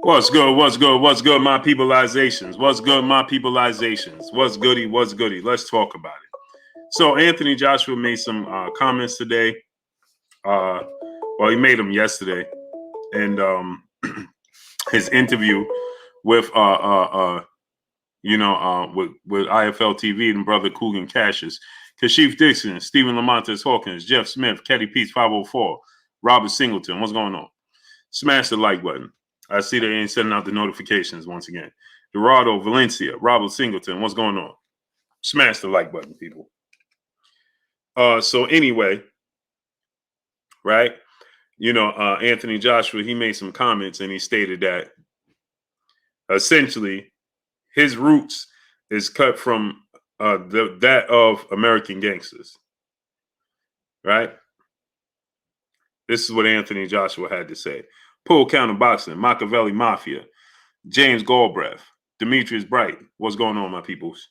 What's good? What's good? What's good, my peopleizations? What's good, my peopleizations? What's goody? What's goody? Let's talk about it. So Anthony Joshua made some comments today. Well, he made them yesterday, and his interview with with IFL TV and brother Coogan Cassius, Kashif Dixon, Stephen Lamontes Hawkins, Jeff Smith, Ketty Peace 504, Robert Singleton. What's going on? Smash the like button. I see they ain't sending out the notifications once again. Dorado Valencia, Robert Singleton. What's going on? Smash the like button, people. So anyway, right? Anthony Joshua, he made some comments and he stated that essentially his roots is cut from that of American gangsters, right? This is what Anthony Joshua had to say. Pull Counter Boxing, Machiavelli Mafia, James Galbraith, Demetrius Bright. What's going on, my peoples?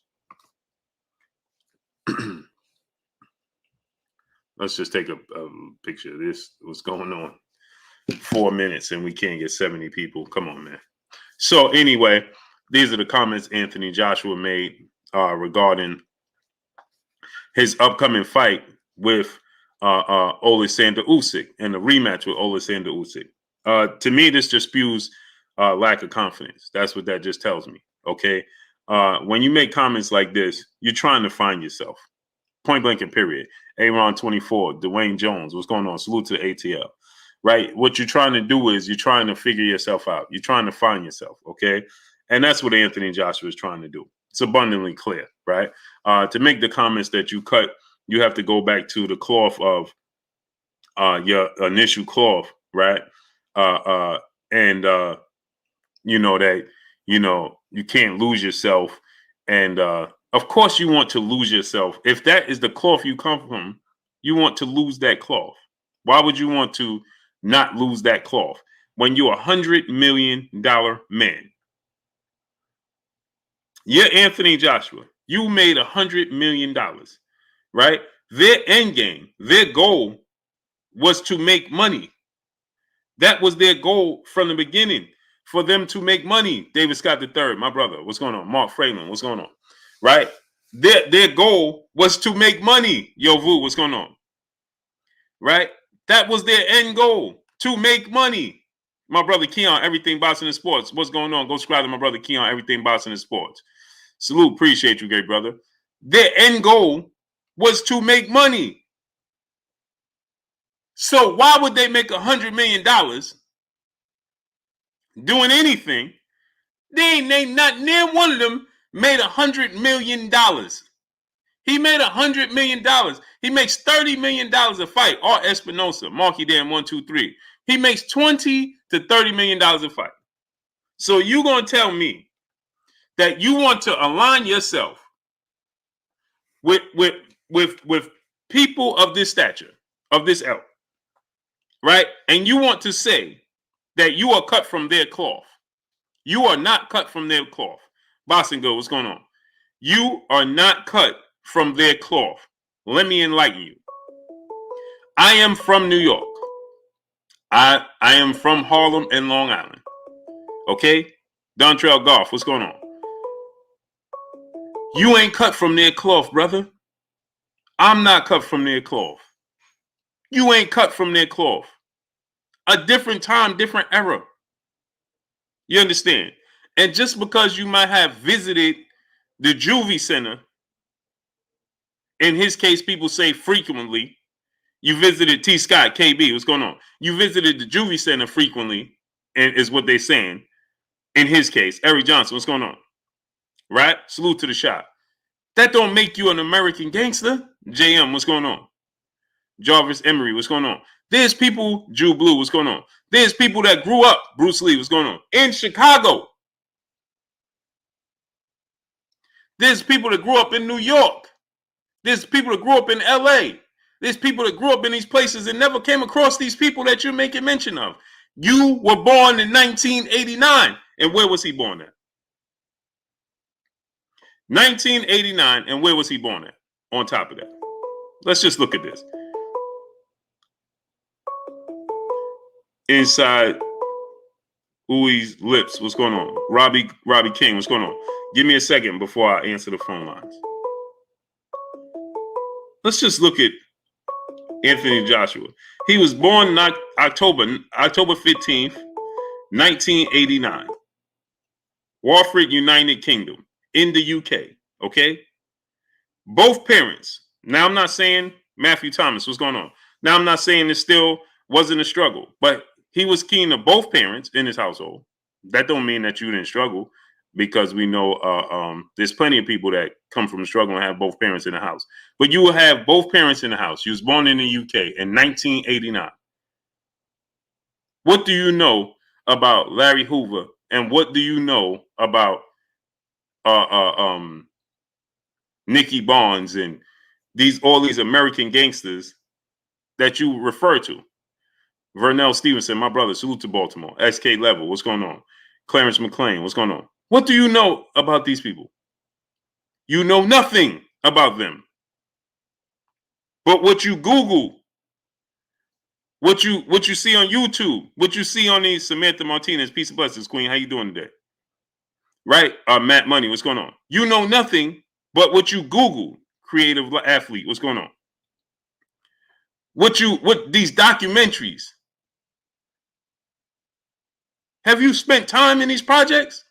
Let's just take a picture of this. What's going on? 4 minutes and we can't get 70 people. Come on, man. So anyway, these are the comments Anthony Joshua made regarding his upcoming fight with Alexander Usyk and the rematch with Alexander Usyk. To me, this just spews lack of confidence. That's what that just tells me. Okay. When you make comments like this, you're trying to find yourself. Point blank and period. Aaron 24, Dwayne Jones. What's going on? Salute to the ATL. Right. What you're trying to do is you're trying to figure yourself out. You're trying to find yourself. Okay. And that's what Anthony Joshua is trying to do. It's abundantly clear. Right. To make the comments that you cut, you have to go back to the cloth of your initial cloth. Right. You can't lose yourself. And of course you want to lose yourself. If that is the cloth you come from, you want to lose that cloth. Why would you want to not lose that cloth when you're $100 million man? You're Anthony Joshua. You made $100 million, right? Their end game, their goal was to make money. That was their goal from the beginning, for them to make money. David Scott III, my brother, what's going on? Mark Freeman, what's going on? Right? Their goal was to make money. Yo, Vu, what's going on? Right? That was their end goal, to make money. My brother Keon, Everything Boxing and Sports. What's going on? Go subscribe to my brother Keon, Everything Boxing and Sports. Salute, appreciate you, great brother. Their end goal was to make money. So why would they make $100 million doing anything? They not near one of them made $100 million. He made $100 million. He makes $30 million a fight. Art Espinosa, Marky Dan 123. He makes $20 to $30 million a fight. So you gonna tell me that you want to align yourself with people of this stature, of this ilk, right? And you want to say that you are cut from their cloth. You are not cut from their cloth. Boston Go, what's going on? You are not cut from their cloth. Let me enlighten you. I am from New York. I am from Harlem and Long Island. Okay? Dontrell Goff, what's going on? You ain't cut from their cloth, brother. I'm not cut from their cloth. You ain't cut from their cloth. A different time, different era. You understand? And just because you might have visited the Juvie Center, in his case, people say frequently, you visited T. Scott, KB, what's going on? You visited the Juvie Center frequently, and is what they're saying. In his case, Eric Johnson, what's going on? Right? Salute to the shot. That don't make you an American gangster. JM, what's going on? Jarvis Emery, what's going on? There's people, Jew Blue, what's going on? There's people that grew up, Bruce Lee, what's going on? In Chicago. There's people that grew up in New York. There's people that grew up in LA. There's people that grew up in these places and never came across these people that you're making mention of. You were born in 1989. And where was he born at? 1989. And where was he born at? On top of that. Let's just look at this. Inside Ui's lips. What's going on? Robbie King. What's going on? Give me a second before I answer the phone lines. Let's just look at Anthony Joshua. He was born October 15th, 1989. Walford, United Kingdom, in the UK. Okay? Both parents. Now, I'm not saying Matthew Thomas. What's going on? Now, I'm not saying it still wasn't a struggle, but he was keen to both parents in his household. That don't mean that you didn't struggle, because we know there's plenty of people that come from the struggle and have both parents in the house. But you will have both parents in the house. You was born in the UK in 1989. What do you know about Larry Hoover, and what do you know about Nicky Barnes and all these American gangsters that you refer to? Vernell Stevenson, my brother, salute to Baltimore. SK Level, what's going on? Clarence McLean, what's going on? What do you know about these people? You know nothing about them. But what you Google, what you see on YouTube, what you see on these Samantha Martinez, peace and blessings, Queen, how you doing today? Right? Matt Money, what's going on? You know nothing but what you Google, creative athlete, what's going on? What these documentaries. Have you spent time in these projects?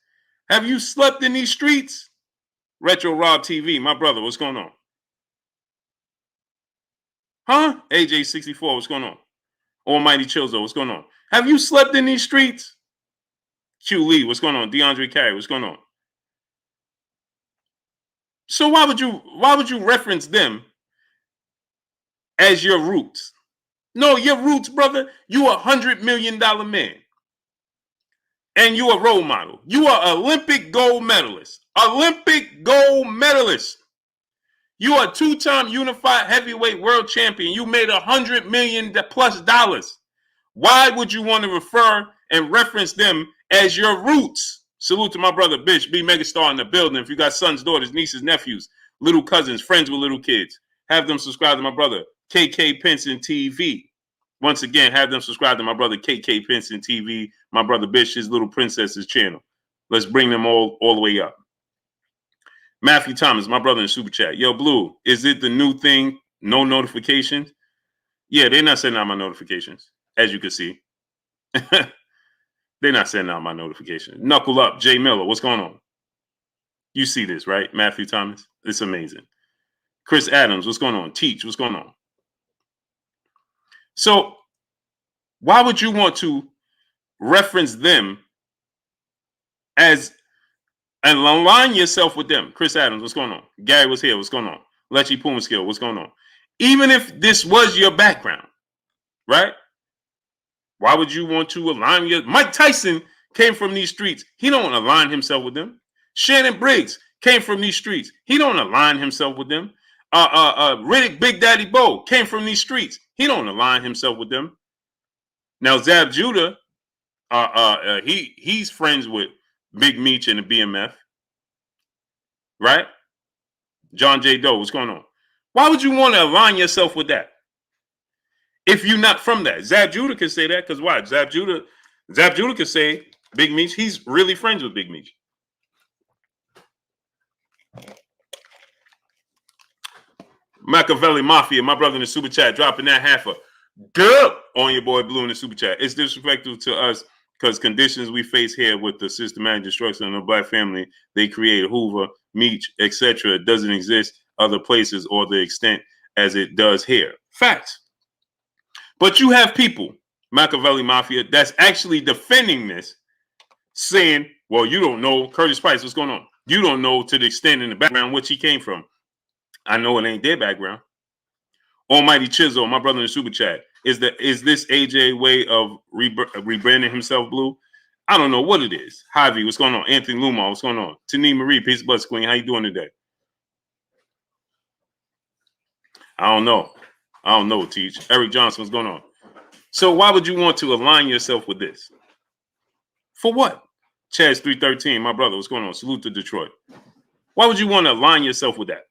Have you slept in these streets? Retro Rob TV, my brother, what's going on? Huh? AJ64, what's going on? Almighty Chilzo, what's going on? Have you slept in these streets? Q Lee, what's going on? DeAndre Carey, what's going on? So why would you reference them as your roots? No, your roots, brother, you a $100 million man. And you a role model. You are Olympic gold medalist. Olympic gold medalist. You are two-time unified heavyweight world champion. You made $100 million plus dollars. Why would you want to refer and reference them as your roots? Salute to my brother, Bish, B Megastar in the building. If you got sons, daughters, nieces, nephews, little cousins, friends with little kids, have them subscribe to my brother, KK Pinson TV. Once again, have them subscribe to my brother, KK Pinson TV, my brother Bish, his little princess's channel. Let's bring them all the way up. Matthew Thomas, my brother in Super Chat. Yo, Blue, is it the new thing? No notifications? Yeah, they're not sending out my notifications, as you can see. They're not sending out my notifications. Knuckle up, Jay Miller, what's going on? You see this, right? Matthew Thomas? It's amazing. Chris Adams, what's going on? Teach, what's going on? So why would you want to reference them as and align yourself with them? Chris Adams, what's going on? Gary was here, what's going on? Lechi Pumaskill, what's going on? Even if this was your background, right? Why would you want to align your... Mike Tyson came from these streets. He don't align himself with them. Shannon Briggs came from these streets. He don't align himself with them. Riddick Big Daddy Bo came from these streets. He don't align himself with them. Now Zab Judah, he's friends with Big Meech and the BMF, right? John J. Doe, what's going on? Why would you want to align yourself with that if you're not from that? Zab Judah can say that because why? Zab Judah can say Big Meech. He's really friends with Big Meech. Machiavelli Mafia, my brother in the Super Chat, dropping that half a dub on your boy Blue in the Super Chat. It's disrespectful to us because conditions we face here with the systematic destruction of the black family they created, Hoover, Meech, etc., doesn't exist other places or the extent as it does here. Facts. But you have people, Machiavelli Mafia, that's actually defending this, saying, well, you don't know Curtis Price, what's going on? You don't know to the extent in the background which he came from. I know it ain't their background. Almighty Chisel, my brother in the Super Chat. Is this AJ way of rebranding himself, Blue? I don't know what it is. Javi, what's going on? Anthony Lumar, what's going on? Tani Marie, peace, bless, Queen. How you doing today? I don't know, Teach. Eric Johnson, what's going on? So why would you want to align yourself with this? For what? Chaz 313, my brother, what's going on? Salute to Detroit. Why would you want to align yourself with that?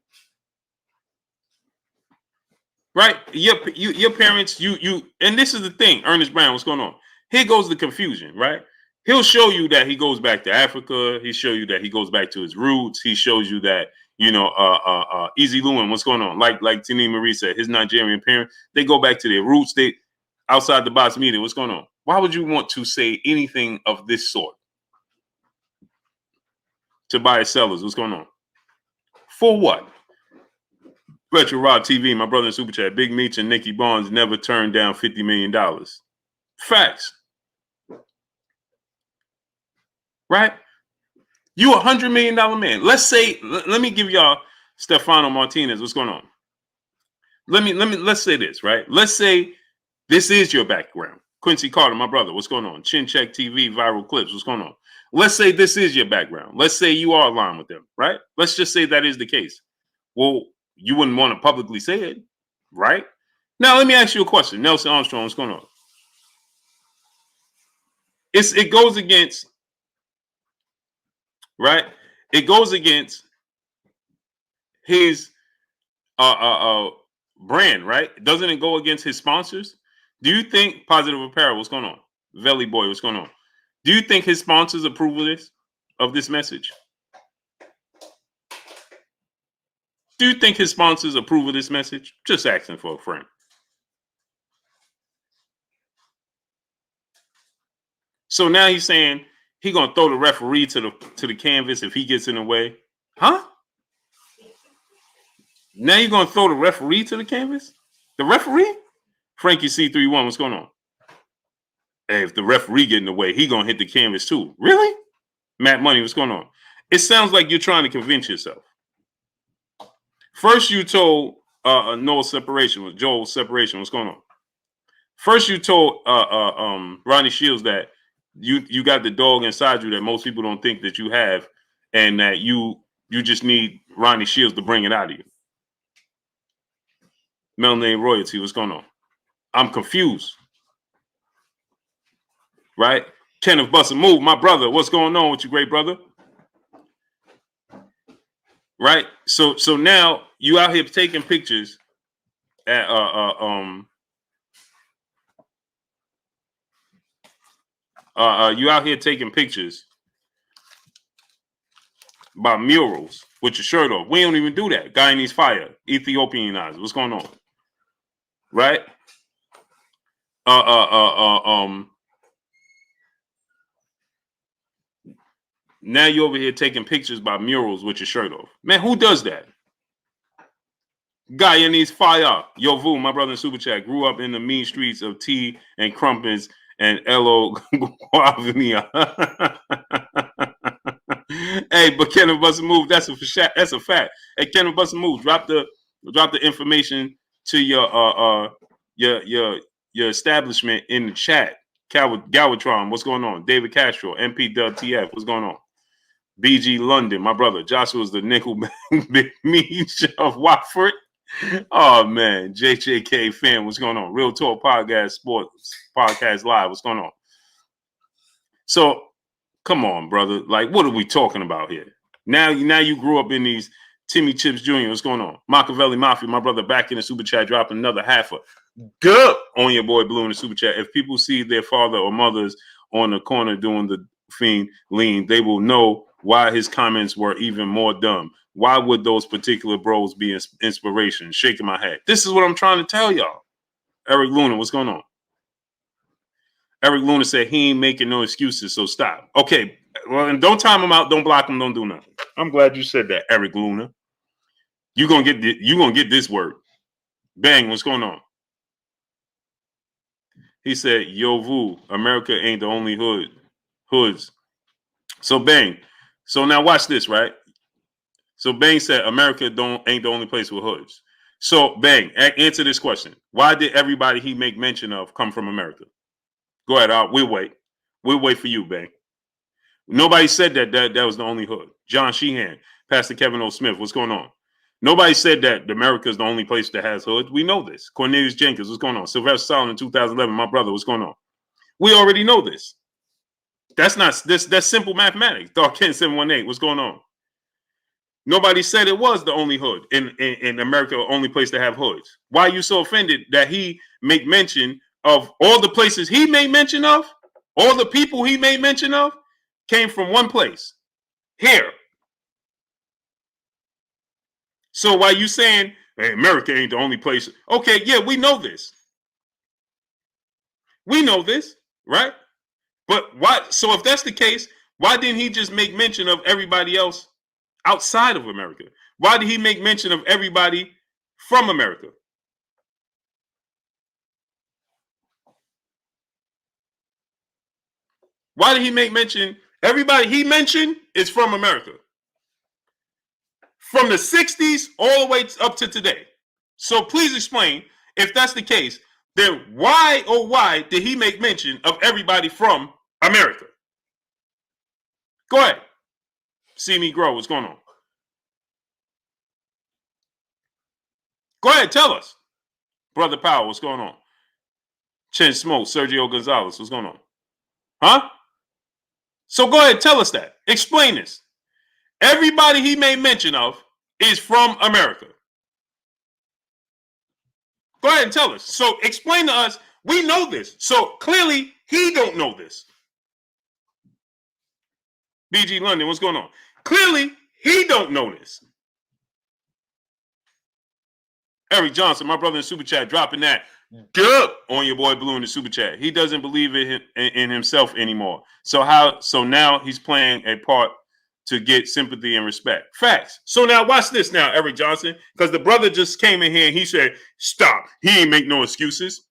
Right? Your parents, and this is the thing, Ernest Brown, what's going on? Here goes the confusion, right? He'll show you that he goes back to Africa. He show you that he goes back to his roots. He shows you that, Easy Lewin, what's going on? Like Tini Marie said, his Nigerian parents, they go back to their roots. They outside the box media, what's going on? Why would you want to say anything of this sort? Tobias Sellers, what's going on? For what? Retro Rob TV, my brother in Super Chat, Big Meech and Nicky Barnes never turned down $50 million. Facts. Right? You $100 million man. Let's say, let me give y'all Stefano Martinez. What's going on? Let's say this, right? Let's say this is your background. Quincy Carter, my brother, what's going on? Chin Check TV, viral clips, what's going on? Let's say this is your background. Let's say you are aligned with them, right? Let's just say that is the case. Well, you wouldn't want to publicly say it, right? Now, let me ask you a question. Nelson Armstrong, what's going on? It goes against, right? It goes against his brand, right? Doesn't it go against his sponsors? Do you think Positive Apparel, what's going on? Velly Boy, what's going on? Do you think his sponsors approve of this message? Do you think his sponsors approve of this message? Just asking for a friend. So now he's saying he's gonna throw the referee to the canvas if he gets in the way. Huh? Now you're gonna throw the referee to the canvas? The referee? Frankie C31, what's going on? Hey, if the referee get in the way, he gonna hit the canvas too. Really? Matt Money, what's going on? It sounds like you're trying to convince yourself. First, you told Joel Separation, what's going on? First, you told Ronnie Shields that you got the dog inside you that most people don't think that you have, and that you just need Ronnie Shields to bring it out of you. Melanated Royalty, what's going on? I'm confused. Right? Kenneth Buster Move, my brother, what's going on with you, great brother? Right? So now you out here taking pictures at you out here taking pictures by murals with your shirt off. We don't even do that. Guyanese fire, Ethiopian eyes. What's going on? Right? Now you're over here taking pictures by murals with your shirt off. Man, who does that? Guyanese fire. Yo, Vu, my brother in Super Chat, grew up in the mean streets of tea and crumpets and Elo Guavania. Hey, but Kenneth Buster Move, that's a fact. Hey, Kenneth Buster Move, drop the information to your establishment in the chat. Galvatron, what's going on? David Castro, MPWTF, what's going on? BG London, my brother. Joshua's the nickel big meat of Watford. Oh man, JJK fan, what's going on? Real Talk Podcast, Sports Podcast Live, what's going on? So, come on, brother. Like, what are we talking about here? Now you grew up in these Timmy Chips Jr. What's going on? Machiavelli Mafia, my brother, back in the Super Chat, dropping another half on your boy Blue in the Super Chat. If people see their father or mothers on the corner doing the fiend lean, they will know why his comments were even more dumb. Why would those particular bros be inspiration? Shaking my head. This is what I'm trying to tell y'all. Eric Luna, what's going on? Eric Luna said he ain't making no excuses, so stop. Okay, well, and don't time him out, don't block him, don't do nothing. I'm glad you said that, Eric Luna. You gonna get this word. Bang, what's going on? He said, Yo, Vu, America ain't the only hoods. So Bang. So now watch this, right? So Bang said America ain't the only place with hoods. So Bang, answer this question. Why did everybody he make mention of come from America? Go ahead, we'll wait. We'll wait for you, Bang. Nobody said that was the only hood. John Sheehan, Pastor Kevin O. Smith, what's going on? Nobody said that America is the only place that has hoods. We know this. Cornelius Jenkins, what's going on? Sylvester Stallone in 2011, my brother, what's going on? We already know this. That's simple mathematics. Dark Ken 718, what's going on? Nobody said it was the only hood in America, the only place to have hoods. Why are you so offended that he make mention of all the places he made mention of? All the people he made mention of came from one place, here. So while you saying, hey, America ain't the only place, okay, yeah, we know this. We know this, right? But why? So if that's the case, why didn't he just make mention of everybody else outside of America? Why did he make mention of everybody from America? Why did he make mention? Everybody he mentioned is from America. From the 60s all the way up to today. So please explain, if that's the case, then why, oh why, did he make mention of everybody from America? Go ahead. See me grow. What's going on? Go ahead, tell us. Brother Powell, what's going on? Chin Smoke, Sergio Gonzalez, what's going on? Huh? So go ahead, tell us that. Explain this. Everybody he made mention of is from America. Go ahead and tell us. So explain to us. We know this. So clearly he don't know this. BG London, what's going on? Clearly he don't know this. Eric Johnson, my brother in Super Chat, dropping that duh on your boy Blue in the Super Chat. He doesn't believe in himself anymore. So now he's playing a part to get sympathy and respect. Facts. So now watch this now, Eric Johnson, because the brother just came in here and he said, stop. He ain't make no excuses.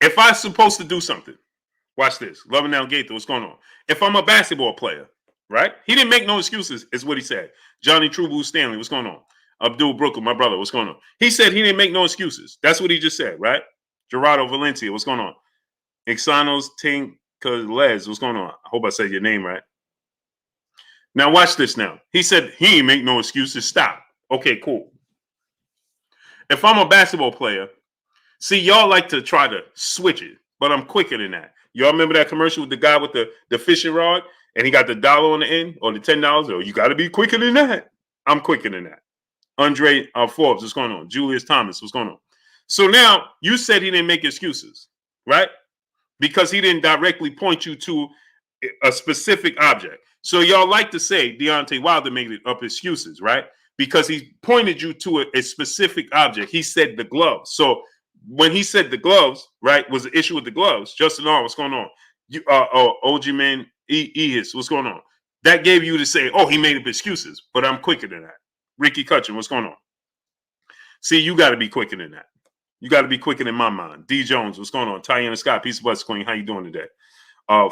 If I'm supposed to do something, watch this. Loving Now Gaither, what's going on? If I'm a basketball player, right? He didn't make no excuses, is what he said. Johnny True Stanley, what's going on? Abdul Brooklyn, my brother, what's going on? He said he didn't make no excuses. That's what he just said, right? Gerardo Valencia, what's going on? Ixanos Tincalez, what's going on? I hope I said your name right. Now watch this now. He said he ain't make no excuses. Stop. Okay, cool. If I'm a basketball player, see, y'all like to try to switch it, but I'm quicker than that. Y'all remember that commercial with the guy with the fishing rod and he got the $1 on the end or the $10? Oh, you got to be quicker than that. I'm quicker than that. Andre Forbes, what's going on? Julius Thomas, what's going on? So now you said he didn't make excuses, right? Because he didn't directly point you to a specific object. So y'all like to say Deontay Wilder made up excuses, right? Because he pointed you to a specific object. He said the gloves. So when he said the gloves, right, was the issue with the gloves. Justin R, what's going on? OG Man Ehis, what's going on? That gave you to say, oh, he made up excuses, but I'm quicker than that. Ricky Cutchin, what's going on? See, you got to be quicker than that. You got to be quicker than my mind. D Jones, what's going on? Tiana Scott, Peace of Butts Queen, how you doing today?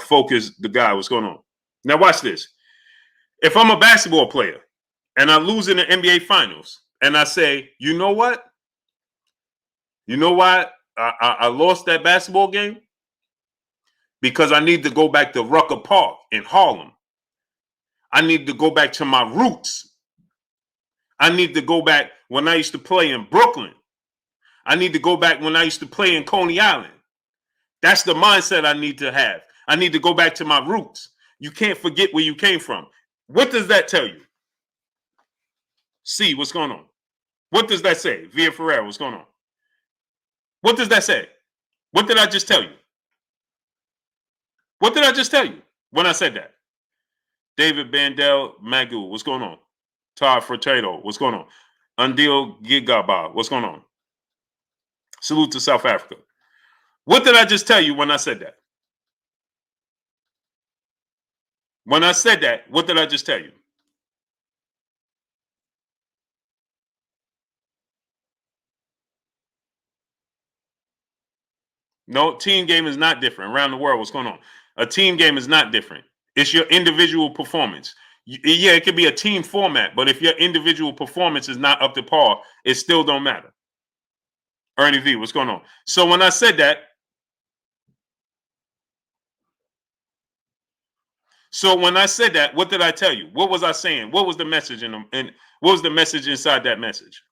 Focus the guy, what's going on? Now watch this. If I'm a basketball player and I lose in the NBA Finals and I say, you know what? You know why I lost that basketball game? Because I need to go back to Rucker Park in Harlem. I need to go back to my roots. I need to go back when I used to play in Brooklyn. I need to go back when I used to play in Coney Island. That's the mindset I need to have. I need to go back to my roots. You can't forget where you came from. What does that tell you? C, what's going on? What does that say? Via Ferreira, what's going on? What does that say? What did I just tell you? What did I just tell you when I said that? David Bandel Magoo, what's going on? Todd Furtado, what's going on? Undil Gigaba, what's going on? Salute to South Africa. What did I just tell you when I said that? When I said that, what did I just tell you? No, team game is not different. Around the world, what's going on? A team game is not different. It's your individual performance. Yeah, it could be a team format, but if your individual performance is not up to par, it still don't matter. Ernie V, what's going on? So when I said that, what did I tell you? What was I saying? What was the message in them? And what was the message inside that message?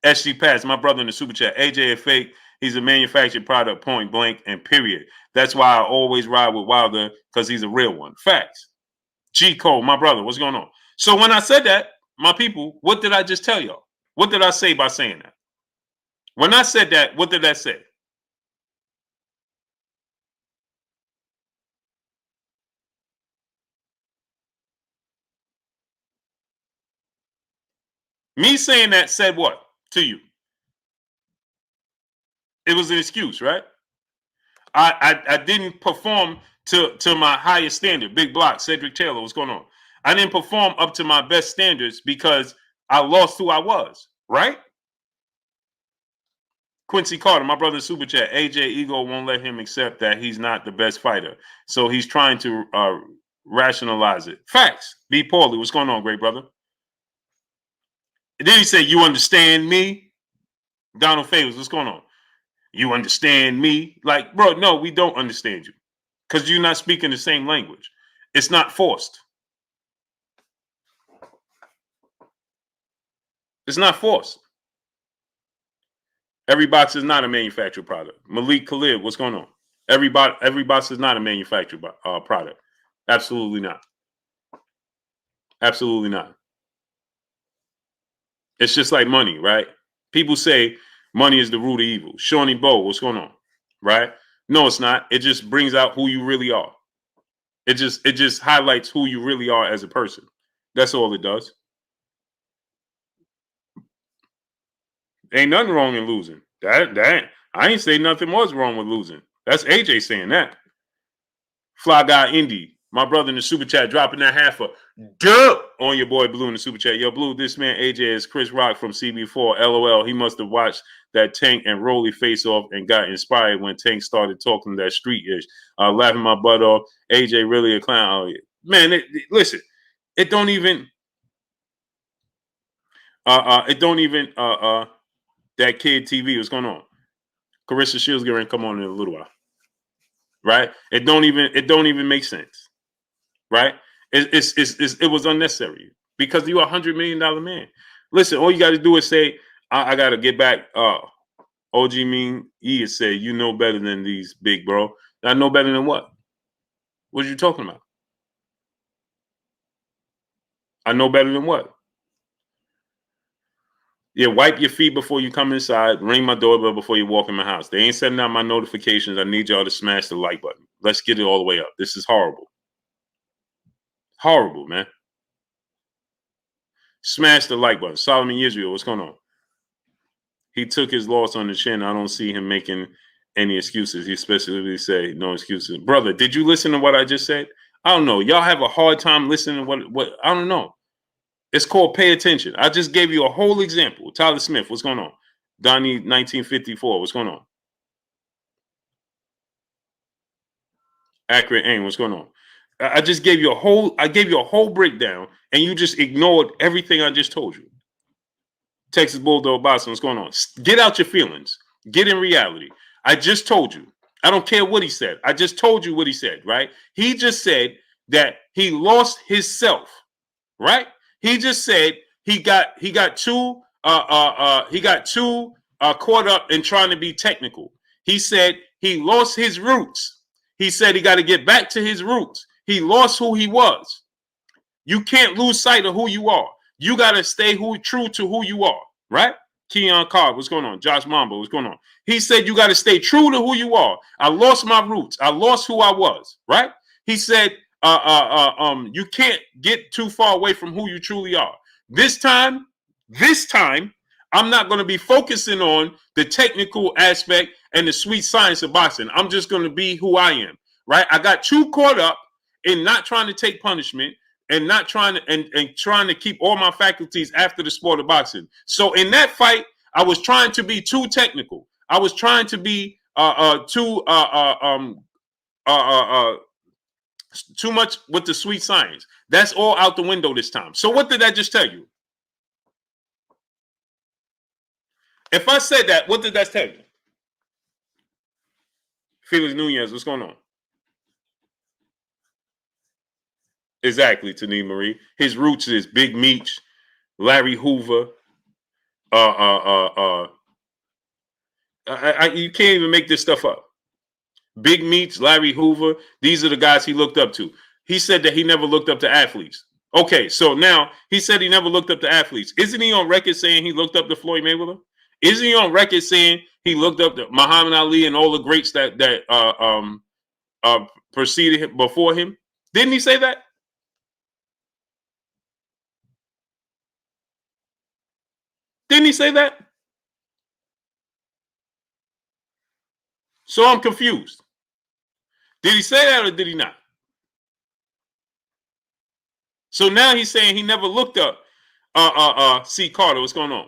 SG Pass, my brother in the super chat. AJ a fake. He's a manufactured product, point blank, and period. That's why I always ride with Wilder, because he's a real one. Facts. G Cole, my brother, what's going on? So when I said that, my people, what did I just tell y'all? What did I say by saying that? When I said that, what did that say? Me saying that said what to you? It was an excuse, right? I didn't perform to my highest standard. Big block, Cedric Taylor, what's going on? I didn't perform up to my best standards because I lost who I was, right? Quincy Carter, my brother super chat. AJ ego won't let him accept that he's not the best fighter. So he's trying to rationalize it. Facts. B. Paulie, what's going on, great brother? And then he said, you understand me? Donald Favors, what's going on? You understand me? Like, bro, no, we don't understand you. Because you're not speaking the same language. It's not forced. It's not forced. Every box is not a manufactured product. Malik Khalid, what's going on? Every box is not a manufactured product. Absolutely not. Absolutely not. It's just like money, right? People say money is the root of evil. Shawnee Bo, what's going on? Right? No, it's not. It just brings out who you really are. It just highlights who you really are as a person. That's all it does. Ain't nothing wrong in losing. That I ain't say nothing was wrong with losing. That's AJ saying that. Fly Guy Indy, my brother in the super chat, dropping that half a dub on your boy Blue in the super chat. Yo, Blue, this man AJ is Chris Rock from CB4. LOL. He must have watched that Tank and Rolly face off and got inspired when Tank started talking that street-ish. Laughing my butt off. AJ really a clown. Oh, yeah. Man, listen, it don't even that kid TV, what's going on? Carissa Shields going to come on in a little while. Right? It don't even make sense. Right? It was unnecessary because you're $100 million man. Listen, all you got to do is say, I got to get back. OG Mean E is say, you know better than these, big bro. I know better than what? What are you talking about? I know better than what? Yeah, wipe your feet before you come inside. Ring my doorbell before you walk in my house. They ain't sending out my notifications. I need y'all to smash the like button. Let's get it all the way up. This is horrible. Horrible, man. Smash the like button. Solomon Israel, what's going on? He took his loss on the chin. I don't see him making any excuses. He specifically say no excuses. Brother, did you listen to what I just said? I don't know. Y'all have a hard time listening to what I don't know. It's called pay attention. I just gave you a whole example. Tyler Smith, what's going on? Donnie 1954, what's going on? Accurate aim, what's going on? I just gave you a whole breakdown, and you just ignored everything I just told you. Texas Bulldog Boston, what's going on? Get out your feelings. Get in reality. I just told you. I don't care what he said. I just told you what he said, right? He just said that he lost himself, right? He just said he got too caught up in trying to be technical. He said he lost his roots. He said he got to get back to his roots. He lost who he was. You can't lose sight of who you are. You got to stay true to who you are, right? Keon Carr, what's going on? Josh Mambo, what's going on? He said you got to stay true to who you are. I lost my roots. I lost who I was, right? He said you can't get too far away from who you truly are. This time, I'm not going to be focusing on the technical aspect and the sweet science of boxing. I'm just going to be who I am, right? I got too caught up in not trying to take punishment and not trying to and trying to keep all my faculties after the sport of boxing. So in that fight, I was trying to be too technical. I was trying to be too much with the sweet science. That's all out the window this time. So what did that just tell you? If I said that, what did that tell you? Felix Nunez, what's going on? Exactly, Tani Marie. His roots is Big Meech, Larry Hoover. You can't even make this stuff up. Big Meech, Larry Hoover. These are the guys he looked up to. He said that he never looked up to athletes. Okay, so now he said he never looked up to athletes. Isn't he on record saying he looked up to Floyd Mayweather? Isn't he on record saying he looked up to Muhammad Ali and all the greats that preceded him before him? Didn't he say that? Didn't he say that? So I'm confused. Did he say that or did he not? So now he's saying he never looked up C. Carter. What's going on?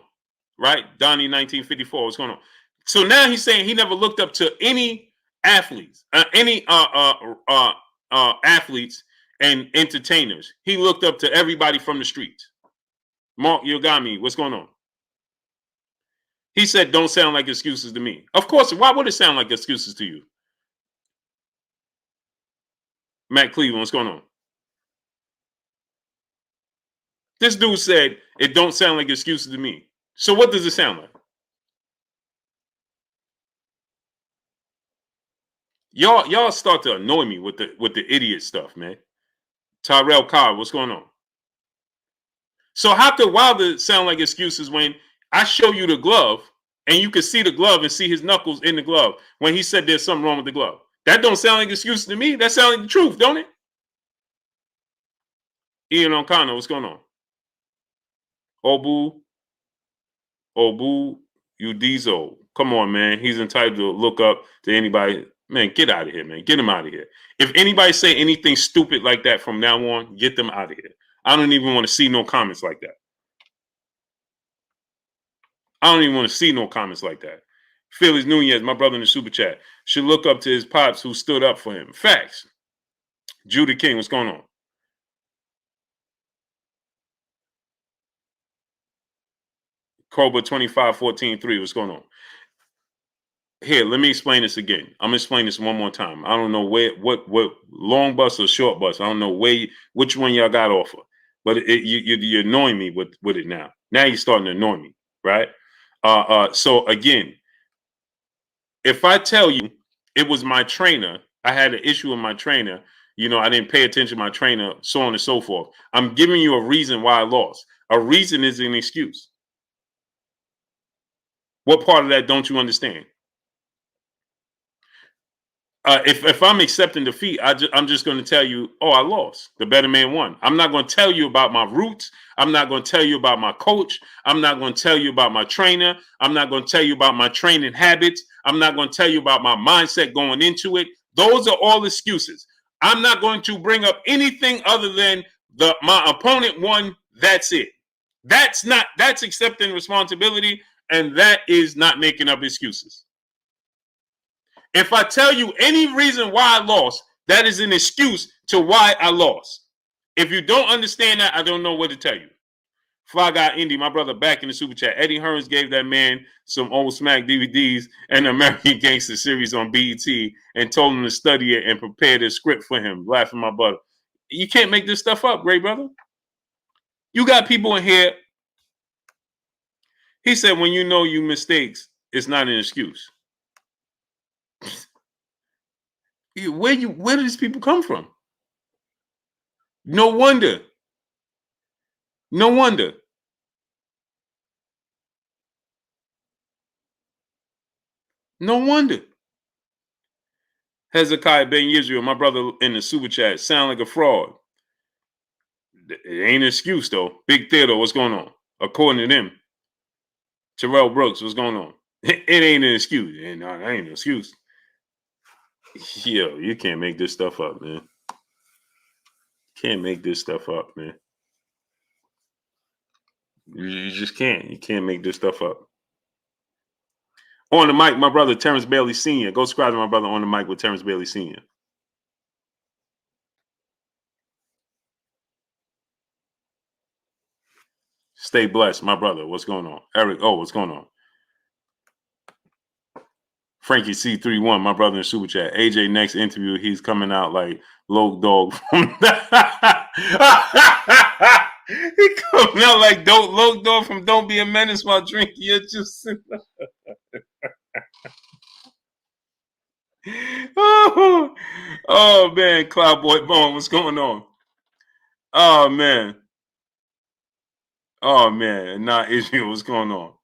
Right? Donnie 1954. What's going on? So now he's saying he never looked up to any athletes, athletes and entertainers. He looked up to everybody from the streets. Mark Yogami, what's going on? He said, don't sound like excuses to me. Of course, why would it sound like excuses to you? Matt Cleveland, what's going on? This dude said, it don't sound like excuses to me. So what does it sound like? Y'all start to annoy me with the idiot stuff, man. Tyrell Carr, what's going on? So how could Wilder sound like excuses when I show you the glove and you can see the glove and see his knuckles in the glove when he said there's something wrong with the glove? That don't sound like excuses to me. That sounds like the truth, don't it? Ian O'Connor, what's going on? Obu Udizo. Come on, man. He's entitled to look up to anybody. Man, get out of here, man. Get him out of here. If anybody say anything stupid like that from now on, get them out of here. I don't even want to see no comments like that. I don't even want to see no comments like that. Felix Nunez, my brother in the super chat, should look up to his pops who stood up for him. Facts. Judy King, what's going on? Cobra 25-14-3, what's going on? Here, let me explain this again. I'm gonna explain this one more time. I don't know what long bus or short bus. I don't know which one y'all got offer, but you're annoying me with it now. Now you're starting to annoy me, right? So again, if I tell you it was my trainer, I had an issue with my trainer. You know, I didn't pay attention to my trainer, so on and so forth. I'm giving you a reason why I lost. A reason is an excuse. What part of that don't you understand? If I'm accepting defeat, I'm just going to tell you, oh, I lost. The better man won. I'm not going to tell you about my roots. I'm not going to tell you about my coach. I'm not going to tell you about my trainer. I'm not going to tell you about my training habits. I'm not going to tell you about my mindset going into it. Those are all excuses. I'm not going to bring up anything other than my opponent won. That's it. That's accepting responsibility, and that is not making up excuses. If I tell you any reason why I lost, that is an excuse to why I lost. If you don't understand that, I don't know what to tell you. Fly Guy Indy, my brother, back in the super chat. Eddie Hearns gave that man some old smack DVDs and the American Gangster series on BET and told him to study it and prepare the script for him. Laughing my butt. You can't make this stuff up, great brother. You got people in here. He said, when you know you mistakes, it's not an excuse. Where do these people come from? No wonder. No wonder. No wonder. Hezekiah Ben Yisrael, my brother in the super chat, sound like a fraud. It ain't an excuse, though. Big Theodore, what's going on? According to them. Terrell Brooks, what's going on? It ain't an excuse. It ain't an excuse. Yo, you can't make this stuff up, man. Can't make this stuff up, man. You just can't. You can't make this stuff up. On the mic, my brother Terrence Bailey Sr. Go subscribe to my brother On the Mic with Terrence Bailey Sr. Stay blessed, my brother. What's going on? Eric, what's going on? Frankie C31, my brother in super chat. AJ next interview, he's coming out like Low Dog. He coming out like Low Dog from Don't Be a Menace while drinking your juice. Oh man, Cloudboy Bone, what's going on? Oh man, not Israel, what's going on?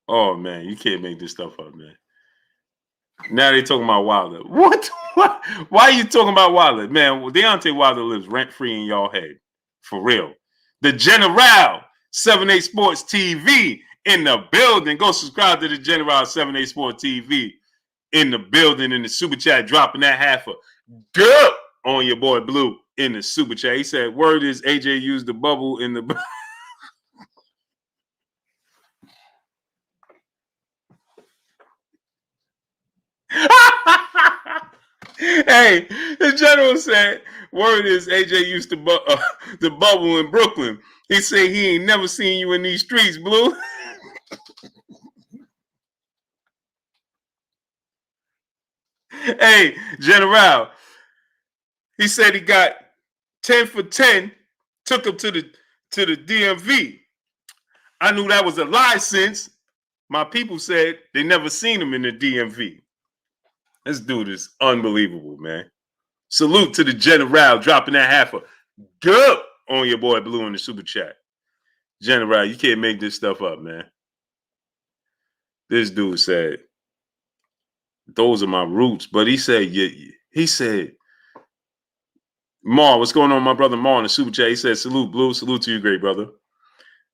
Oh man, you can't make this stuff up, man. Now they talking about Wilder. What? What? Why are you talking about Wilder, man? Deontay Wilder lives rent free in y'all head, for real. The General 78 Sports TV in the building. Go subscribe to the General 78 Sports TV in the building, in the super chat, dropping that half a dub on your boy Blue in the super chat. He said, "Word is AJ used the bubble in the." Hey, the general said, "Word is AJ used the bubble in Brooklyn." He said he ain't never seen you in these streets, Blue. Hey, General, he said he got 10 for 10, took him to the DMV. I knew that was a lie since my people said they never seen him in the DMV. This dude is unbelievable, man. Salute to the General dropping that half a dub on your boy Blue in the super chat. General, you can't make this stuff up, man. This dude said, "Those are my roots," but he said, Mar, what's going on, my brother Mar in the super chat? He said, "Salute, Blue. Salute to you, great brother."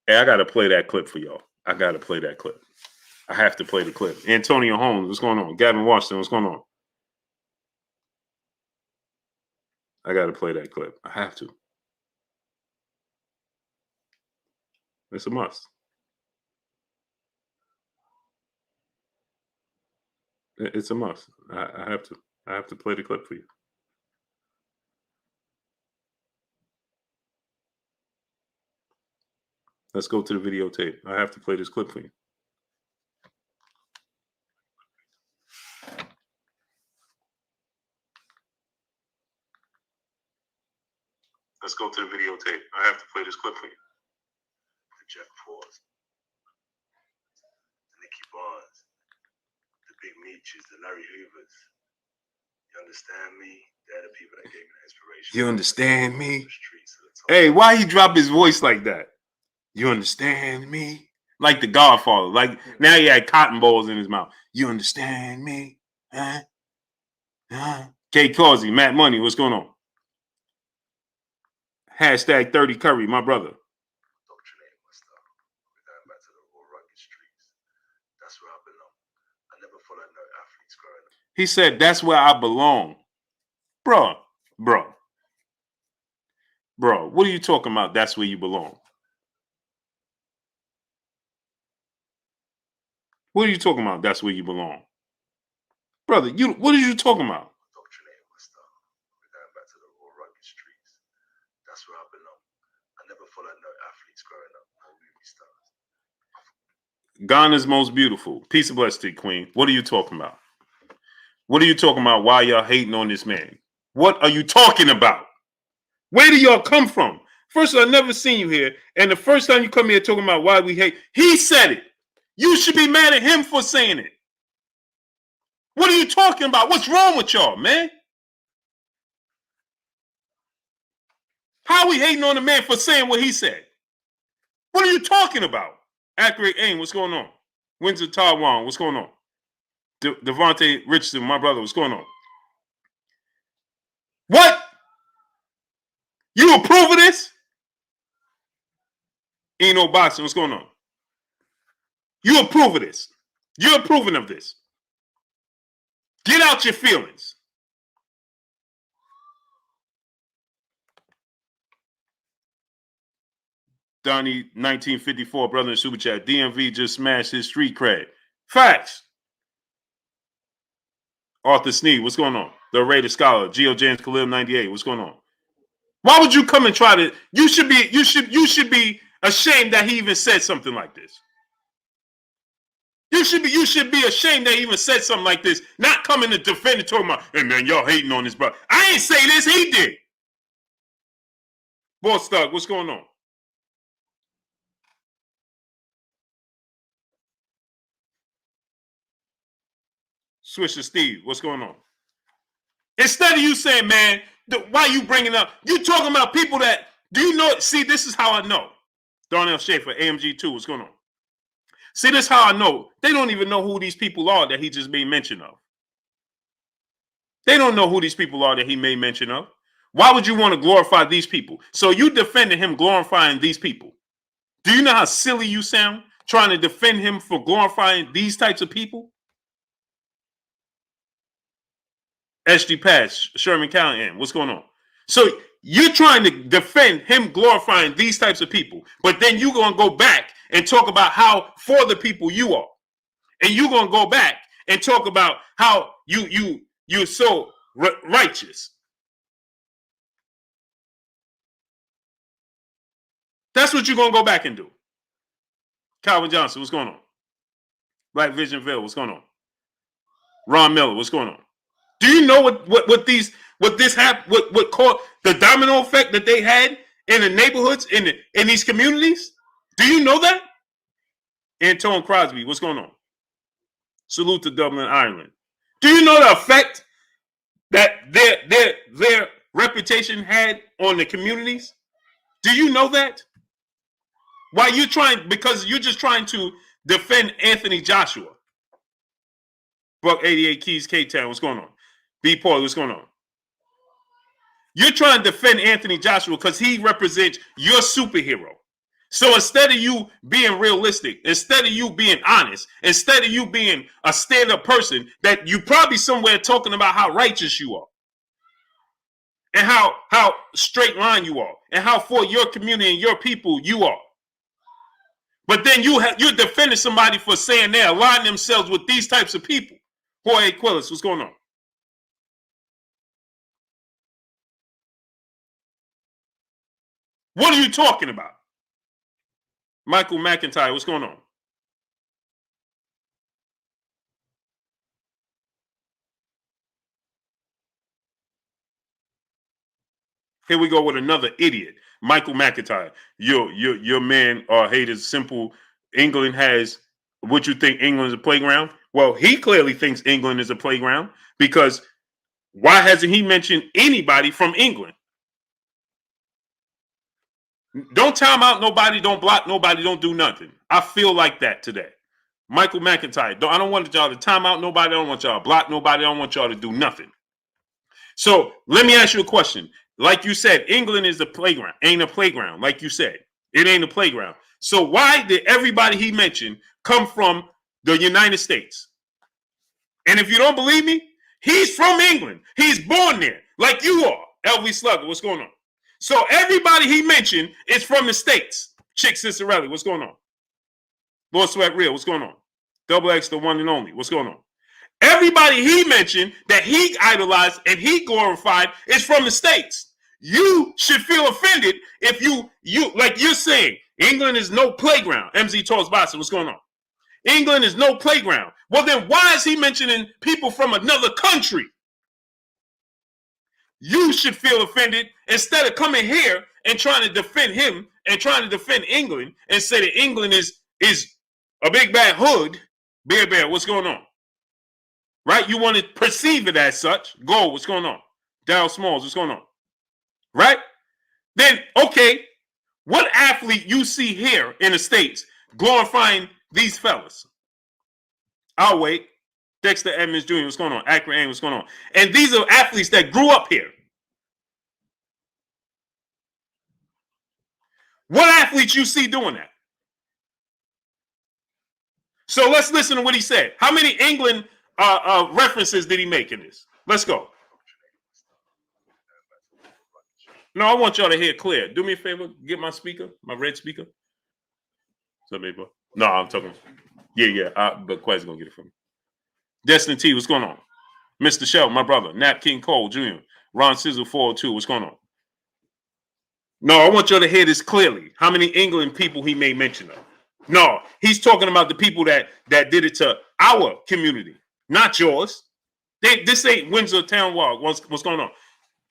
Hey, I gotta play that clip for y'all. I gotta play that clip. I have to play the clip. Antonio Holmes, what's going on? Gavin Washington, what's going on? I gotta play that clip. I have to. It's a must. It's a must. I have to. I have to play the clip for you. Let's go to the videotape. I have to play this clip for you. Let's go to the videotape. I have to play this clip for you. The Jeff Ford, the Nicky Barnes, the Big Meeches, the Larry Hoovers. You understand me? They're the people that gave me the inspiration. You understand me? Hey, why he drop his voice like that? You understand me? Like the Godfather. Like now he had cotton balls in his mouth. You understand me? Huh? K Causey, Matt Money, what's going on? Hashtag 30 Curry, my brother. He said, "That's where I belong." Bro, what are you talking about? That's where you belong. What are you talking about? That's where you belong. Brother, what are you talking about? That's where I belong. I never followed no athletes growing up, no movie stars. Ghana's most beautiful. Peace and blessing, Queen. What are you talking about? What are you talking about? Why y'all hating on this man? What are you talking about? Where do y'all come from? First of all, I've never seen you here. And the first time you come here talking about why we hate, he said it. You should be mad at him for saying it. What are you talking about? What's wrong with y'all, man? How are we hating on the man for saying what he said? What are you talking about? Accurate aim, what's going on? Windsor Taiwan, what's going on? Devontae Richardson, my brother, what's going on? What? You approve of this? Ain't no boxing, what's going on? You approve of this? You're approving of this? Get out your feelings. Donnie 1954, brother in super chat. DMV just smashed his street cred. Facts. Arthur Sneed, what's going on? The Rated Scholar, Geo James Khalil 98, what's going on? Why would you come and try to? You should be ashamed that he even said something like this. You should be ashamed that he even said something like this. Not coming to defend it, talking about, "Hey man, y'all hating on this brother." I ain't say this, he did. Boss Thug, what's going on? Swisher Steve, what's going on? Instead of you saying, "Man, why you bringing up?" You talking about people that, do you know? See, this is how I know. Darnell Schaefer, AMG2, what's going on? See, this is how I know. They don't even know who these people are that he just made mention of. They don't know who these people are that he made mention of. Why would you want to glorify these people? So you defended him glorifying these people. Do you know how silly you sound trying to defend him for glorifying these types of people? SG Pass, Sherman Callahan, what's going on? So you're trying to defend him glorifying these types of people, but then you're going to go back and talk about how for the people you are. And you're going to go back and talk about how you're so righteous. That's what you're going to go back and do. Calvin Johnson, what's going on? Black Visionville, what's going on? Ron Miller, what's going on? Do you know what caused the domino effect that they had in the neighborhoods in these communities? Do you know that? Antone Crosby, what's going on? Salute to Dublin, Ireland. Do you know the effect that their reputation had on the communities? Do you know that? Why you trying? Because you're just trying to defend Anthony Joshua. Buck 88 Keys, K-Town, what's going on? B. Paul, what's going on? You're trying to defend Anthony Joshua because he represents your superhero. So instead of you being realistic, instead of you being honest, instead of you being a stand-up person, that you probably somewhere talking about how righteous you are and how straight line you are and how for your community and your people you are. But then you're defending somebody for saying they align themselves with these types of people. Jorge Quillis, what's going on? What are you talking about? Michael McIntyre, what's going on? Here we go with another idiot. Michael McIntyre. Your man haters simple. England has what you think England is a playground? Well, he clearly thinks England is a playground because why hasn't he mentioned anybody from England? Don't time out nobody, don't block nobody, don't do nothing. I feel like that today. Michael McIntyre. I don't want y'all to time out nobody. I don't want y'all to block nobody. I don't want y'all to do nothing. So let me ask you a question. Like you said, England is a playground. Ain't a playground. Like you said, it ain't a playground. So why did everybody he mentioned come from the United States? And if you don't believe me, he's from England. He's born there, like you are. LV Slugger, what's going on? So everybody he mentioned is from the States. Chick Cicerelli, what's going on? Lord Sweat Real, what's going on? Double X, the one and only, what's going on? Everybody he mentioned that he idolized and he glorified is from the States. You should feel offended if you like you're saying England is no playground. MZ Toes Boston, what's going on? England is no playground. Well, then why is he mentioning people from another country? You should feel offended instead of coming here and trying to defend him and trying to defend England and say that England is a big bad hood. Bear, what's going on? Right? You want to perceive it as such. Go, what's going on? Dow Smalls, what's going on? Right? Then, okay, what athlete you see here in the States glorifying these fellas? I'll wait. Dexter Edmonds Jr., what's going on? Akron A, what's going on? And these are athletes that grew up here. What athletes you see doing that? So let's listen to what he said. How many England references did he make in this? Let's go. No, I want y'all to hear clear. Do me a favor. Get my speaker, my red speaker. What's up, baby? No, I'm talking. Yeah. But Quay's going to get it from me. Destin T, what's going on? Mr. Shell, my brother. Nat King Cole Jr. Ron Sizzle 402, what's going on? No, I want y'all to hear this clearly. How many England people he made mention of? No, he's talking about the people that did it to our community, not yours. This ain't Windsor Town Wall. What's going on?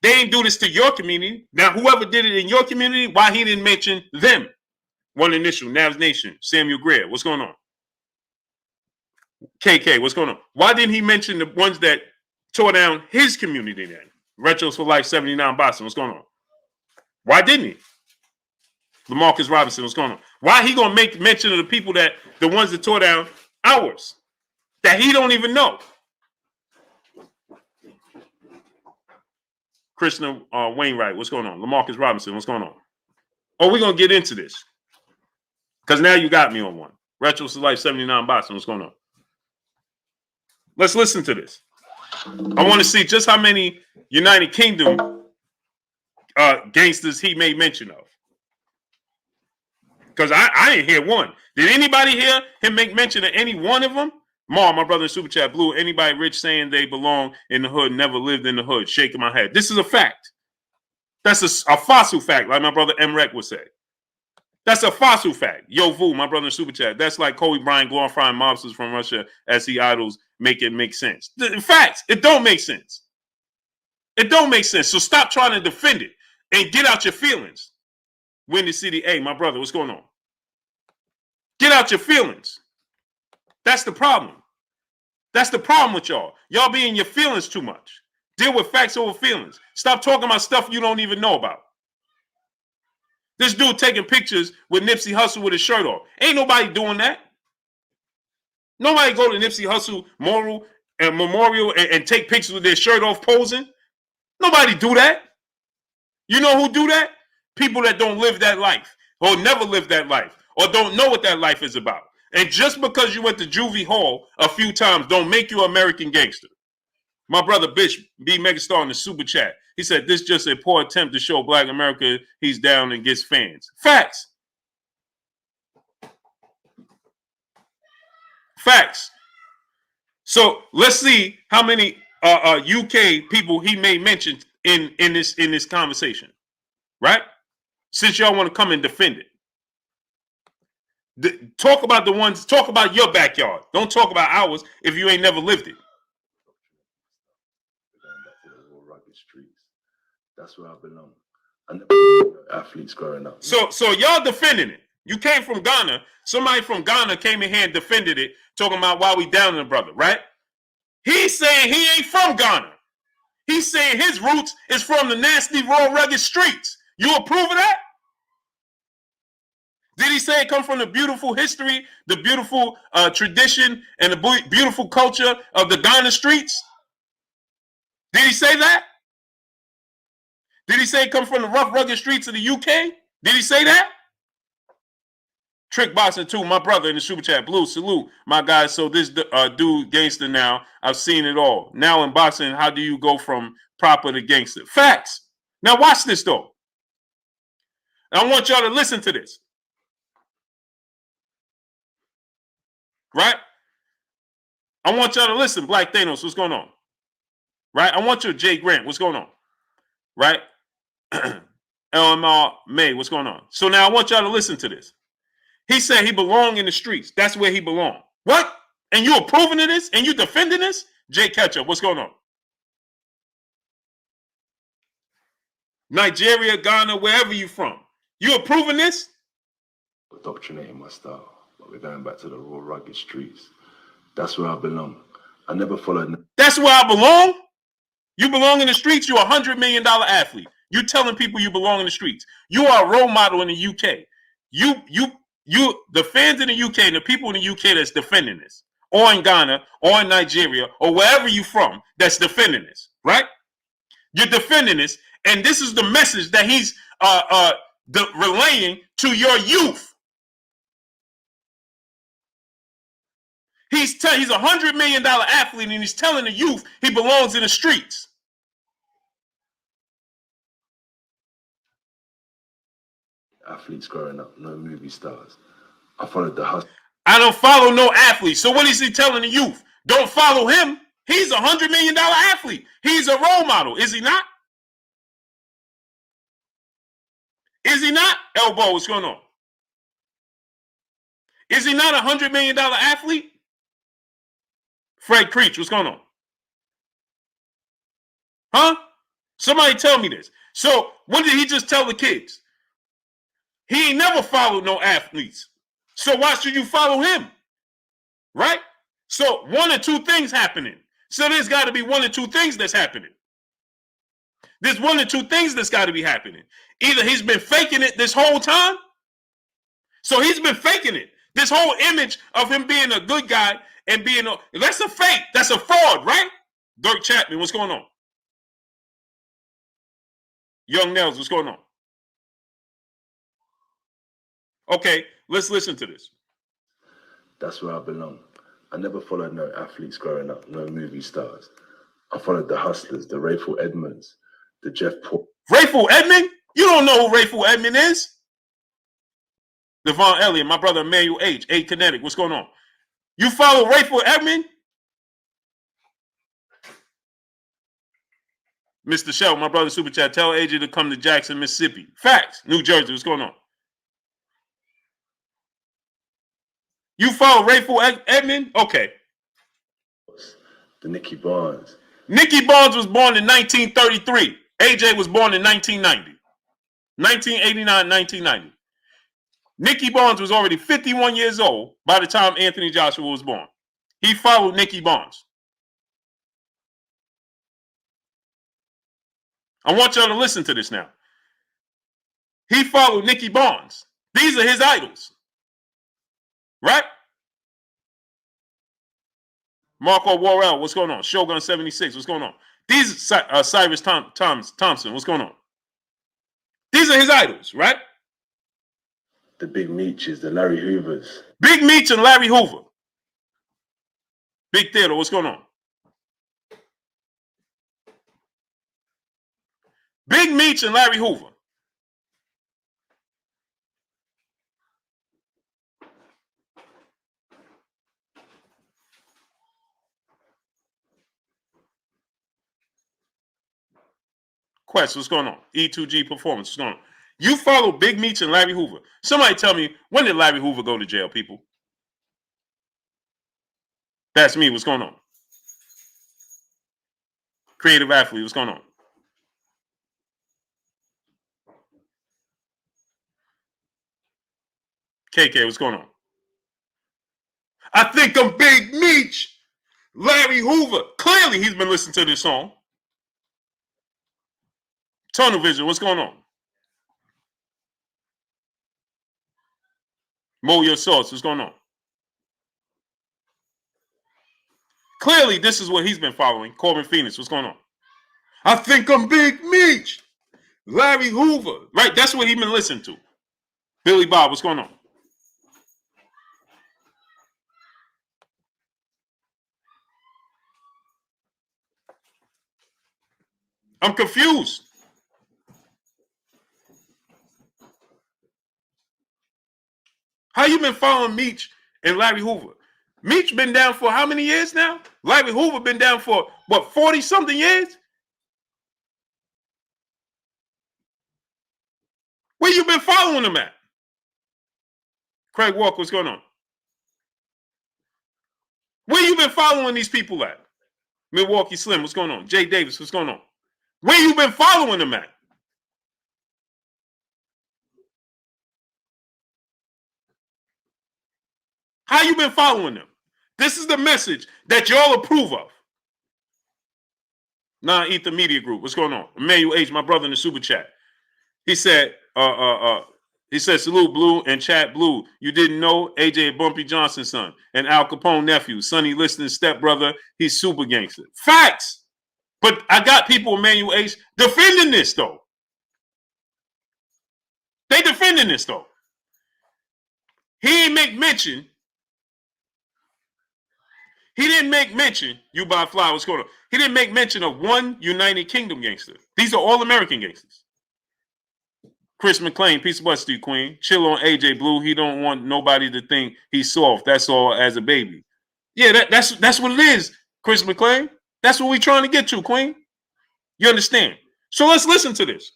They ain't do this to your community. Now, whoever did it in your community, why he didn't mention them? One initial, Navs Nation, Samuel Greer. What's going on? KK, what's going on? Why didn't he mention the ones that tore down his community then? Retros for Life 79 Boston, what's going on? Why didn't he? LaMarcus Robinson, what's going on? Why he gonna make mention of the people the ones that tore down ours that he don't even know? Krishna Wainwright, what's going on? LaMarcus Robinson, what's going on? Oh, we're gonna get into this because now you got me on one. Retro Life 79 Boxing, what's going on? Let's listen to this. I want to see just how many United Kingdom gangsters he made mention of. Because I didn't hear one. Did anybody hear him make mention of any one of them? Mar, my brother in Super Chat, Blue, anybody rich saying they belong in the hood, never lived in the hood, shaking my head. This is a fact. That's a fossil fact, like my brother Emrek would say. That's a fossil fact. Yo, Vu, my brother in Super Chat. That's like Kobe Bryant glorifying mobsters from Russia as he idols make it make sense. In fact, it don't make sense. It don't make sense. So stop trying to defend it and get out your feelings. Windy City, hey, my brother, what's going on? Get out your feelings. That's the problem. That's the problem with y'all. Y'all be in your feelings too much. Deal with facts over feelings. Stop talking about stuff you don't even know about. This dude taking pictures with Nipsey Hussle with his shirt off. Ain't nobody doing that. Nobody go to Nipsey Hussle memorial and take pictures with their shirt off posing. Nobody do that. You know who do that? People that don't live that life or never lived that life or don't know what that life is about. And just because you went to Juvie Hall a few times don't make you an American gangster. My brother Bitch, B Megastar in the Super Chat. He said, this is just a poor attempt to show Black America he's down and gets fans. Facts. Facts. So let's see how many UK people he made mention in this conversation. Right? Since y'all want to come and defend it. Talk about your backyard. Don't talk about ours if you ain't never lived it. That's where I belong. And athletes growing up. So y'all defending it. You came from Ghana. Somebody from Ghana came in here and defended it, talking about why we down the brother, right? He's saying he ain't from Ghana. He's saying his roots is from the nasty, raw, rugged streets. You approve of that? Did he say it come from the beautiful history, the beautiful tradition, and the beautiful culture of the Ghana streets? Did he say that? Did he say it come from the rough, rugged streets of the UK? Did he say that? Trick Boxing 2, my brother in the Super Chat. Blue, salute, my guys. So this dude gangster now. I've seen it all. Now in boxing, how do you go from proper to gangster? Facts. Now watch this, though. I want y'all to listen to this. Right? I want y'all to listen. Black Thanos, what's going on? Right? I want you, Jay Grant, what's going on? Right? LMR May, what's going on? So now I want y'all to listen to this. He said he belonged in the streets. That's where he belonged. What? And you approving of this? And you defending this? Jay Ketchup, what's going on? Nigeria, Ghana, wherever you from. You approving this? Indoctrinating my style. But we're going back to the raw, rugged streets. That's where I belong. I never followed. That's where I belong? You belong in the streets? You're $100 million athlete. You telling people you belong in the streets. You are a role model in the UK. You, the fans in the UK and the people in the UK that's defending this, or in Ghana, or in Nigeria, or wherever you from that's defending this, right? You're defending this, and this is the message that he's relaying to your youth. He's a $100 million athlete, and he's telling the youth he belongs in the streets. Athletes growing up, no movie stars. I followed the hustle. I don't follow no athletes. So what is he telling the youth? Don't follow him. He's a $100 million athlete. He's a role model, is he not? Is he not? Elbow, what's going on? Is he not a $100 million athlete? Fred Creech, what's going on? Huh? Somebody tell me this. So what did he just tell the kids? He ain't never followed no athletes. So why should you follow him? Right? So one or two things happening. So there's got to be one or two things that's happening. There's one or two things that's got to be happening. Either he's been faking it this whole time, So he's been faking it. This whole image of him being a good guy and being that's a fake. That's a fraud, right? Dirk Chapman, what's going on? Young Nels, what's going on? Okay, let's listen to this. That's where I belong. I never followed no athletes growing up, no movie stars. I followed the hustlers, the Rayful Edmonds, the Jeff Paul. Rayful Edmond? You don't know who Rayful Edmond is? Devon Elliott, my brother Emmanuel H. A Kinetic, what's going on? You follow Rayful Edmond? Mr. Shell, my brother Super Chat, tell AJ to come to Jackson, Mississippi. Facts. New Jersey, what's going on? You follow Rayful Edmond? Okay. The Nicky Barnes. Nicky Barnes was born in 1933. AJ was born in 1990. 1989, 1990. Nicky Barnes was already 51 years old by the time Anthony Joshua was born. He followed Nicky Barnes. I want y'all to listen to this now. He followed Nicky Barnes. These are his idols. Right? Marco Worrell, what's going on? Shogun 76, what's going on? These are Cyrus Thompson, what's going on? These are his idols, right? The Big Meaches, the Larry Hoovers. Big Meach and Larry Hoover. Big Theodore, what's going on? Big Meach and Larry Hoover. Quest, what's going on? E2G Performance, what's going on? You follow Big Meach and Larry Hoover. Somebody tell me, when did Larry Hoover go to jail, people? That's me, what's going on? Creative Athlete, what's going on? KK, what's going on? I think I'm Big Meach. Larry Hoover. Clearly, he's been listening to this song. Tunnel Vision, what's going on? Mow Your Sauce, what's going on? Clearly, this is what he's been following. Corbin Phoenix, what's going on? I think I'm Big Meach. Larry Hoover. Right, that's what he's been listening to. Billy Bob, what's going on? I'm confused. How you been following Meach and Larry Hoover? Meach been down for how many years now? Larry Hoover been down for, what, 40-something years? Where you been following them at? Craig Walker, what's going on? Where you been following these people at? Milwaukee Slim, what's going on? Jay Davis, what's going on? Where you been following them at? How you been following them? This is the message that y'all approve of. Non-Ether Media Group, what's going on? Emmanuel H., my brother in the super chat. He said, salute Blue and chat Blue. You didn't know AJ Bumpy Johnson's son and Al Capone nephew, Sonny Liston's stepbrother. He's super gangster. Facts. But I got people, Emmanuel H., defending this though. They defending this though. He ain't make mention. He didn't make mention, you buy flowers, what's going on? He didn't make mention of one United Kingdom gangster. These are all American gangsters. Chris McClain, peace of bless to you, Queen. Chill on AJ Blue. He don't want nobody to think he's soft. That's all as a baby. Yeah, that's what it is, Chris McClain. That's what we're trying to get to, Queen. You understand? So let's listen to this.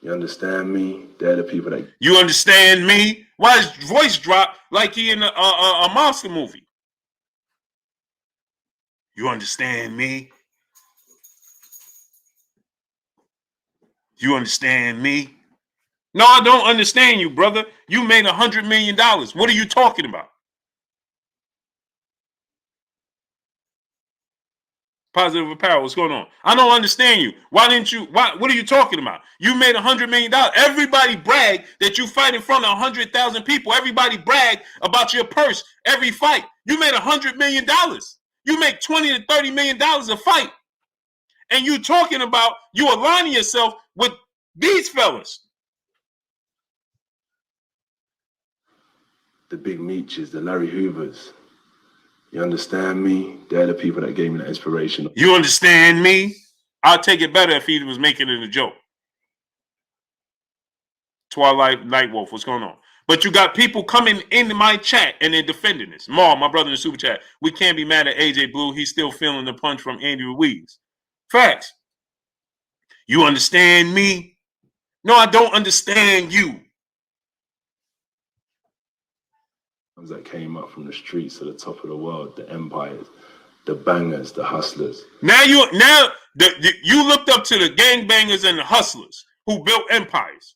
You understand me? They're the people that... You understand me? Why his voice dropped like he in a monster movie? You understand me? You understand me? No, I don't understand you, brother. You made $100 million. What are you talking about? Positive Apparel, what's going on? I don't understand you. Why didn't you? What are you talking about? You made $100 million. Everybody brag that you fight in front of 100,000 people. Everybody brag about your purse every fight. You made $100 million. You make $20 to $30 million a fight. And you talking about you aligning yourself with these fellas. The big Meeches, the Larry Hoovers. You understand me? They're the people that gave me that inspiration. You understand me? I'll take it better if he was making it a joke. Twilight Nightwolf, what's going on? But you got people coming into my chat and they're defending this. Mar, my brother in the super chat, we can't be mad at AJ Blue. He's still feeling the punch from Andy Ruiz. Facts. You understand me? No, I don't understand you. That came up from the streets to the top of the world, the empires, the bangers, the hustlers. Now you looked up to the gangbangers and the hustlers who built empires.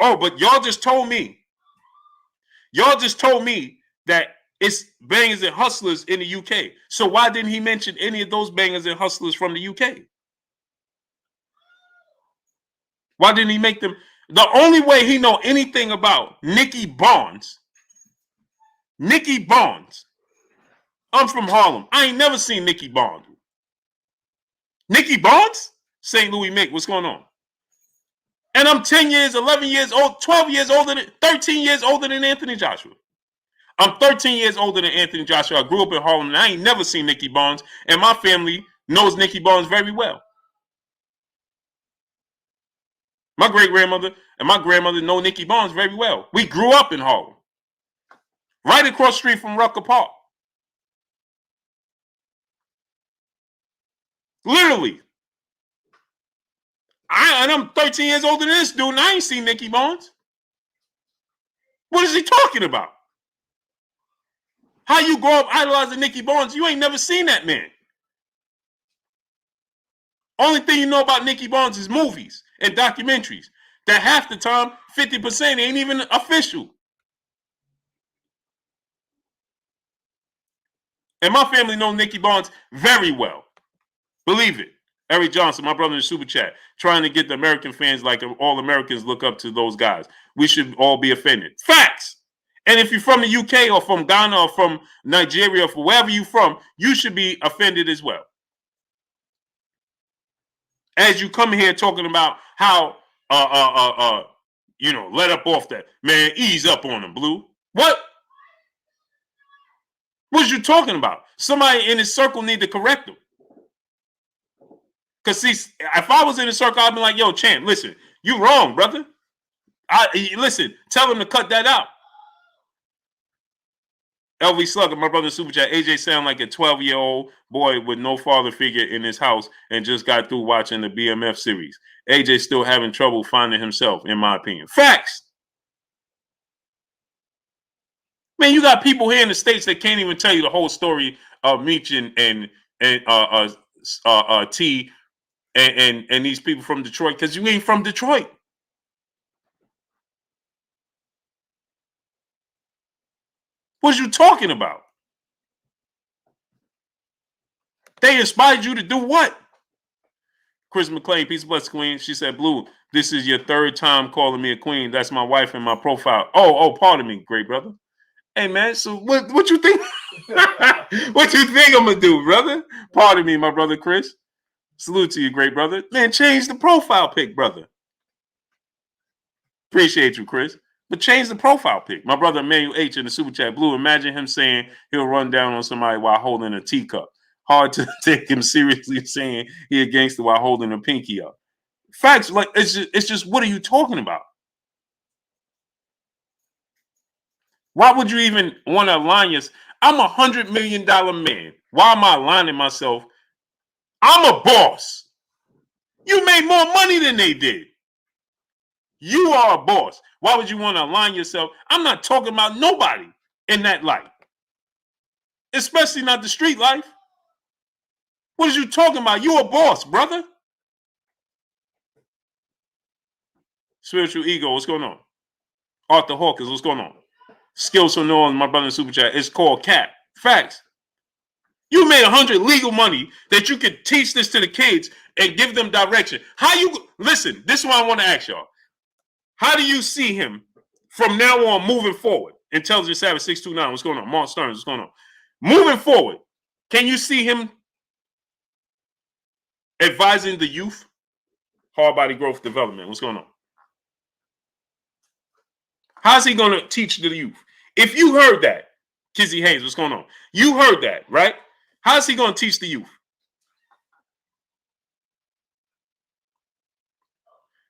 Oh, but y'all just told me that it's bangers and hustlers in the UK. So why didn't he mention any of those bangers and hustlers from the UK? Why didn't he make them? The only way he know anything about Nicky Barnes. I'm from Harlem. I ain't never seen Nicky Barnes. Nicky Barnes? St. Louis Mick, what's going on? And I'm 10 years, 11 years old, 12 years older than, 13 years older than Anthony Joshua. I'm 13 years older than Anthony Joshua. I grew up in Harlem, and I ain't never seen Nicky Barnes, and my family knows Nicky Barnes very well. My great-grandmother and my grandmother know Nicky Barnes very well. We grew up in Harlem. Right across the street from Rucker Park. Literally. I'm 13 years older than this dude, and I ain't seen Nicky Barnes. What is he talking about? How you grow up idolizing Nicky Barnes? You ain't never seen that man. Only thing you know about Nicky Barnes is movies and documentaries. That half the time, 50% ain't even official. And my family knows Nicky Barnes very well. Believe it. Eric Johnson, my brother in the super chat, trying to get the American fans like all Americans look up to those guys. We should all be offended. Facts. And if you're from the UK or from Ghana or from Nigeria or from wherever you're from, you should be offended as well. As you come here talking about how, let up off that. Man, ease up on him, Blue. What? What you talking about? Somebody in his circle need to correct him. Because see, if I was in his circle, I'd be like, yo, Champ, listen, you wrong, brother. Listen, tell him to cut that out. LV Slugger, my brother super chat, AJ sound like a 12-year-old boy with no father figure in his house and just got through watching the BMF series. AJ still having trouble finding himself, in my opinion. Facts. Man, you got people here in the States that can't even tell you the whole story of Meech and T and these people from Detroit because you ain't from Detroit. What are you talking about? They inspired you to do what? Chris McClain, peace of blessing, queen. She said, Blue, this is your third time calling me a queen. That's my wife in my profile. Oh, pardon me, great brother. Hey, man, so what you think? What you think I'm going to do, brother? Pardon me, my brother Chris. Salute to you, great brother. Man, change the profile pic, brother. Appreciate you, Chris. But change the profile pic. My brother Emmanuel H in the super chat, Blue, imagine him saying he'll run down on somebody while holding a teacup. Hard to take him seriously saying he a gangster while holding a pinky up. Facts, like it's just what are you talking about? Why would you even want to align yourself? I'm $100 million man. Why am I aligning myself? I'm a boss. You made more money than they did. You are a boss. Why would you want to align yourself? I'm not talking about nobody in that life, especially not the street life. What are you talking about? You a boss, brother. Spiritual ego, what's going on? Arthur Hawkins, what's going on? Skills from New Orleans, my brother in super chat. It's called Cap. Facts. You made 100 legal money that you could teach this to the kids and give them direction. How you listen? This is what I want to ask y'all. How do you see him from now on moving forward? Intelligence Savage 629. What's going on? Mark Stearns. What's going on? Moving forward, can you see him advising the youth? Hard body growth development. What's going on? How's he going to teach the youth? If you heard that, Kizzy Hayes, what's going on? You heard that, right? How's he going to teach the youth?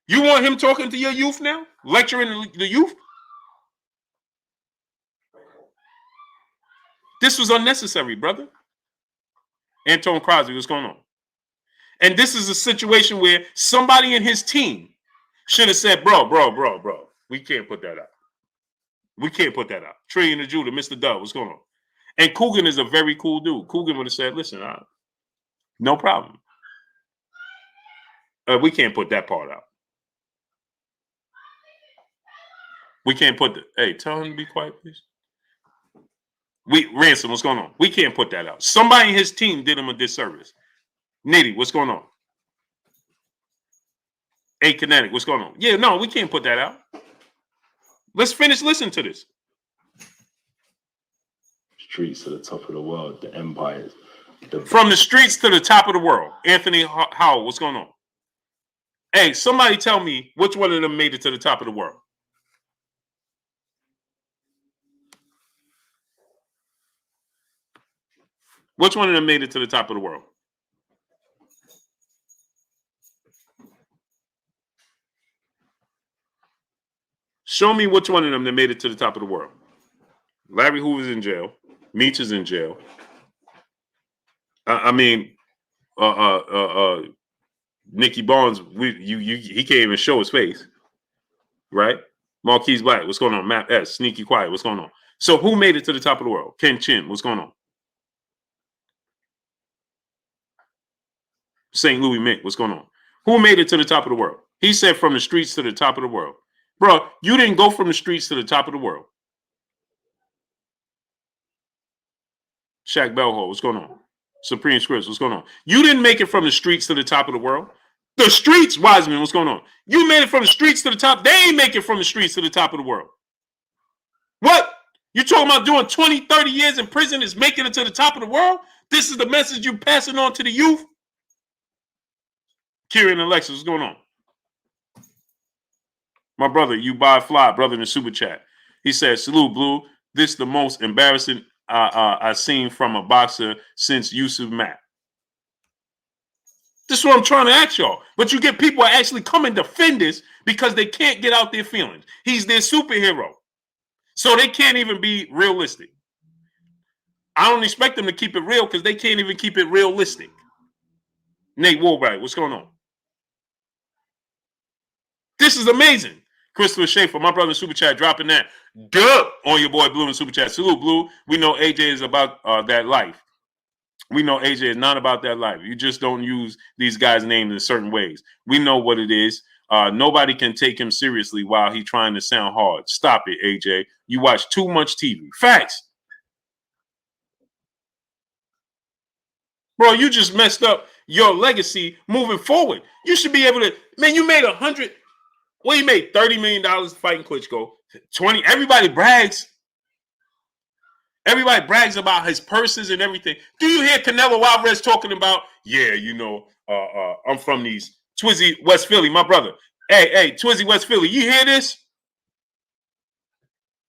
You want him talking to your youth now? Lecturing the youth? This was unnecessary, brother. Anton Crosby, what's going on? And this is a situation where somebody in his team should have said, bro, we can't put that out. We can't put that out. Trillion of Judah, Mr. Dove, what's going on? And Coogan is a very cool dude. Coogan would have said, listen, no problem. We can't put that part out. We can't put hey, tell him to be quiet, please. Ransom, what's going on? We can't put that out. Somebody in his team did him a disservice. Nitty, what's going on? A Kinetic, what's going on? Yeah, no, we can't put that out. Let's finish listening to this. Streets to the top of the world, the empires. From the streets to the top of the world. Anthony Howell, what's going on? Hey, somebody tell me which one of them made it to the top of the world. Which one of them made it to the top of the world? Show me which one of them that made it to the top of the world. Larry Hoover's in jail. Meach is in jail. Nicky Barnes, he can't even show his face, right? Marquise Black, what's going on? Matt S, Sneaky Quiet, what's going on? So who made it to the top of the world? Ken Chin, what's going on? St. Louis Mick, what's going on? Who made it to the top of the world? He said from the streets to the top of the world. Bro, you didn't go from the streets to the top of the world. Shaq Bellhole, what's going on? Supreme Scripts, what's going on? You didn't make it from the streets to the top of the world. The streets, Wiseman, what's going on? You made it from the streets to the top. They ain't make it from the streets to the top of the world. What? You talking about doing 20, 30 years in prison is making it to the top of the world? This is the message you passing on to the youth? Kieran Alexis, what's going on? My brother, you buy fly, brother in the super chat. He said, salute, Blue. This is the most embarrassing I've seen from a boxer since Usyk Matt. This is what I'm trying to ask y'all. But you get people that actually come and defend this because they can't get out their feelings. He's their superhero. So they can't even be realistic. I don't expect them to keep it real because they can't even keep it realistic. Nate Woolbright, what's going on? This is amazing. Christopher Schaefer, my brother in Super Chat, dropping that duh on your boy Blue in Super Chat. Salute, Blue. We know AJ is about that life. We know AJ is not about that life. You just don't use these guys' names in certain ways. We know what it is. Nobody can take him seriously while he's trying to sound hard. Stop it, AJ. You watch too much TV. Facts. Bro, you just messed up your legacy moving forward. You should be able to, man, you made 100. Well, you made $30 million fighting Klitschko. 20. Everybody brags. Everybody brags about his purses and everything. Do you hear Canelo Alvarez talking about, yeah, you know, I'm from these Twizzy, West Philly, my brother. Hey, Twizzy, West Philly, you hear this?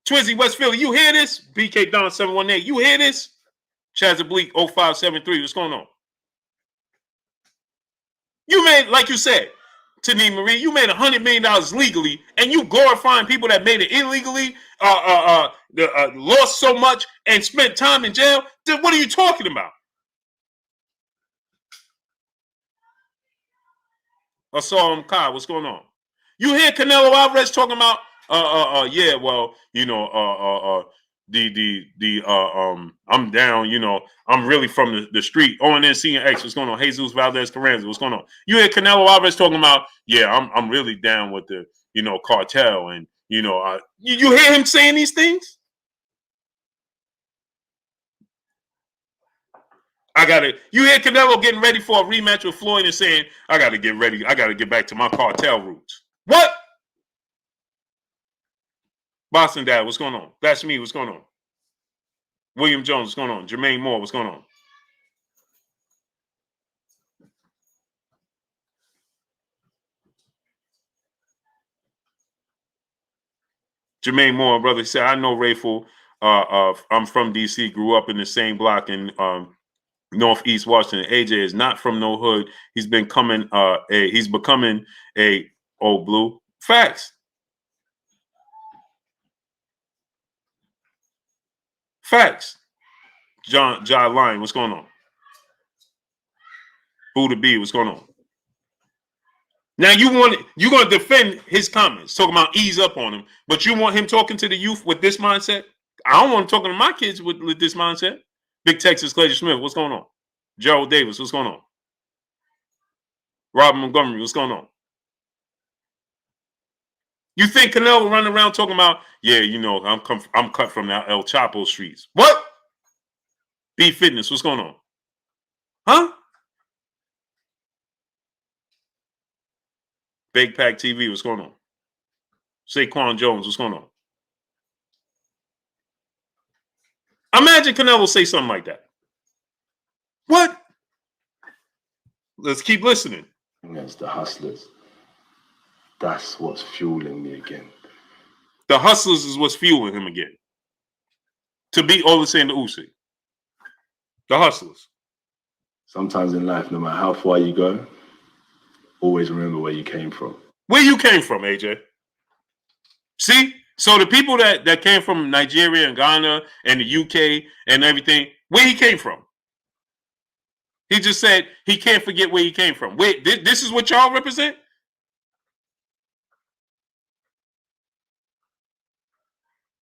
Twizzy, West Philly, you hear this? BK Don 718, you hear this? Chaz Oblique 0573, what's going on? You made, like you said, Tani Marie, you made $100 million legally, and you glorifying people that made it illegally, lost so much, and spent time in jail. Then what are you talking about? Assault Kai, what's going on? You hear Canelo Alvarez talking about, yeah, well, you know, I'm down, you know, I'm really from the street. ONNC and X, what's going on? Jesus Valdez Carranza, what's going on? You hear Canelo Alvarez talking about, yeah, I'm really down with the, you know, cartel, and you know, you hear him saying these things? You hear Canelo getting ready for a rematch with Floyd and saying, I gotta get ready. I gotta get back to my cartel roots. What? Boston Dad, what's going on? That's me, what's going on? William Jones, what's going on? Jermaine Moore, what's going on? Jermaine Moore, brother, he said, I know Rayful. I'm from DC, grew up in the same block in Northeast Washington. AJ is not from no hood. He's becoming a old blue. Facts. Facts. John Lyon, what's going on? Buddha B, what's going on? Now you're gonna defend his comments, talking about ease up on him, but you want him talking to the youth with this mindset? I don't want him talking to my kids with this mindset. Big Texas Clayton Smith, what's going on? Gerald Davis, what's going on? Robin Montgomery, what's going on? You think Canelo running around talking about, yeah, you know, I'm cut from the El Chapo streets. What? B Fitness, what's going on? Huh? Big Pack TV, what's going on? Saquon Jones, what's going on? Imagine Canelo say something like that. What? Let's keep listening. Against the hustlers. That's what's fueling me again. The hustlers is what's fueling him again. To beat all the saying the Usyk. The hustlers. Sometimes in life, no matter how far you go, always remember where you came from. Where you came from, AJ? See? So the people that came from Nigeria and Ghana and the UK and everything, where he came from? He just said he can't forget where he came from. Wait, this is what y'all represent?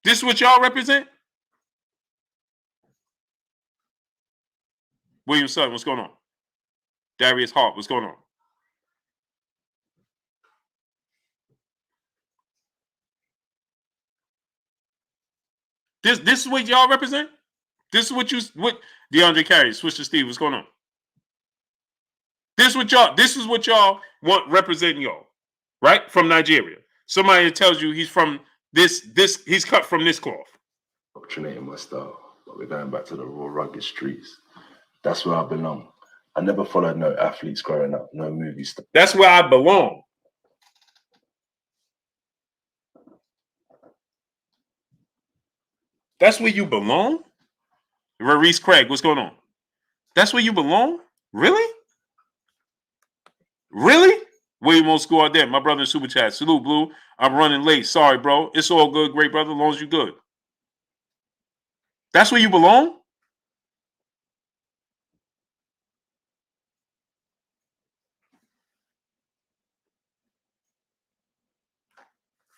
This is what y'all represent? William Sutton, what's going on? Darius Hart, what's going on? This is what y'all represent? This is what DeAndre Carey, Switch to Steve, what's going on? This is what y'all want representing y'all, right? From Nigeria. Somebody that tells you he's from this, he's cut from this cloth. Indoctrinating my style, but we're going back to the raw, rugged streets. That's where I belong. I never followed no athletes growing up, no movie stars. That's where I belong. That's where you belong? Reese Craig, what's going on? That's where you belong? Really? Really? William Oscar there, my brother in Super Chat. Salute, Blue. I'm running late. Sorry, bro. It's all good, great brother, as long as you're good. That's where you belong?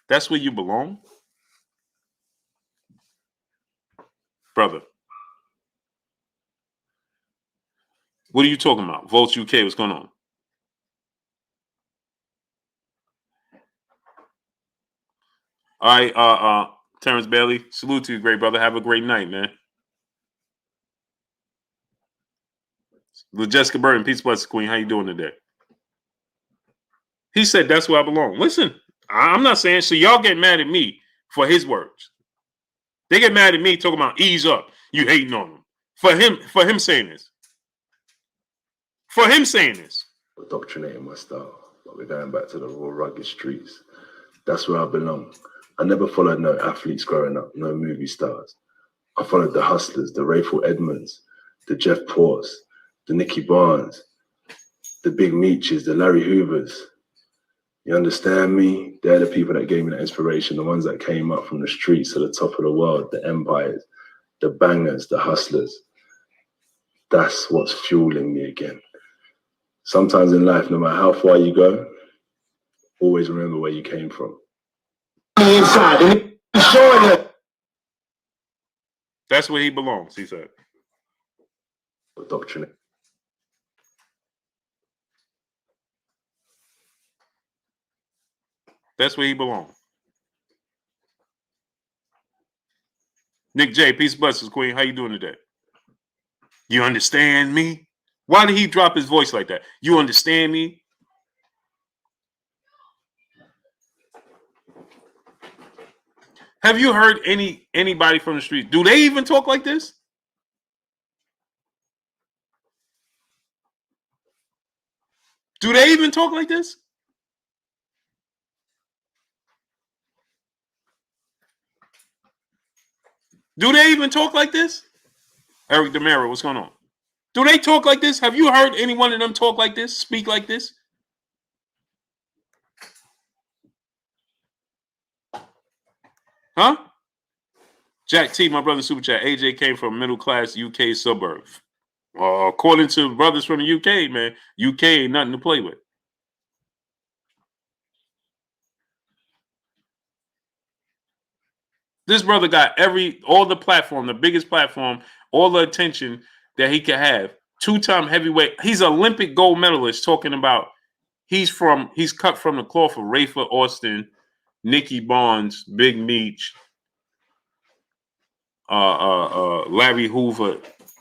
That's where you belong? Brother. What are you talking about? Volts UK, what's going on? All right, Terrence Bailey, salute to you, great brother. Have a great night, man. Jessica Burton, peace, bless queen. How you doing today? He said that's where I belong. Listen, I'm not saying, so y'all get mad at me for his words. They get mad at me talking about ease up. You hating on him. For him saying this. For him saying this. Indoctrinating my style, but we're going back to the raw, rugged streets. That's where I belong. I never followed no athletes growing up, no movie stars. I followed the hustlers, the Rayful Edmonds, the Jeff Ports, the Nicky Barnes, the Big Meaches, the Larry Hoovers. You understand me? They're the people that gave me the inspiration, the ones that came up from the streets to the top of the world, the empires, the bangers, the hustlers. That's what's fueling me again. Sometimes in life, no matter how far you go, always remember where you came from. Inside, that's where he belongs, he said. Doctrine. That's where he belongs. Nick J, peace, blessings, queen. How you doing today? You understand me? Why did he drop his voice like that? You understand me? Have you heard anybody from the street? Do they even talk like this? Do they even talk like this? Do they even talk like this? Eric DeMero, what's going on? Do they talk like this? Have you heard any one of them talk like this, speak like this? Huh? Jack T, my brother, super chat. AJ came from a middle class UK suburb. According to brothers from the UK, man, UK ain't nothing to play with. This brother got all the platform, the biggest platform, all the attention that he could have. Two-time heavyweight. He's Olympic gold medalist. Talking about he's cut from the cloth of Rafa Austin, Nicky Barnes, Big Meech, Larry Hoover,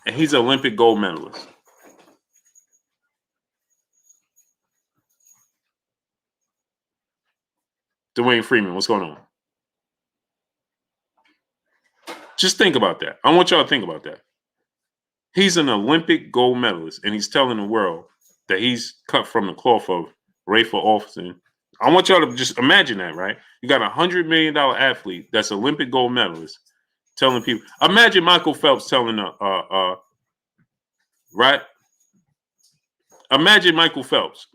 and he's an Olympic gold medalist. Dwayne Freeman, what's going on? Just think about that. I want y'all to think about that. He's an Olympic gold medalist, and he's telling the world that he's cut from the cloth of Rafa Austin. I want y'all to just imagine that, right? You got $100 million athlete that's Olympic gold medalist telling people. Imagine Michael Phelps telling right? Imagine Michael Phelps,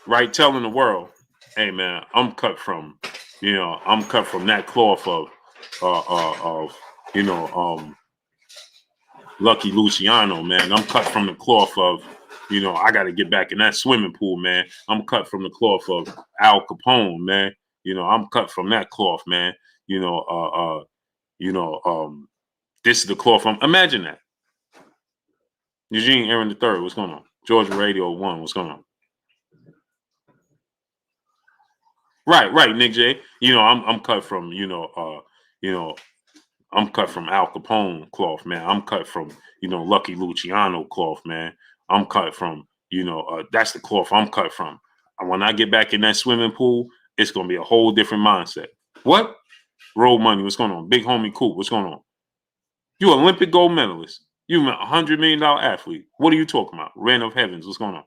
right, telling the world, "Hey man, I'm cut from that cloth of Lucky Luciano, man. I'm cut from the cloth of, I got to get back in that swimming pool, man. I'm cut from the cloth of Al Capone, man. I'm cut from that cloth, man. This is the cloth. Imagine that. Eugene Aaron III, what's going on? Georgia Radio 1, what's going on? Right, Nick J. I'm cut from, I'm cut from Al Capone cloth, man. I'm cut from, Lucky Luciano cloth, man. I'm cut from, that's the cloth I'm cut from. And when I get back in that swimming pool, it's going to be a whole different mindset. What? Road Money, what's going on? Big Homie Coop, what's going on? You Olympic gold medalist. You a $100 million athlete. What are you talking about? Ran of Heavens, what's going on?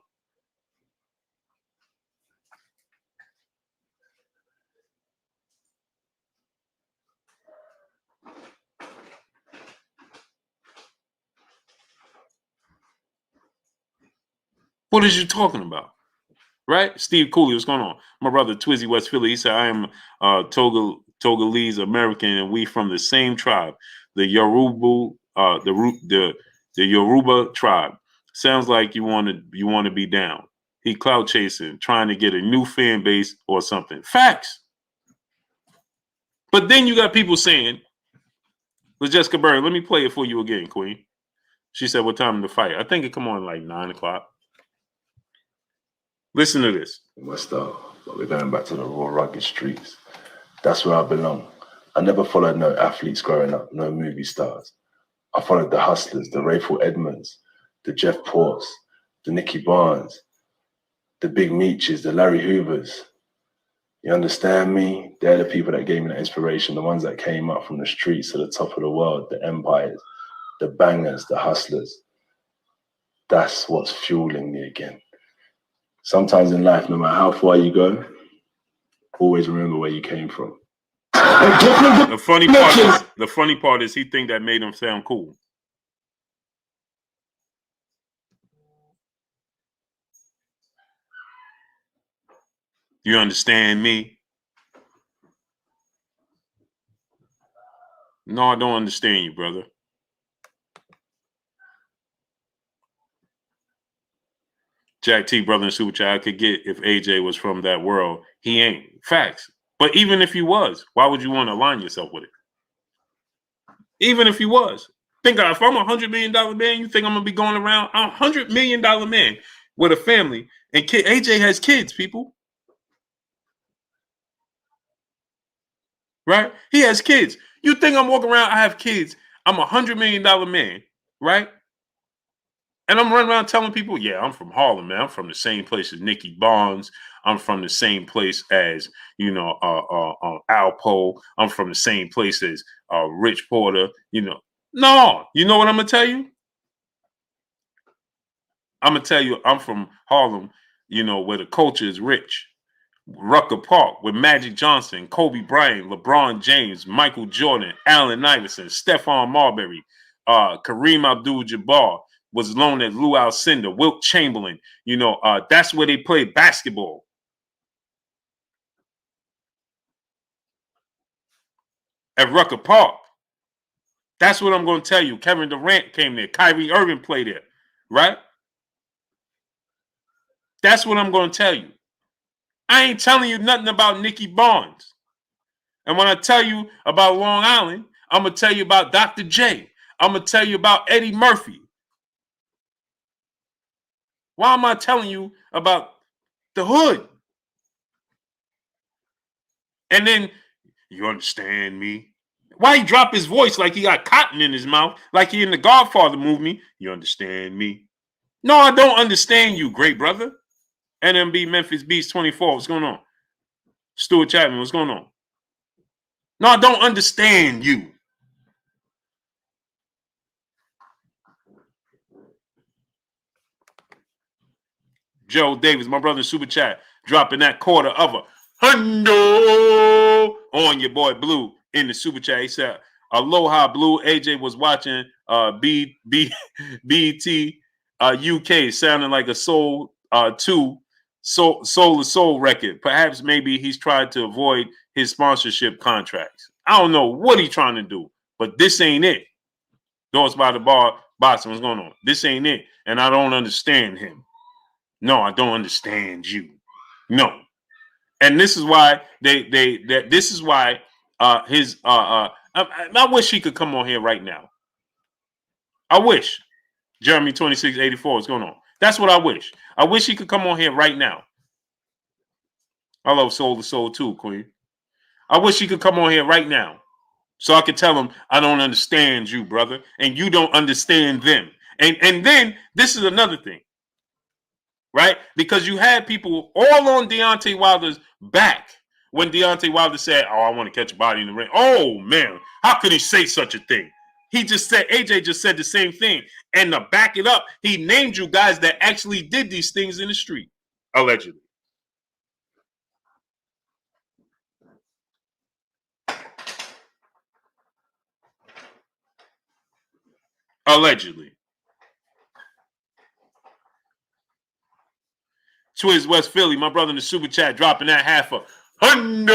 What is you talking about? Right? Steve Cooley, what's going on? My brother Twizzy West Philly, he said, I am Togolese American, and we from the same tribe, the Yoruba, the Yoruba tribe. Sounds like you want to be down. He clout chasing, trying to get a new fan base or something. Facts. But then you got people saying, with Jessica Bird, let me play it for you again, Queen. She said, what time to fight? I think it come on like 9 o'clock. Listen to this. My style, but we're going back to the raw, rugged streets. That's where I belong. I never followed no athletes growing up, no movie stars. I followed the hustlers, the Rayful Edmonds, the Jeff Ports, the Nicky Barnes, the Big Meeches, the Larry Hoovers. You understand me? They're the people that gave me that inspiration, the ones that came up from the streets to the top of the world, the empires, the bangers, the hustlers. That's what's fueling me again. Sometimes in life, no matter how far you go, always remember where you came from. The funny part is he think that made him sound cool. You understand me? No, I don't understand you, brother. Jack T, brother and super chat, I could get if AJ was from that world. He ain't. Facts. But even if he was, why would you want to align yourself with it? Even if he was. Think if I'm a $100 million man, you think I'm going to be going around a $100 million man with a family and AJ has kids, people. Right? He has kids. You think I'm walking around, I have kids. I'm $100 million man, right? And I'm running around telling people, yeah, I'm from Harlem, man. I'm from the same place as Nicky Barnes. I'm from the same place as, Alpo. I'm from the same place as Rich Porter. No, you know what I'm going to tell you? I'm going to tell you I'm from Harlem, where the culture is rich. Rucker Park with Magic Johnson, Kobe Bryant, LeBron James, Michael Jordan, Allen Iverson, Stephon Marbury, Kareem Abdul-Jabbar was known as Lou Alcindor, Wilt Chamberlain. That's where they played basketball. At Rucker Park. That's what I'm going to tell you. Kevin Durant came there. Kyrie Irving played there, right? That's what I'm going to tell you. I ain't telling you nothing about Nicky Barnes. And when I tell you about Long Island, I'm going to tell you about Dr. J. I'm going to tell you about Eddie Murphy. Why am I telling you about the hood? And then, you understand me? Why he drop his voice like he got cotton in his mouth, like he in the Godfather movie? You understand me? No, I don't understand you, great brother. NMB Memphis Beast 24, what's going on? Stuart Chapman, what's going on? No, I don't understand you. Joe Davis, my brother in Super Chat, dropping that quarter of a hundo on your boy Blue in the Super Chat. He said, Aloha Blue. AJ was watching BT UK, sounding like a Soul 2 Soul to Soul record. Perhaps maybe he's tried to avoid his sponsorship contracts. I don't know what he's trying to do, but this ain't it. Doors by the bar, Boston, what's going on? This ain't it, and I don't understand him. No, I don't understand you. No, and this is why this is why I wish he could come on here right now. I wish. Jeremy 2684 is going on. That's what I wish. I wish he could come on here right now. I love Soul to Soul too, Queen. I wish he could come on here right now so I could tell him I don't understand you, brother, and you don't understand them. And then this is another thing, right? Because you had people all on Deontay Wilder's back when Deontay Wilder said, "Oh, I want to catch a body in the ring." Oh man, how could he say such a thing? He just said, AJ just said the same thing. And to back it up, he named you guys that actually did these things in the street, allegedly. Allegedly. Twiz West Philly, my brother in the Super Chat, dropping that half a hundo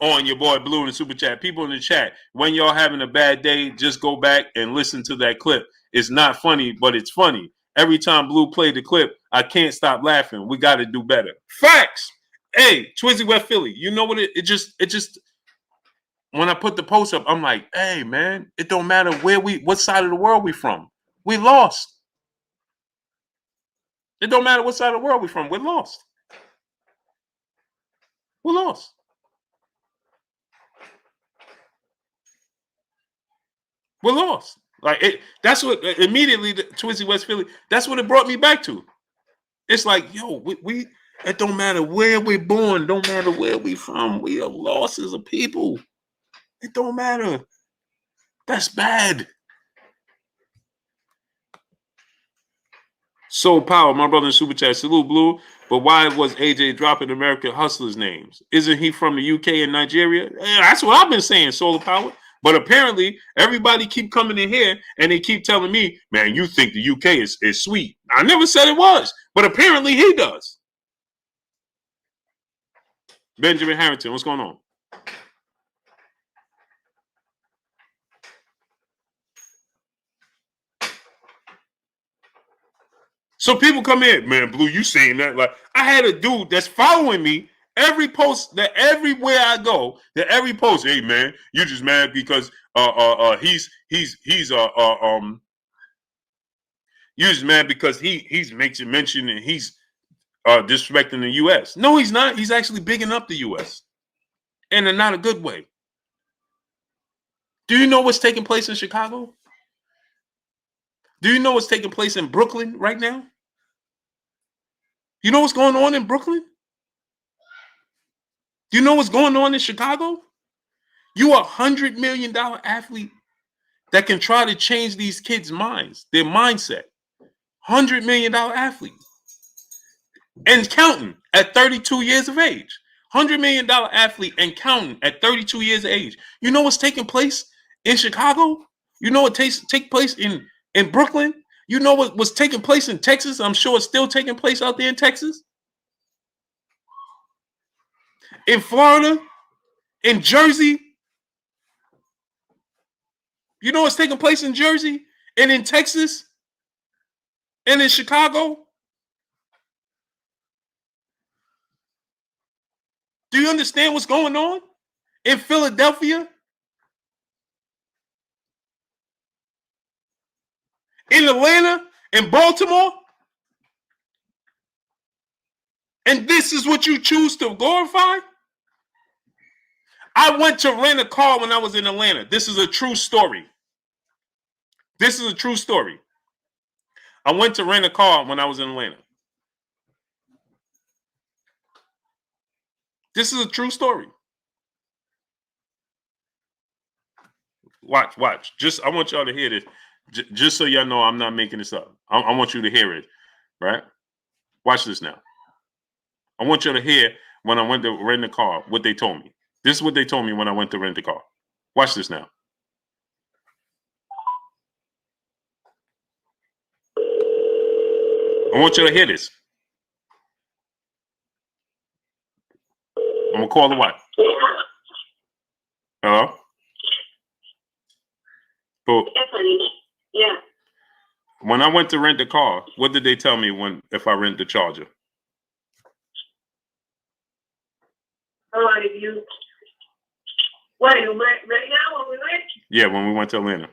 on your boy Blue in the Super Chat. People in the chat, when y'all having a bad day, just go back and listen to that clip. It's not funny, but it's funny. Every time Blue played the clip, I can't stop laughing. We got to do better. Facts. Hey, Twizzy West Philly, you know what? It just when I put the post up, I'm like, hey man, it don't matter what side of the world we from. We lost. It don't matter what side of the world we're from. We're lost. We're lost. We're lost. Like that's what immediately Twizzy West Philly. That's what it brought me back to. It's like, yo, we. It don't matter where we're born. Don't matter where we from. We are lost as a people. It don't matter. That's bad. Soul Power, my brother in Super Chat, salute Blue. But why was AJ dropping American hustlers' names? Isn't he from the UK and Nigeria? Yeah, that's what I've been saying, Soul Power. But apparently, everybody keep coming in here and they keep telling me, man, you think the UK is sweet. I never said it was, but apparently he does. Benjamin Harrington, what's going on? So people come in, man, Blue, you saying that? Like, I had a dude that's following me every post, that everywhere I go, that every post, hey man, you just mad because he's you just mad because he's makes it mention and he's disrespecting the US. No, he's not. He's actually bigging up the US. And in not a good way. Do you know what's taking place in Chicago? Do you know what's taking place in Brooklyn right now? You know what's going on in Brooklyn? Do you know what's going on in Chicago? You are $100 million athlete that can try to change these kids' minds, their mindset. $100 million athlete. And counting at 32 years of age. $100 million athlete and counting at 32 years of age. You know what's taking place in Chicago? You know what take place in Brooklyn? You know what was taking place in Texas? I'm sure it's still taking place out there in Texas. In Florida, in Jersey. You know what's taking place in Jersey and in Texas and in Chicago? Do you understand what's going on in Philadelphia? In Atlanta? In Baltimore? And this is what you choose to glorify? I went to rent a car when I was in Atlanta. This is a true story. This is a true story. I went to rent a car when I was in Atlanta. This is a true story. Watch. I want y'all to hear this. Just so y'all know I'm not making this up. I want you to hear it, right? Watch this now. I want you to hear when I went to rent the car, what they told me. This is what they told me when I went to rent the car. Watch this now. I want you to hear this. I'm going to call the wife. Hello? Who? Yeah. When I went to rent the car, what did they tell me if I rent the Charger? Right now when we went? Yeah, when we went to Atlanta.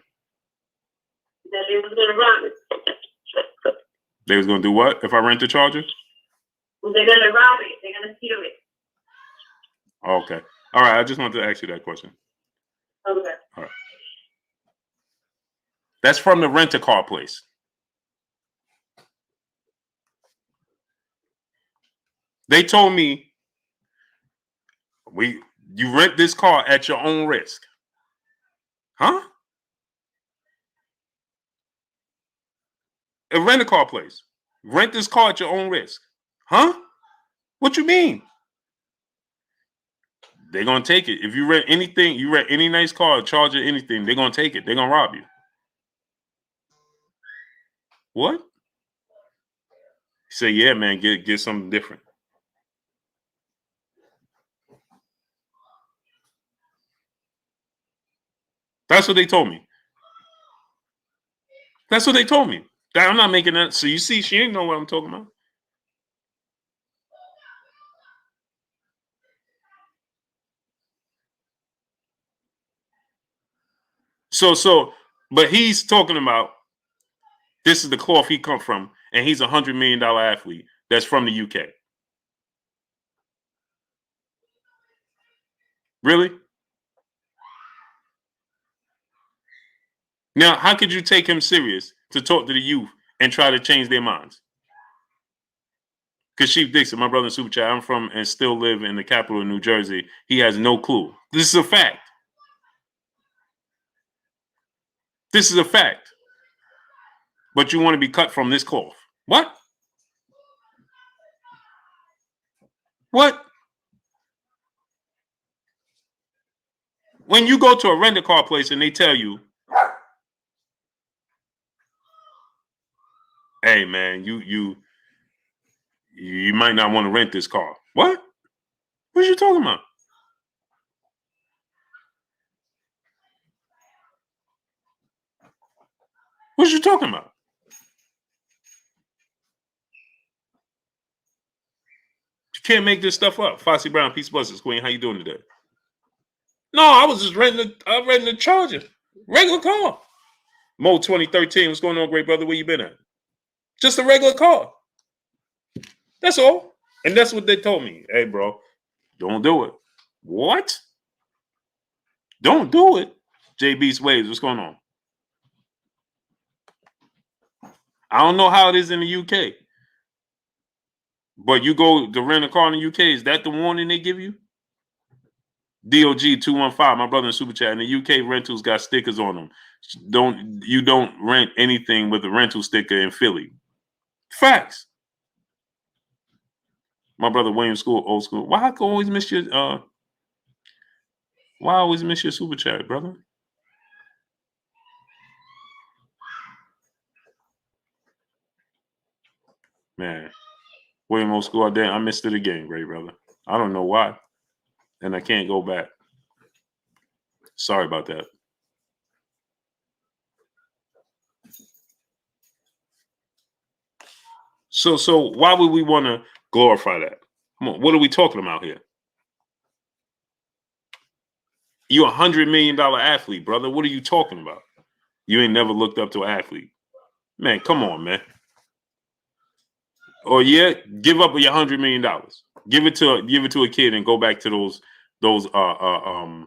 That they was going to rob it. They was going to do what if I rent the Charger? They're going to rob it. They're going to steal it. Okay. All right. I just wanted to ask you that question. Okay. All right. That's from the rent-a-car place. They told me you rent this car at your own risk. Huh? A rent-a-car place. Rent this car at your own risk. Huh? What you mean? They're going to take it. If you rent anything, you rent any nice car, Charger, anything, they're going to take it. They're going to rob you. What? He said, yeah, man, get something different. That's what they told me. That's what they told me. I'm not making that. So you see, she ain't know what I'm talking about. But he's talking about this is the cloth he come from, and he's $100 million athlete that's from the UK. Really? Now, how could you take him serious to talk to the youth and try to change their minds? Because Chief Dixon, my brother in Super Chat, I'm from and still live in the capital of New Jersey. He has no clue. This is a fact. This is a fact. But you want to be cut from this cloth. What? What? When you go to a rent-a-car place and they tell you, hey, man, you might not want to rent this car. What? What are you talking about? What are you talking about? You can't make this stuff up. Fossey Brown, peace blessings, Queen. How you doing today? No, I was just renting a Charger. Regular car. Mo 2013. What's going on, great brother? Where you been at? Just a regular car. That's all. And that's what they told me. Hey, bro, don't do it. What? Don't do it? J Beast Waves, what's going on? I don't know how it is in the UK. But you go to rent a car in the UK, is that the warning they give you? DOG 215, my brother in Super Chat. In the UK, rentals got stickers on them. You don't rent anything with a rental sticker in Philly. Facts. My brother William School, old school. Why I always miss your Super Chat, brother? Man. William Old School, I missed it again, great brother. I don't know why. And I can't go back. Sorry about that. So why would we want to glorify that? Come on, what are we talking about here? You're $100 million athlete, brother. What are you talking about? You ain't never looked up to an athlete. Man, come on, man. Or yeah, give up your $100 million. Give it to a kid and go back to those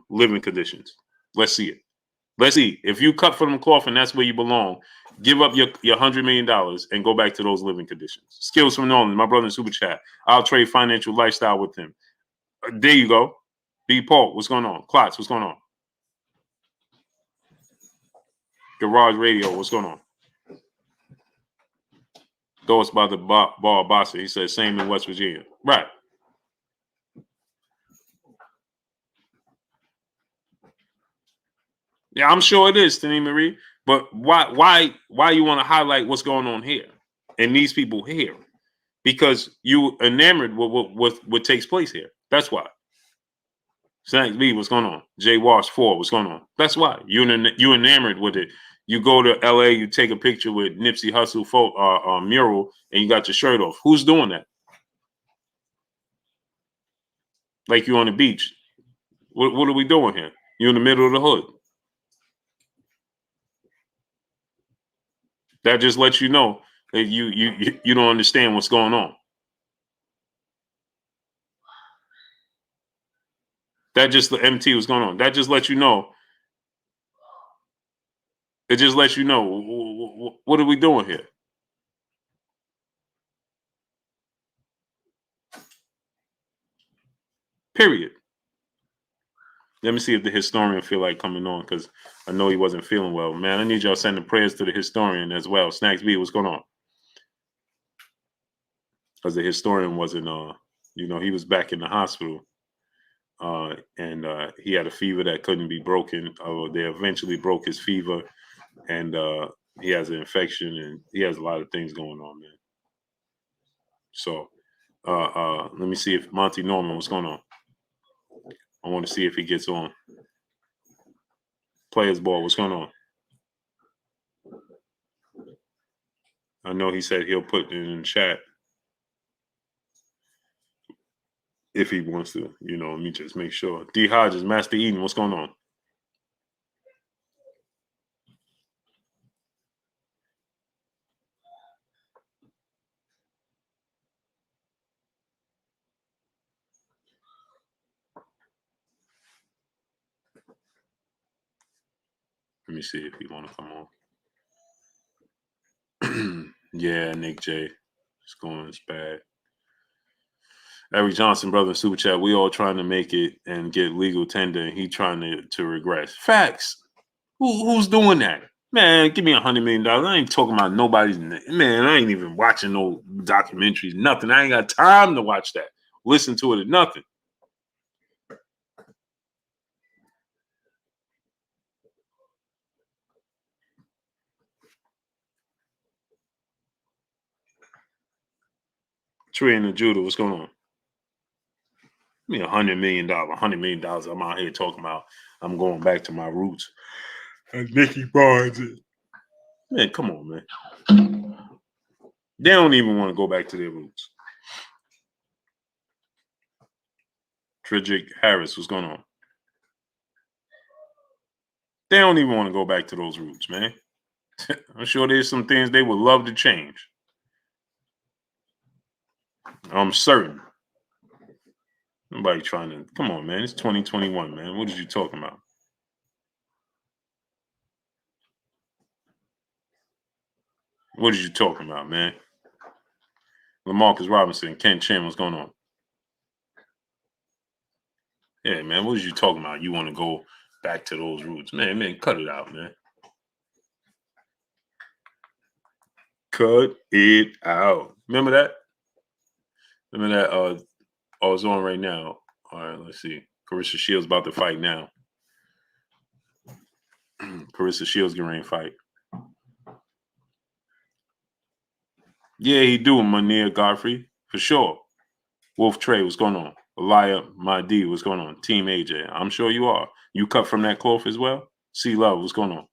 living conditions. Let's see it. Let's see. If you cut from the cloth and that's where you belong, give up your $100 million and go back to those living conditions. Skills from Nolan, my brother in Super Chat. I'll trade financial lifestyle with him. There you go. B. Paul, what's going on? Klotz, what's going on? Garage Radio, what's going on? Thoughts by the ball Bossa. He said same in West Virginia. Right. Yeah, I'm sure it is, Tani Marie. But why you want to highlight what's going on here and these people here? Because you enamored with what takes place here. That's why. Snacks B, what's going on? Jay Wash 4, what's going on? That's why. You enamored with it. You go to LA, you take a picture with Nipsey Hussle mural, and you got your shirt off. Who's doing that? Like you on the beach. What are we doing here? You're in the middle of the hood. That just lets you know that you don't understand what's going on. That just the MT was going on. That just lets you know. It just lets you know what are we doing here. Period. Let me see if the historian feel like coming on because I know he wasn't feeling well. Man, I need y'all sending prayers to the historian as well. Snacks B, what's going on? Because the historian wasn't, he was back in the hospital. And he had a fever that couldn't be broken. They eventually broke his fever, and he has an infection, and he has a lot of things going on, man. So let me see if Monty Norman, what's going on? I want to see if he gets on. Players Ball, what's going on? I know he said he'll put it in the chat if he wants to. Let me just make sure. D. Hodges, Master Eden, what's going on? Let me see if he want to come on. Yeah, Nick J. It's bad. Eric Johnson, brother in Super Chat, we all trying to make it and get legal tender, and he trying to regress. Facts. Who's doing that? Man, give me $100 million. I ain't talking about nobody's. Man, I ain't even watching no documentaries, nothing. I ain't got time to watch that. Listen to it or nothing. Trey and the Judah, what's going on? Give me $100 million. $100 million. I'm out here talking about I'm going back to my roots. And Nicky Barnes. Man, come on, man. They don't even want to go back to their roots. Tredrick Harris, what's going on? They don't even want to go back to those roots, man. I'm sure there's some things they would love to change. I'm certain. Nobody trying to. Come on, man. It's 2021, man. What are you talking about? What are you talking about, man? LaMarcus Robinson, Ken Chin, what's going on? Yeah, man, what are you talking about? You want to go back to those roots. Man, cut it out, man. Cut it out. Remember that? Remember that? It's on right now. All right, let's see. Claressa Shields about to fight now. Claressa Shields getting ready to fight. Yeah, he do, Munir Godfrey, for sure. Wolf Trey, what's going on? Elia Mahdi, what's going on? Team AJ, I'm sure you are. You cut from that cloth as well? C Love, what's going on?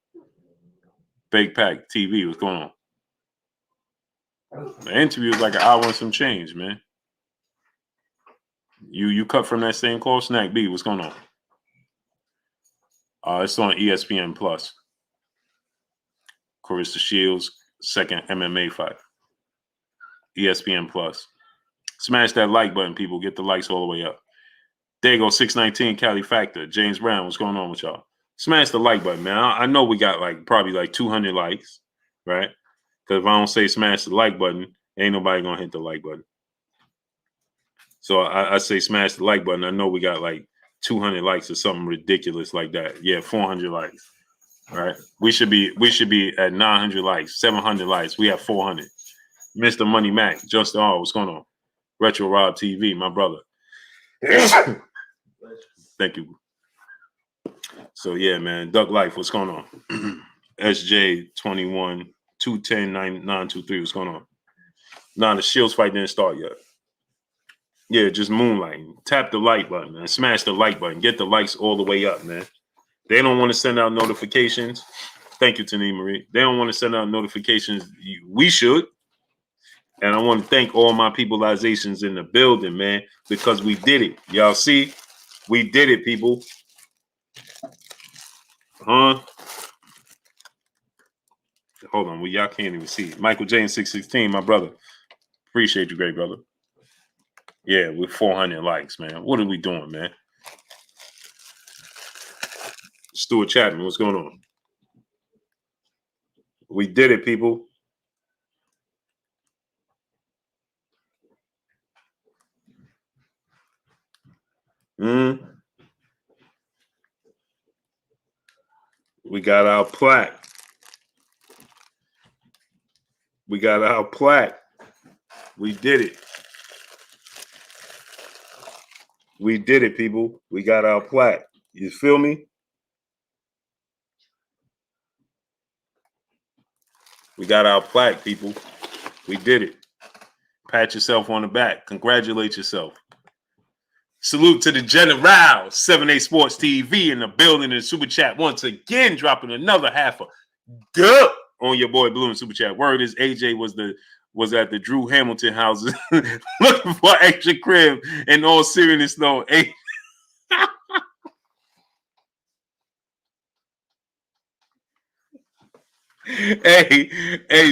Big Pack TV, what's going on? The interview is like an hour and some change, man. You cut from that same cloth? Snack B, what's going on? It's on ESPN Plus. Claressa Shields, second MMA fight. ESPN Plus. Smash that like button, people. Get the likes all the way up. There you go, 619 Cali Factor. James Brown, what's going on with y'all? Smash the like button, man. I know we got probably 200 likes, right? Because if I don't say smash the like button, ain't nobody going to hit the like button. So I say smash the like button. I know we got 200 likes or something ridiculous like that. Yeah, 400 likes. All right. We should be at 900 likes, 700 likes. We have 400. Mr. Money Mac, Justin R, what's going on? Retro Rob TV, my brother. Thank you. So yeah, man. Duck Life, what's going on? SJ21 210 9923, what's going on? Nah, the Shields fight didn't start yet. Yeah, just moonlighting. Tap the like button, man. Smash the like button. Get the likes all the way up, man. They don't want to send out notifications. Thank you, Tani Marie. They don't want to send out notifications. We should. And I want to thank all my peopleizations in the building, man, because we did it. Y'all see? We did it, people. Huh? Hold on. Y'all can't even see. Michael James 616, my brother. Appreciate you, great brother. Yeah, with 400 likes, man. What are we doing, man? Stuart Chapman, what's going on? We did it, people. We got our plaque. We got our plaque. We did it. We did it, people. We got our plaque. You feel me? We got our plaque, people. We did it. Pat yourself on the back. Congratulate yourself. Salute to the General, 7A Sports TV in the building in the Super Chat once again, dropping another half a duh on your boy Blue in Super Chat. Word is AJ was at the Drew Hamilton houses looking for an extra crib. In all seriousness, though, hey,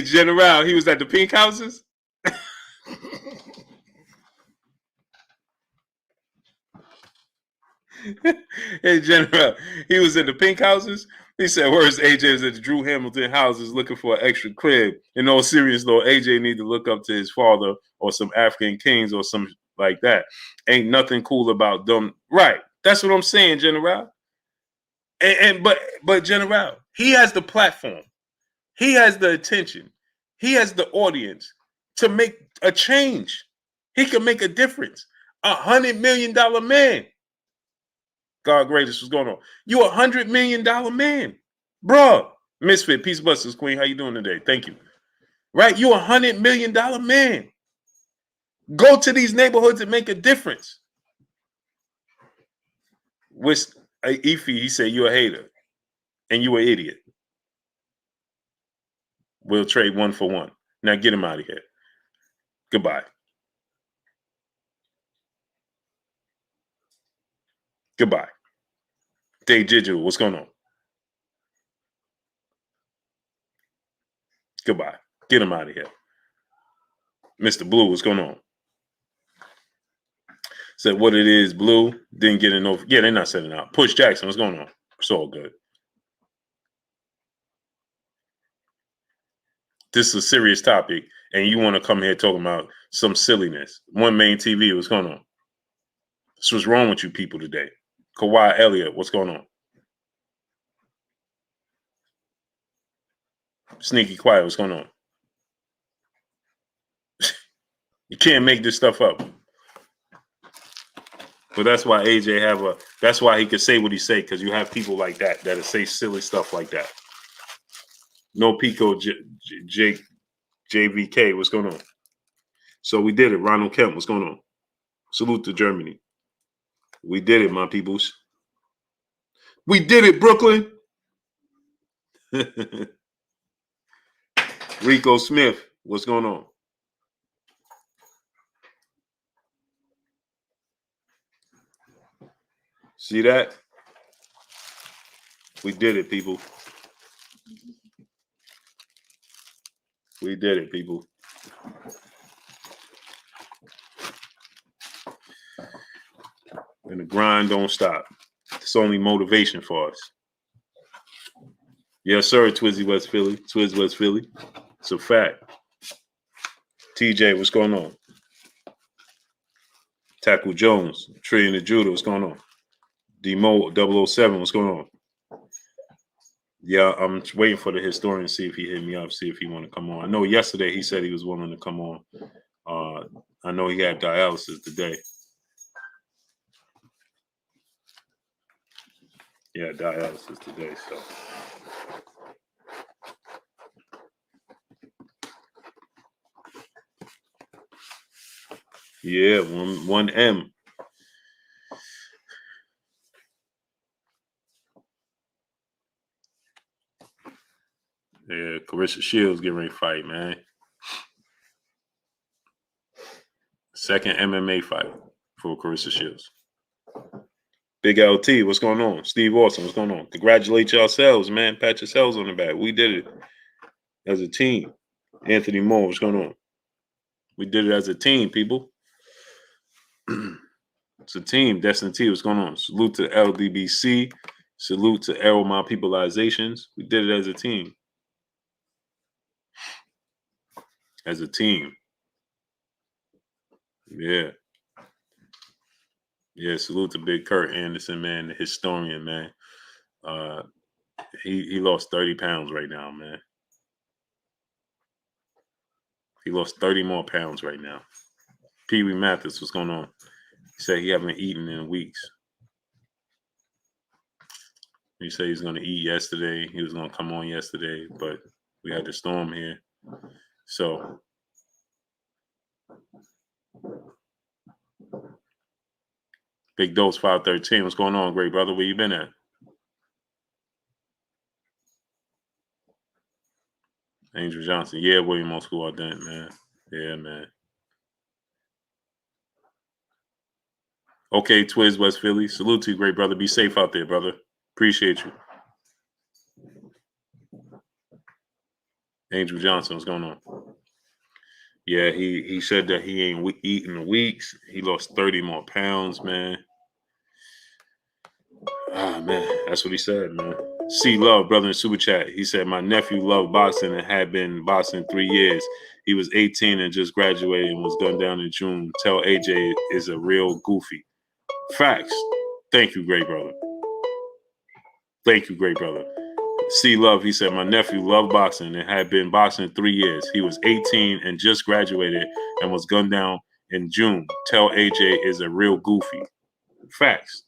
General, he was at the pink houses. Hey, General, he was in the pink houses. He said, where's AJ was at the Drew Hamilton houses looking for an extra crib. In all seriousness, though, AJ need to look up to his father or some African kings or some like that. Ain't nothing cool about them. Right. That's what I'm saying, General. But General, he has the platform. He has the attention. He has the audience to make a change. He can make a difference. $100 million man. God greatest, what's going on? You $100 million man. Bruh. Misfit, Peace Busters, Queen. How you doing today? Thank you. Right? You $100 million man. Go to these neighborhoods and make a difference. With Ify, he said you're a hater. And you an idiot. We'll trade 1 for 1. Now get him out of here. Goodbye. Goodbye. Dave Digital, what's going on? Goodbye. Get him out of here. Mr. Blue, what's going on? Said what it is, Blue. Didn't get it over. Yeah, they're not sending out. Push Jackson, what's going on? It's all good. This is a serious topic, and you want to come here talking about some silliness. One Main TV, what's going on? This what's wrong with you people today. Kawhi Elliott, what's going on? Sneaky Quiet, what's going on? You can't make this stuff up. But that's why AJ that's why he could say what he say, because you have people like that say silly stuff like that. No Pico JVK, what's going on? So we did it. Ronald Kemp, what's going on? Salute to Germany. We did it, my peoples. We did it, Brooklyn. Rico Smith, what's going on? See that? We did it, people. We did it, people. And the grind don't stop. It's only motivation for us. Yes, sir, Twizzy West Philly. Twiz West Philly. It's a fact. TJ, what's going on? Tackle Jones, Trillion the Judah, what's going on? Demo 007, what's going on? Yeah, I'm waiting for the historian to see if he hit me up, see if he want to come on. I know yesterday he said he was willing to come on. I know he had dialysis today. Yeah, dialysis today, so. Yeah, one M. Yeah, Claressa Shields getting ready to fight, man. Second MMA fight for Claressa Shields. Big LT, what's going on? Steve Austin, what's going on? Congratulate yourselves, man. Pat yourselves on the back. We did it as a team. Anthony Moore, what's going on? We did it as a team, people. It's a team. Destin T, what's going on? Salute to LDBC. Salute to Arrow My Peopleizations. We did it as a team. As a team. Yeah. Yeah, salute to Big Kurt Anderson, man, the historian, man. He lost 30 pounds right now, man. He lost 30 more pounds right now. Pee Wee Mathis, what's going on? He said he haven't eaten in weeks. He said he's going to eat yesterday. He was going to come on yesterday, but we had the storm here. So, Big Dose 513, what's going on, great brother? Where you been at? Angel Johnson. Yeah, William Old School Ardent, man. Yeah, man. Okay, Twiz West Philly. Salute to you, great brother. Be safe out there, brother. Appreciate you. Angel Johnson, what's going on? Yeah, he said that he ain't eaten in weeks. He lost 30 more pounds, man. Ah, man, that's what he said, man. C Love, brother in Super Chat. He said, my nephew loved boxing and had been boxing 3 years. He was 18 and just graduated and was gunned down in June. Tell AJ is a real goofy. Facts. Thank you, great brother. Thank you, great brother. C Love, he said, my nephew loved boxing and had been boxing 3 years. He was 18 and just graduated and was gunned down in June. Tell AJ is a real goofy. Facts.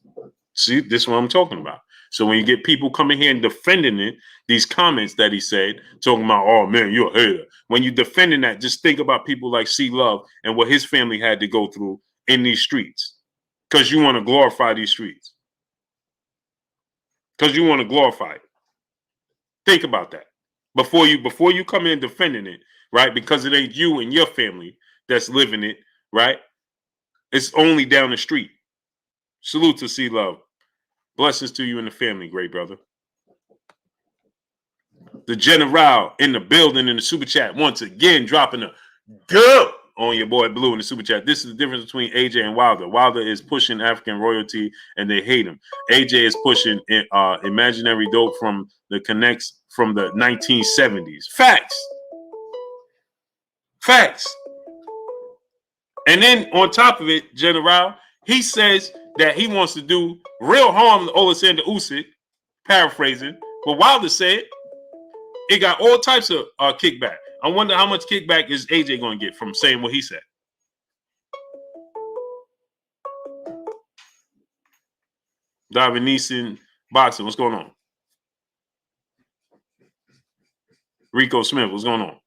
See, this is what I'm talking about. So when you get people coming here and defending it, these comments that he said, talking about, oh man, you're a hater. When you're defending that, just think about people like C Love and what his family had to go through in these streets. Because you want to glorify these streets. Because you want to glorify it. Think about that. Before you come in defending it, right? Because it ain't you and your family that's living it, right? It's only down the street. Salute to C Love. Blessings to you and the family, great brother. The General in the building in the Super Chat once again dropping a go on your boy Blue in the Super Chat. This is the difference between AJ and Wilder. Wilder is pushing African royalty and they hate him. AJ is pushing imaginary dope from the connects from the 1970s. Facts. Facts. And then on top of it, General, he says that he wants to do real harm to Alexander Usyk, paraphrasing. But Wilder said it got all types of kickback. I wonder how much kickback is AJ going to get from saying what he said. Darvin Neeson, boxing, what's going on? Rico Smith, what's going on?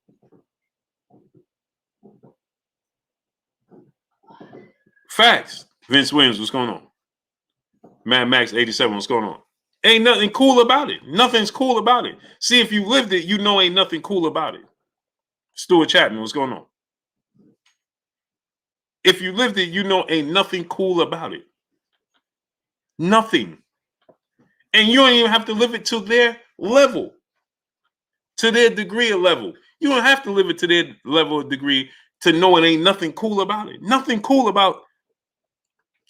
Facts. Vince Williams, what's going on? Mad Max 87, what's going on? Ain't nothing cool about it. Nothing's cool about it. See, if you lived it, you know ain't nothing cool about it. Stuart Chapman, what's going on? If you lived it, you know ain't nothing cool about it. Nothing. And you don't even have to live it to their level, to their degree of level. You don't have to live it to their level of degree to know it ain't nothing cool about it. Nothing cool about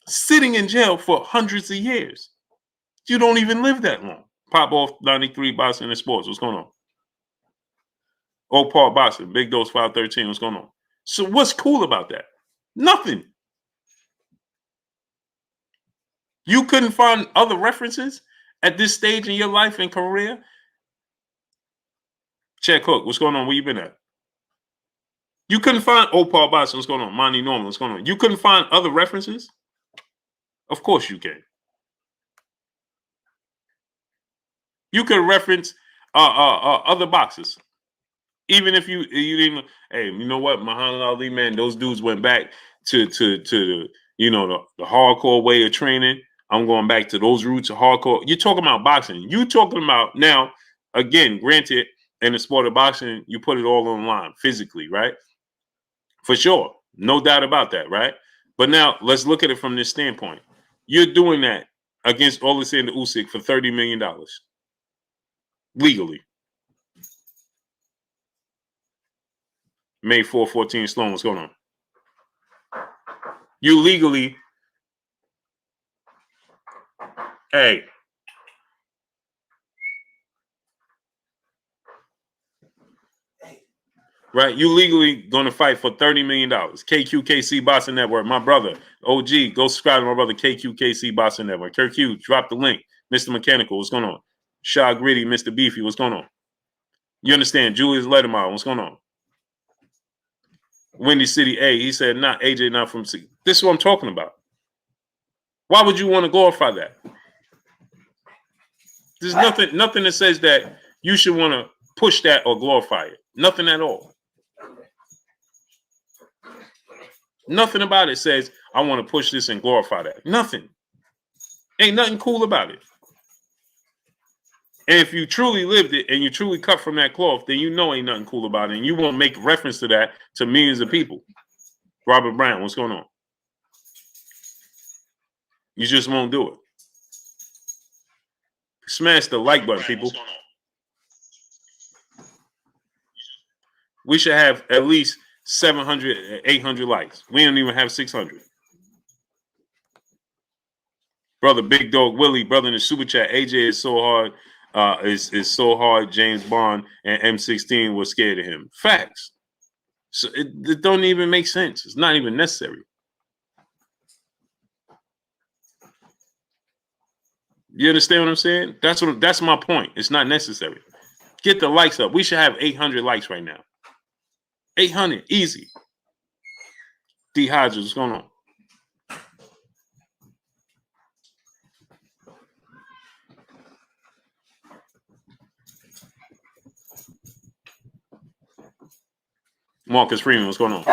sitting in jail for hundreds of years. You don't even live that long. Pop off 93 boxing and sports. What's going on? Old Paul boxing, Big Dose 513. What's going on? So what's cool about that? Nothing. You couldn't find other references at this stage in your life and career? Check Hook, what's going on? Where you been at? You couldn't find Old Paul boxing. What's going on? Monty Norman, what's going on? You couldn't find other references? Of course you can. You could reference other boxers. Even if you didn't, hey, you know what, Muhammad Ali, man, those dudes went back to the, you know, the hardcore way of training. I'm going back to those roots of hardcore. You're talking about boxing. You talking about now, again, granted, in the sport of boxing, you put it all online physically, right? For sure. No doubt about that, right? But now let's look at it from this standpoint. You're doing that against Alexander Usyk for $30 million. Legally. May 414 Sloan, what's going on? You legally, hey, right? You legally going to fight for $30 million. KQKC Boxing Network, my brother, OG, go subscribe to my brother, KQKC Boxing Network. Kirk Hughes, drop the link. Mr. Mechanical, what's going on? Shaw Gritty, Mr. Beefy, what's going on? You understand? Julius Lettermile, what's going on? Windy City A, he said, not AJ, not from C. This is what I'm talking about. Why would you want to glorify that? There's nothing that says that you should want to push that or glorify it. Nothing at all. Nothing about it says, I want to push this and glorify that. Nothing. Ain't nothing cool about it. And if you truly lived it and you truly cut from that cloth, then you know ain't nothing cool about it. And you won't make reference to that to millions of people. Robert Brown, what's going on? You just won't do it. Smash the like button, people. We should have at least 700, 800 likes. We don't even have 600. Brother Big Dog Willie, brother in the super chat, AJ is so hard. Is so hard. James Bond and M16 was scared of him. Facts. So it don't even make sense. It's not even necessary. You understand what I'm saying? That's my point. It's not necessary. Get the likes up. We should have 800 likes right now. 800, easy. D Hodges, what's going on? Marcus Freeman, what's going on?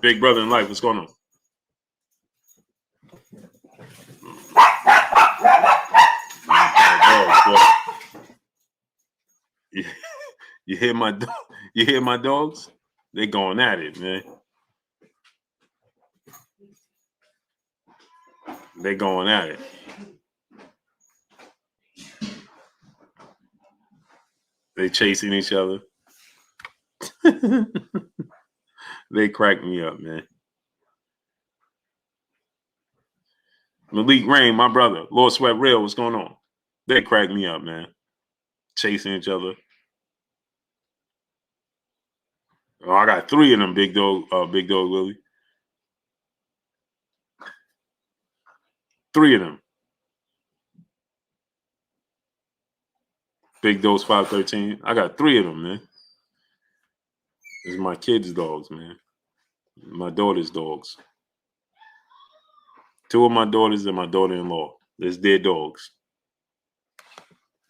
Big brother in life, what's going on? You hear my dog? You hear my dogs? They going at it, man. They going at it. They chasing each other. They crack me up, man. Malik Rain, my brother. Lord Sweat Real, what's going on? They crack me up, man. Chasing each other. Oh, I got 3 of them, Big Dog Willie. 3 of them. Big Dose 513. I got 3 of them, man. This is my kids' dogs, man. My daughter's dogs. 2 of my daughters and my daughter-in-law. That's their dogs.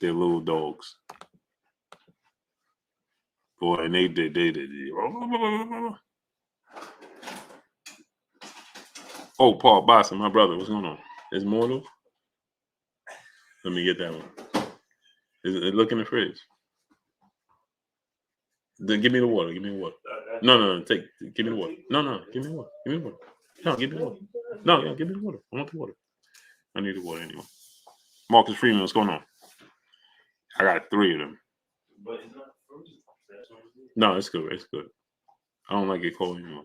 They're little dogs. Boy, and they. Oh, Paul Boston, my brother. What's going on? There's more though? Let me get that one. Look in the fridge. Then give me the water. Give me the water. No. Give me the water. No. Give me the water. Give me the water. No, give me the water. No, yeah, give me the water. I want the water. I need the water anyway. Marcus Freeman, what's going on? I got 3 of them. But it's not frozen. No, it's good. It's good. I don't like it cold anymore.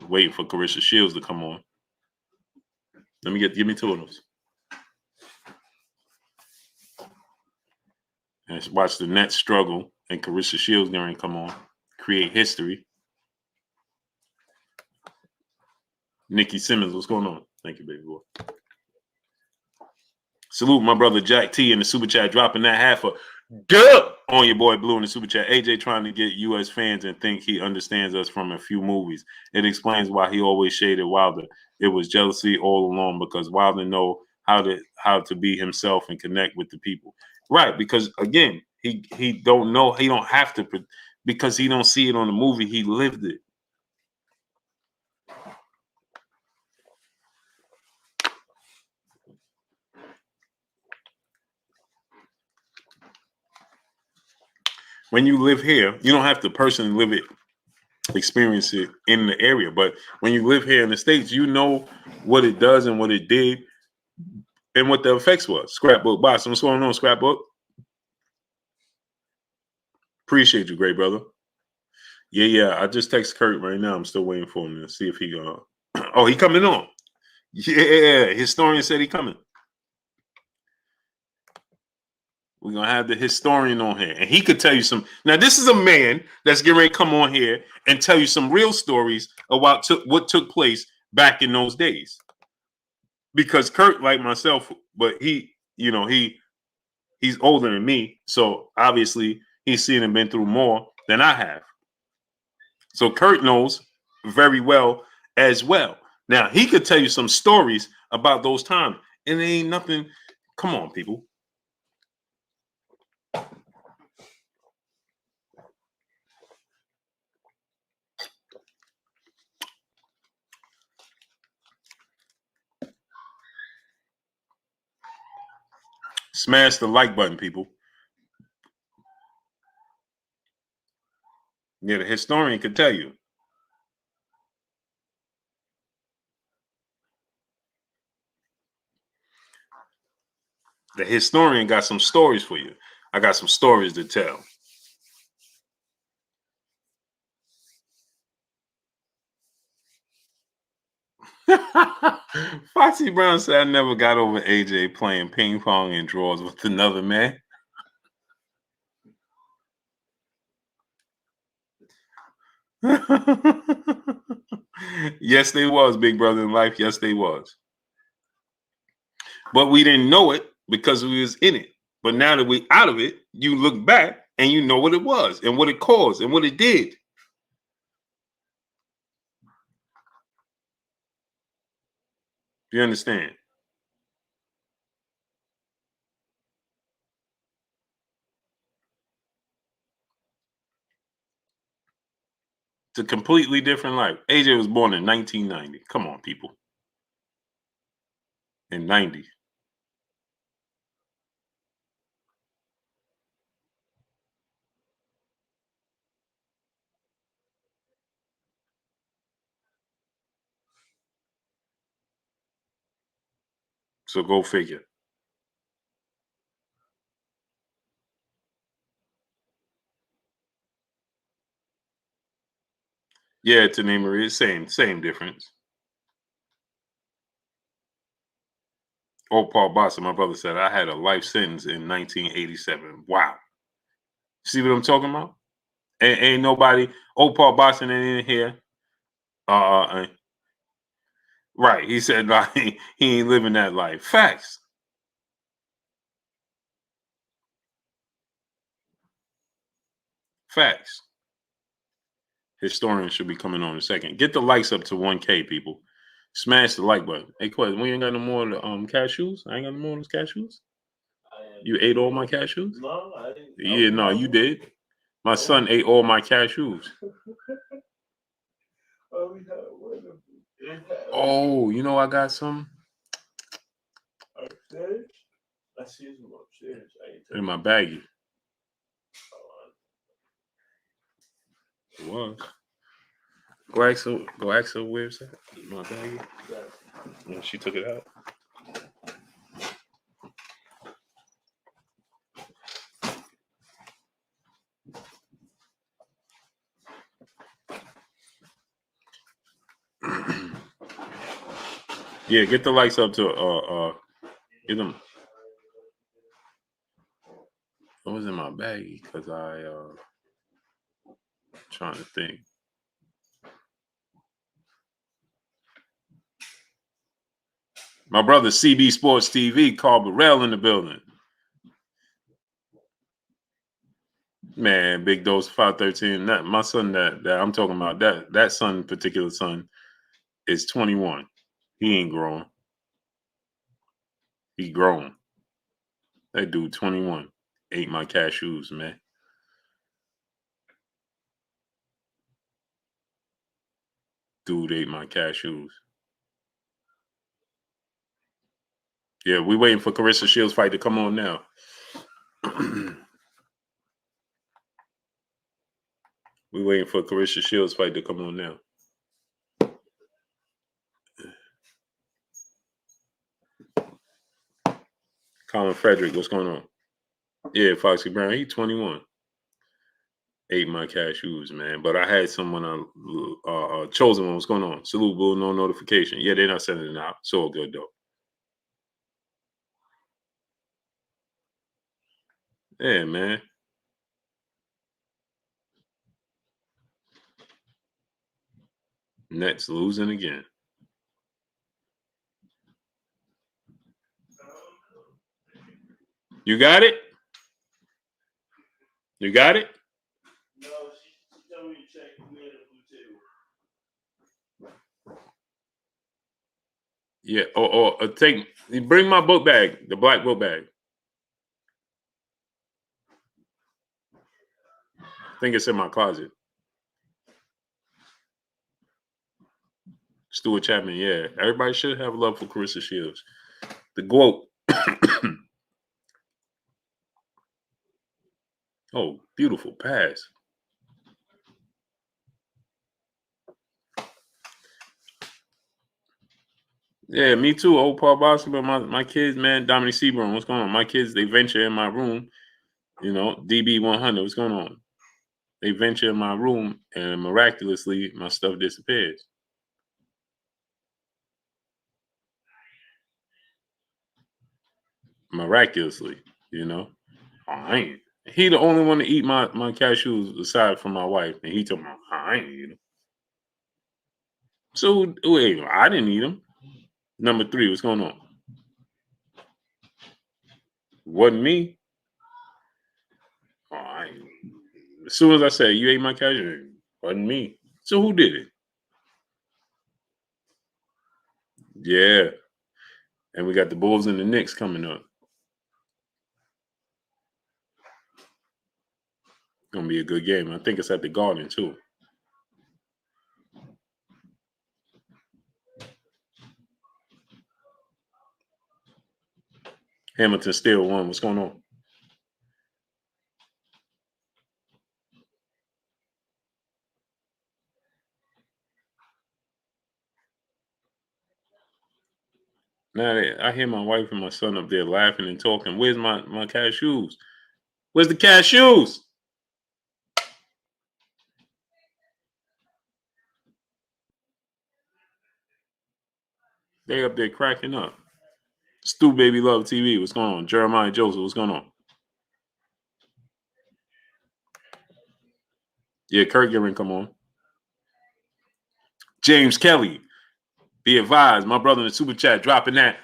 Waiting for Claressa Shields to come on. Give me 2 of those. And watch the Nets struggle and Claressa Shields going to come on, create history. Nikki Simmons, what's going on? Thank you, baby boy. Salute my brother Jack T in the super chat, dropping that half a dub on your boy Blue in the super chat. AJ trying to get U.S. fans and think he understands us from a few movies. It explains why he always shaded Wilder. It was jealousy all along because Wilder know how to be himself and connect with the people. Right, because again, he don't know, he don't have to, because he don't see it on the movie, he lived it. When you live here, you don't have to personally live it, experience it in the area, but when you live here in the States, you know what it does and what it did and what the effects was. Scrapbook Boston, what's going on, Scrapbook? Appreciate you, great brother. Yeah. I just text Kurt right now. I'm still waiting for him to see if he oh, he coming on. Yeah, historian said he coming. We're gonna have the historian on here, and he could tell you some. Now, this is a man that's getting ready to come on here and tell you some real stories about what took place back in those days. Because Kurt, like myself, but he's older than me, so obviously he's seen and been through more than I have. So Kurt knows very well as well. Now, he could tell you some stories about those times, and it ain't nothing. Come on, people. Smash the like button, people. Yeah, the historian could tell you. The historian got some stories for you. I got some stories to tell. Foxy Brown said, I never got over AJ playing ping pong and drawers with another man. Yes, they was, big brother in life. Yes, they was. But we didn't know it because we was in it. But now that we out of it, you look back and you know what it was and what it caused and what it did. You understand? It's a completely different life. AJ was born in 1990. Come on, people. In 90. So go figure. Yeah, Tanae Marie, same difference. Oh, Paul Boston, my brother said, I had a life sentence in 1987. Wow. See what I'm talking about? Ain't nobody. Old Paul Boston ain't in here. Right. He said like he ain't living that life. Facts. Facts. Historian should be coming on in a second. Get the likes up to 1K, people. Smash the like button. Hey, Quest, we ain't got no more of the cashews. I ain't got no more of those cashews. You ate all my cashews? No, I didn't. Yeah, no, you did. My son ate all my cashews. Oh, you know I got some Upstairs? I see some upstairs. in my baggie. It was. Go ask her where's that? My baggie. Yeah, she took it out. Yeah, get the likes up to get them. It was in my baggie because I trying to think. My brother CB Sports TV, Carl Burrell in the building. Man, big dose 513. That my son that I'm talking about, that son, particular son, is 21. He ain't grown. He grown. That dude 21 ate my cashews, man. Dude ate my cashews. Yeah, we waiting for Claressa Shields fight to come on now. We waiting for Claressa Shields fight to come on now. Colin Frederick, what's going on? Yeah, Foxy Brown, he 21. Ate my cashews, man. But I had someone chosen one. What's going on? Salute, Bull, no notification. Yeah, they're not sending it out. It's all good though. Yeah, man. Nets losing again. You got it? You got it? No, she told me to check the blue table. Yeah. Bring my book bag, the black book bag. I think it's in my closet. Stuart Chapman, yeah. Everybody should have love for Claressa Shields. The GOAT. Oh, beautiful pass. Yeah, me too. Old Paul Basketball. My kids, man, Dominic Seaborn, what's going on? My kids, they venture in my room. You know, DB100, what's going on? They venture in my room, and miraculously, my stuff disappears. Miraculously, you know. I ain't. He the only one to eat my cashews aside from my wife, and he told me I ain't eat them. So wait, I didn't eat them. Number 3, what's going on? Wasn't me. As soon as I said you ate my cashews, wasn't me. So who did it? Yeah. And we got the Bulls and the Knicks coming up. Gonna be a good game. I think it's at the Garden too. Hamilton still won. What's going on? Now I hear my wife and my son up there laughing and talking. Where's my cashews? Where's the cashews? They up there cracking up. Stu Baby Love TV, what's going on? Jeremiah Joseph, what's going on? Yeah, Kurt Giving, come on. James Kelly, be advised, my brother in the super chat dropping that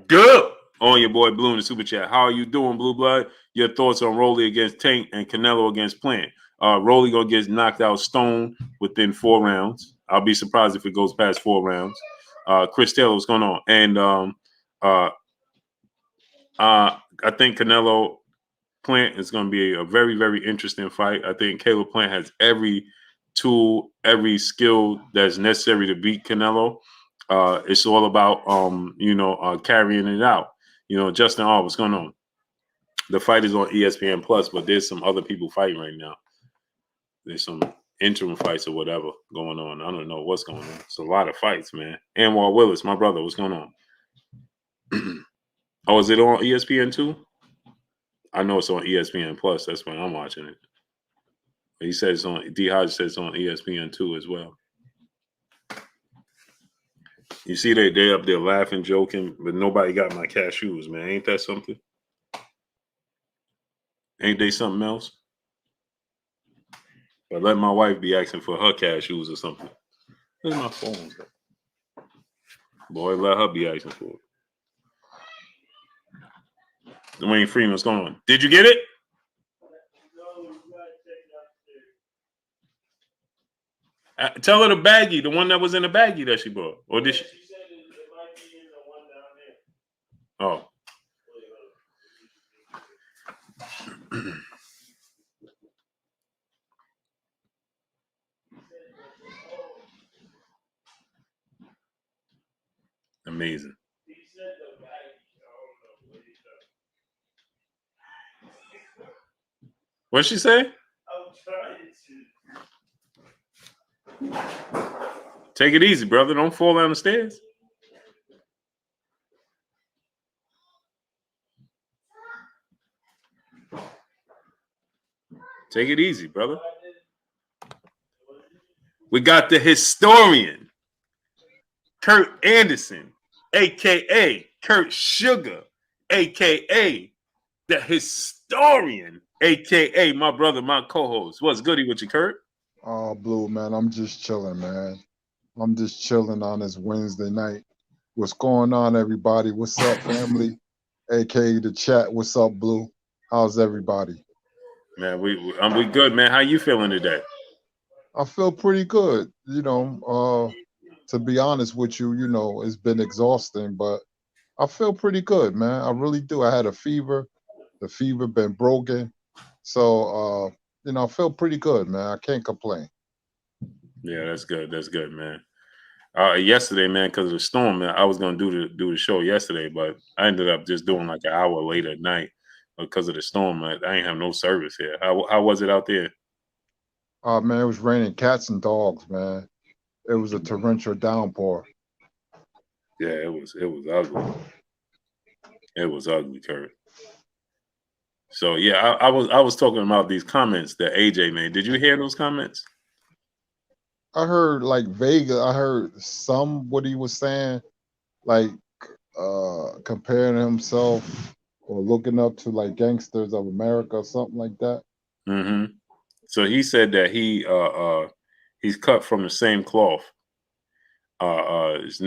good on your boy Blue in the super chat. How are you doing, Blue Blood? Your thoughts on Rolly against Tank and Canelo against Plant? Rolly gonna get knocked out stone within 4 rounds. I'll be surprised if it goes past 4 rounds. Chris Taylor, what's going on? And I think Canelo Plant is going to be a very, very interesting fight. I think Caleb Plant has every tool, every skill that's necessary to beat Canelo. It's all about, carrying it out. Justin R, what's going on? The fight is on ESPN Plus, but there's some other people fighting right now. There's some interim fights or whatever going on. I don't know what's going on. It's a lot of fights, man. Anwar Willis, my brother, what's going on? Oh, is it on ESPN too? I know it's on ESPN Plus. That's when I'm watching it. He says on D Hodge says on ESPN 2 as well. You see they up there laughing, joking, but nobody got my cashews, man. Ain't that something? Ain't they something else? But let my wife be asking for her cashews or something. Where's my phone? Boy, let her be asking for it. Dwayne Freeman, what's going on? Did you get it? Tell her the baggie, the one that was in the baggie that she bought. Or did she? She said it might be in the one down there. Oh. Amazing. What'd she say? I'm trying to. Take it easy, brother. Don't fall down the stairs. Take it easy, brother. We got the historian, Kurt Anderson, a.k.a. Kurt Sugar, a.k.a. the historian, a.k.a. my brother, my co-host. What's goody with you, Kurt? Oh, Blue, man, I'm just chilling, man. I'm just chilling on this Wednesday night. What's going on, everybody? What's up, family? A.k.a. the chat. What's up, Blue? How's everybody? Man, we good, man. How you feeling today? I feel pretty good. To be honest with you, it's been exhausting, but I feel pretty good, man. I really do. I had a fever. The fever been broken. So, I feel pretty good, man. I can't complain. Yeah, that's good. That's good, man. Yesterday, man, because of the storm, man, I was gonna do the show yesterday, but I ended up just doing like an hour later at night because of the storm. I ain't have no service here. How was it out there? Man, it was raining cats and dogs, man. It was a torrential downpour. Yeah, it was ugly. It was ugly, Kurt. So yeah, I was talking about these comments that AJ made. Did you hear those comments? I heard like Vega. I heard some what he was saying, like comparing himself or looking up to like gangsters of America or something like that. Mm-hmm. So he said that he's cut from the same cloth. Let's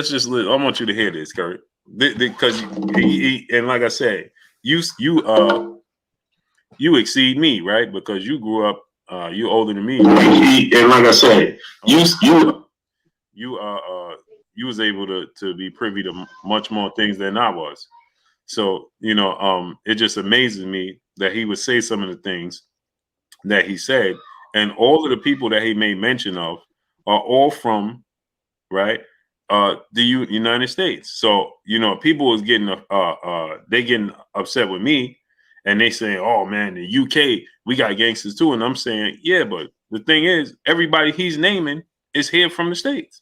just I want you to hear this, Kurt, because he and like I said, you exceed me, right? Because you grew up, you older than me, and like I said, you was able to be privy to much more things than I was. So it just amazes me that he would say some of the things that he said, and all of the people that he made mention of are all from the United States. So people was getting they getting upset with me, and they saying, "Oh man, the UK, we got gangsters too." And I'm saying, yeah, but the thing is, everybody he's naming is here from the States,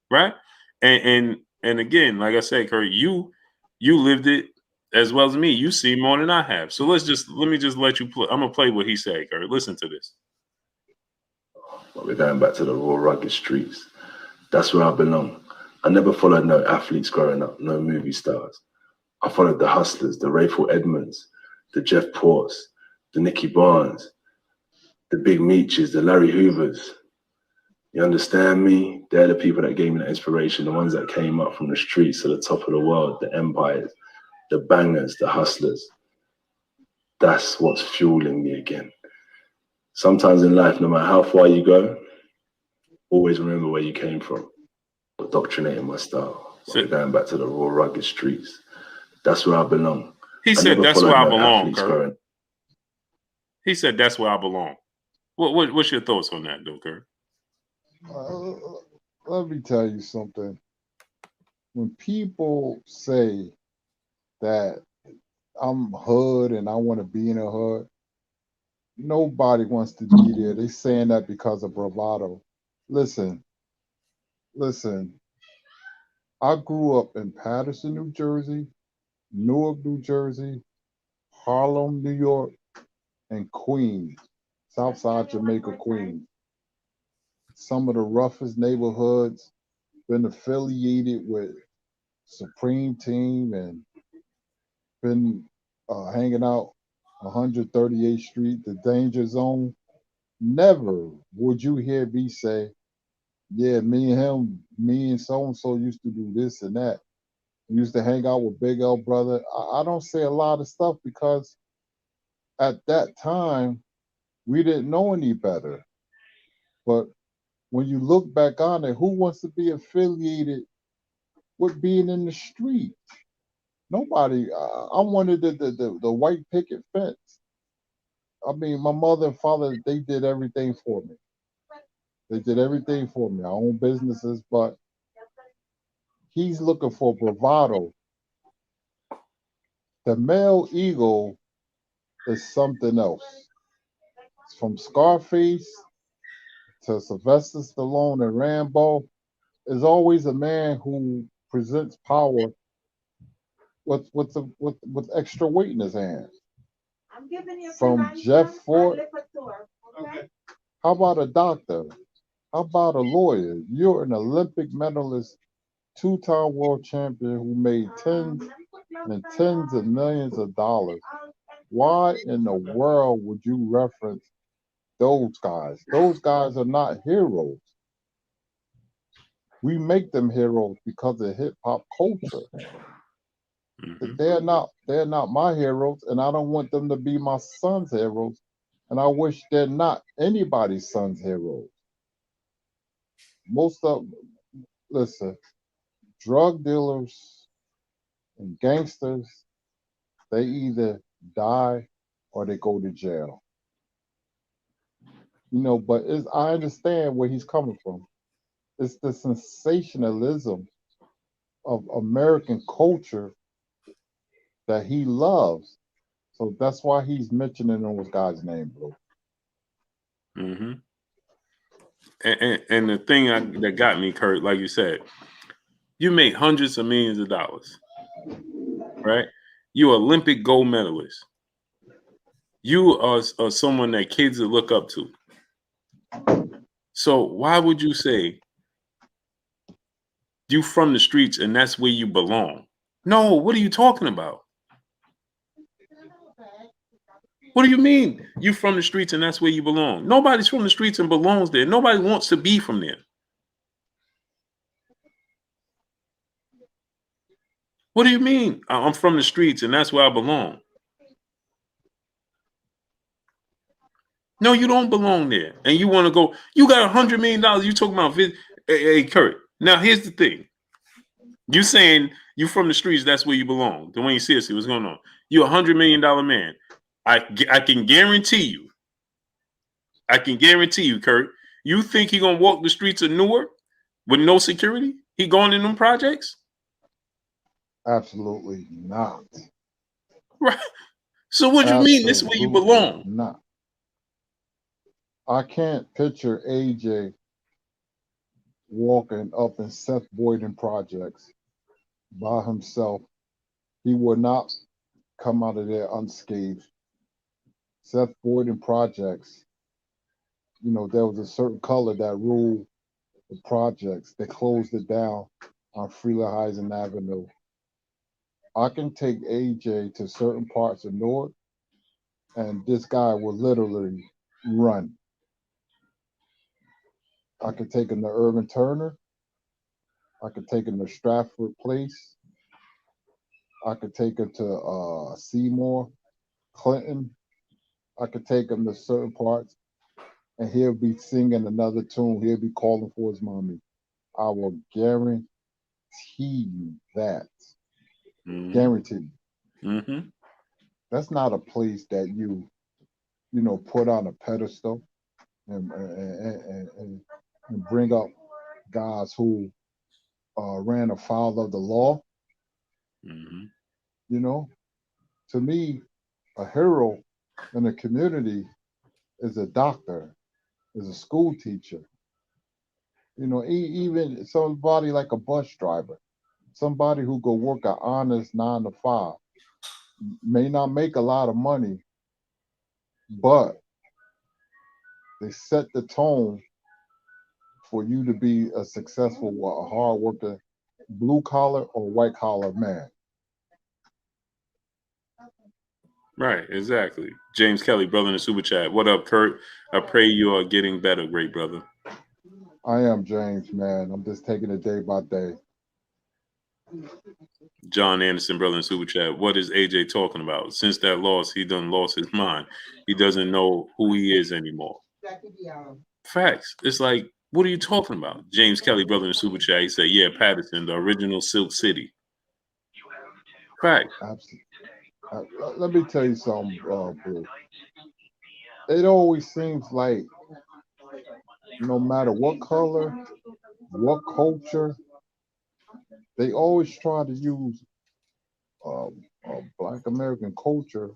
right? And again, like I said, Kurt, you lived it as well as me. You see more than I have. So let me just let you play. I'm gonna play what he said, Kurt. Listen to this. But we're going back to the raw, rugged streets. That's where I belong. I never followed no athletes growing up, no movie stars. I followed the hustlers, the Rayful Edmonds, the Jeff Ports, the Nicky Barnes, the big Meeches, the Larry Hoovers. You understand me? They're the people that gave me the inspiration, the ones that came up from the streets to the top of the world, the empires, the bangers, the hustlers. That's what's fueling me again. Sometimes in life, no matter how far you go, always remember where you came from. Indoctrinating my style. We're going back to the raw, rugged streets. That's where I belong. He I said never that's followed where I no belong, athletes Kurt. growing. He said that's where I belong. What's your thoughts on that, though, Kurt? Let me tell you something. When people say that I'm hood and I want to be in a hood, nobody wants to be there. They saying that because of bravado. Listen. I grew up in Patterson, New Jersey, Newark, New Jersey, Harlem, New York, and Queens, Southside Jamaica, Queens. Some of the roughest neighborhoods, been affiliated with Supreme Team and been hanging out 138th Street, the danger zone. Never would you hear me say, yeah, me and so-and-so used to do this and that. We used to hang out with Big L brother. I don't say a lot of stuff because at that time, we didn't know any better. But when you look back on it, who wants to be affiliated with being in the street? Nobody. I wanted the white picket fence. I mean, my mother and father, they did everything for me. They did everything for me. I own businesses, but he's looking for bravado. The male ego is something else. From Scarface to Sylvester Stallone and Rambo, is always a man who presents power with extra weight in his hands. From Jeff Ford, how about a doctor? How about a lawyer? You're an Olympic medalist, two-time world champion who made tens and tens of millions of dollars. Why in the world would you reference those guys? Those guys are not heroes. We make them heroes because of hip hop culture. Mm-hmm. They're not my heroes, and I don't want them to be my son's heroes. And I wish they're not anybody's son's heroes. Listen, drug dealers and gangsters, they either die or they go to jail. But I understand where he's coming from. It's the sensationalism of American culture that he loves. So that's why he's mentioning those guys' name, bro. Mm-hmm. And the thing that got me, Kurt, like you said, you make hundreds of millions of dollars, right? You're Olympic gold medalist. You are someone that kids will look up to. So why would you say you from the streets and that's where you belong? No, what are you talking about? What do you mean you from the streets and that's where you belong? Nobody's from the streets and belongs there. Nobody wants to be from there. What do you mean? I'm from the streets and that's where I belong. No, you don't belong there. And you want to go, you got $100 million. You talking about, hey, Kurt. Now, here's the thing. You saying you from the streets, that's where you belong. Dwayne, seriously, what's going on? You're $100 million man. I can guarantee you, Kurt, you think he going to walk the streets of Newark with no security? He going in them projects? Absolutely not. Right. So what do you mean this is where you belong? Not. I can't picture AJ walking up in Seth Boyden projects by himself. He would not come out of there unscathed. Seth Boyden projects, there was a certain color that ruled the projects. They closed it down on Frelinghuysen Avenue. I can take AJ to certain parts of Newark, and this guy will literally run. I could take him to Irvin Turner. I could take him to Stratford Place. I could take him to Seymour, Clinton. I could take him to certain parts, and he'll be singing another tune. He'll be calling for his mommy. I will guarantee you that. Mm-hmm. Guaranteed. Mm-hmm. That's not a place that you put on a pedestal and bring up guys who ran afoul of the law. Mm-hmm. You know, to me, a hero in the community is a doctor, is a school teacher. Even somebody like a bus driver, somebody who go work an honest 9 to 5, may not make a lot of money, but they set the tone for you to be a successful, a hard worker, blue collar or white collar man. Right, exactly. James Kelly, brother in the super chat. What up, Kurt? I pray you are getting better, great brother. I am James, man. I'm just taking it day by day. John Anderson, brother in super chat. What is AJ talking about? Since that loss, he done lost his mind. He doesn't know who he is anymore. Facts. It's like, what are you talking about? James Kelly, brother in the super chat. He said, yeah, Patterson, the original Silk City. Facts. Absolutely. Let me tell you something, Blue. It always seems like no matter what color, what culture, they always try to use Black American culture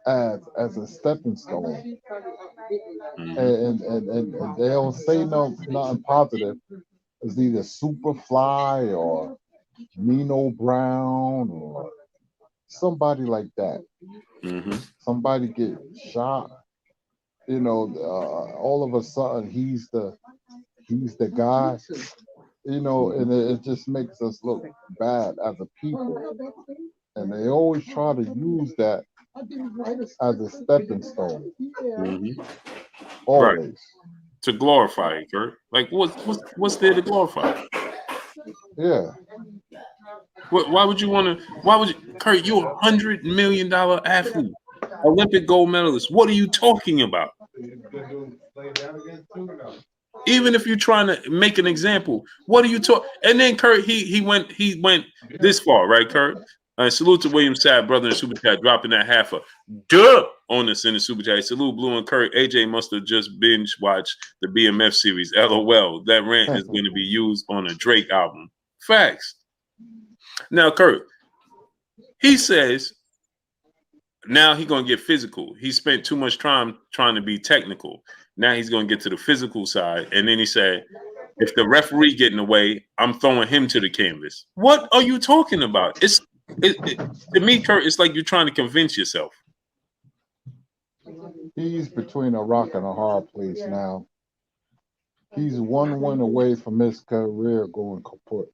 as a stepping stone, Mm-hmm. and they don't say nothing positive. It's either Superfly or Nino Brown or somebody like that. Mm-hmm. Somebody get shot. All of a sudden he's the guy. And it just makes us look bad as a people. And they always try to use that as a stepping stone. Mm-hmm. Always. Right. To glorify it, Kurt. Like, what's there to glorify? Yeah. Why would you want to? Why would you, Kurt? You're $100 million athlete, Olympic gold medalist. What are you talking about? Even if you're trying to make an example, what are you talking? And then Kurt, he went this far, right, Kurt? Salute to William Sapp, brother in the super chat, dropping that half a duh on us in the super chat. Salute Blue and Kurt. AJ must have just binge watched the BMF series. LOL. That rant is going to be used on a Drake album. Facts. Now, Kurt, he says now he's going to get physical. He spent too much time trying to be technical. Now he's going to get to the physical side. And then he said, if the referee getting away, I'm throwing him to the canvas. What are you talking about? To me, Kurt, it's like you're trying to convince yourself. He's between a rock and a hard place now. He's one win away from his career going kaput.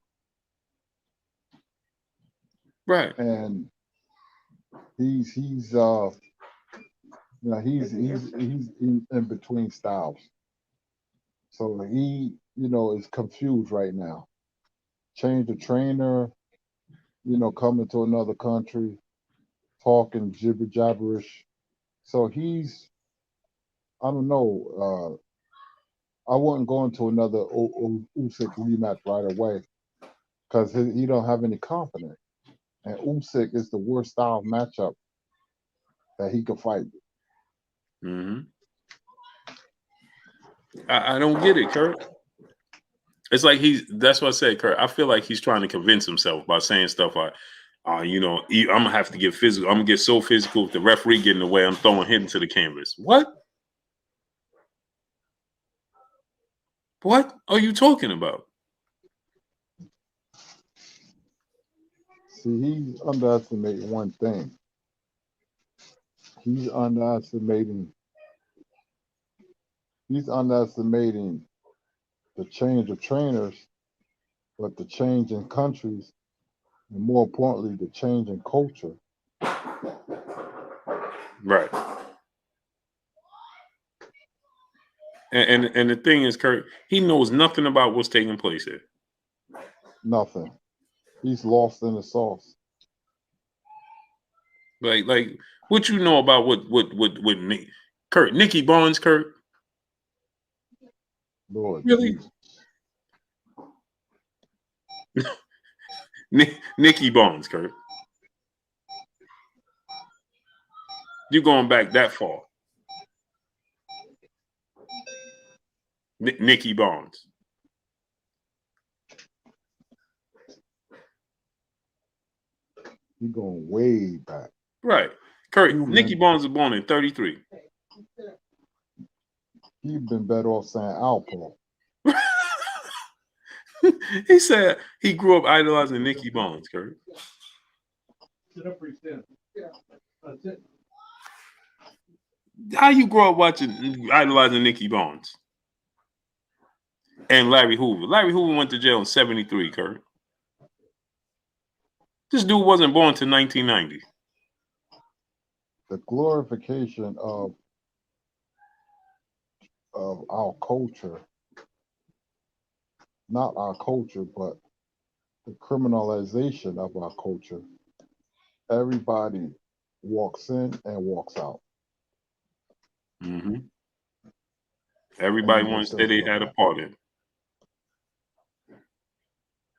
Right. And he's in between styles. So he, is confused right now. Change the trainer, coming to another country, talking gibber jabberish. So he's, I don't know. I wouldn't go into another Usyk rematch right away because he don't have any confidence. And Usyk is the worst style matchup that he could fight. Mm-hmm. I don't get it, Kurt. It's like that's what I said, Kurt. I feel like he's trying to convince himself by saying stuff like, I'm going to have to get physical. I'm going to get so physical. If the referee getting away, I'm throwing him to the canvas. What? What are you talking about? See, he's underestimating one thing. He's underestimating the change of trainers, but the change in countries, and more importantly, the change in culture. Right. And the thing is, Kurt, he knows nothing about what's taking place here. Nothing. He's lost in the sauce. Like what you know about what Nick, Kurt, Nicky Barnes, Kurt? Lord Really? Jesus. Nicky Barnes, Kurt. You going back that far? Nicky Barnes. He going way back. Right. Kurt, Nicky Barnes was born in 33. He'd been better off saying Alpo. He said he grew up idolizing Nicky Barnes, Kurt. How you grow up idolizing Nicky Barnes? And Larry Hoover. Larry Hoover went to jail in 73, Kurt. This dude wasn't born till 1990. The glorification of our culture, not our culture, but the criminalization of our culture. Everybody walks in and walks out. Mm-hmm. Everybody wants to say they had a part in it.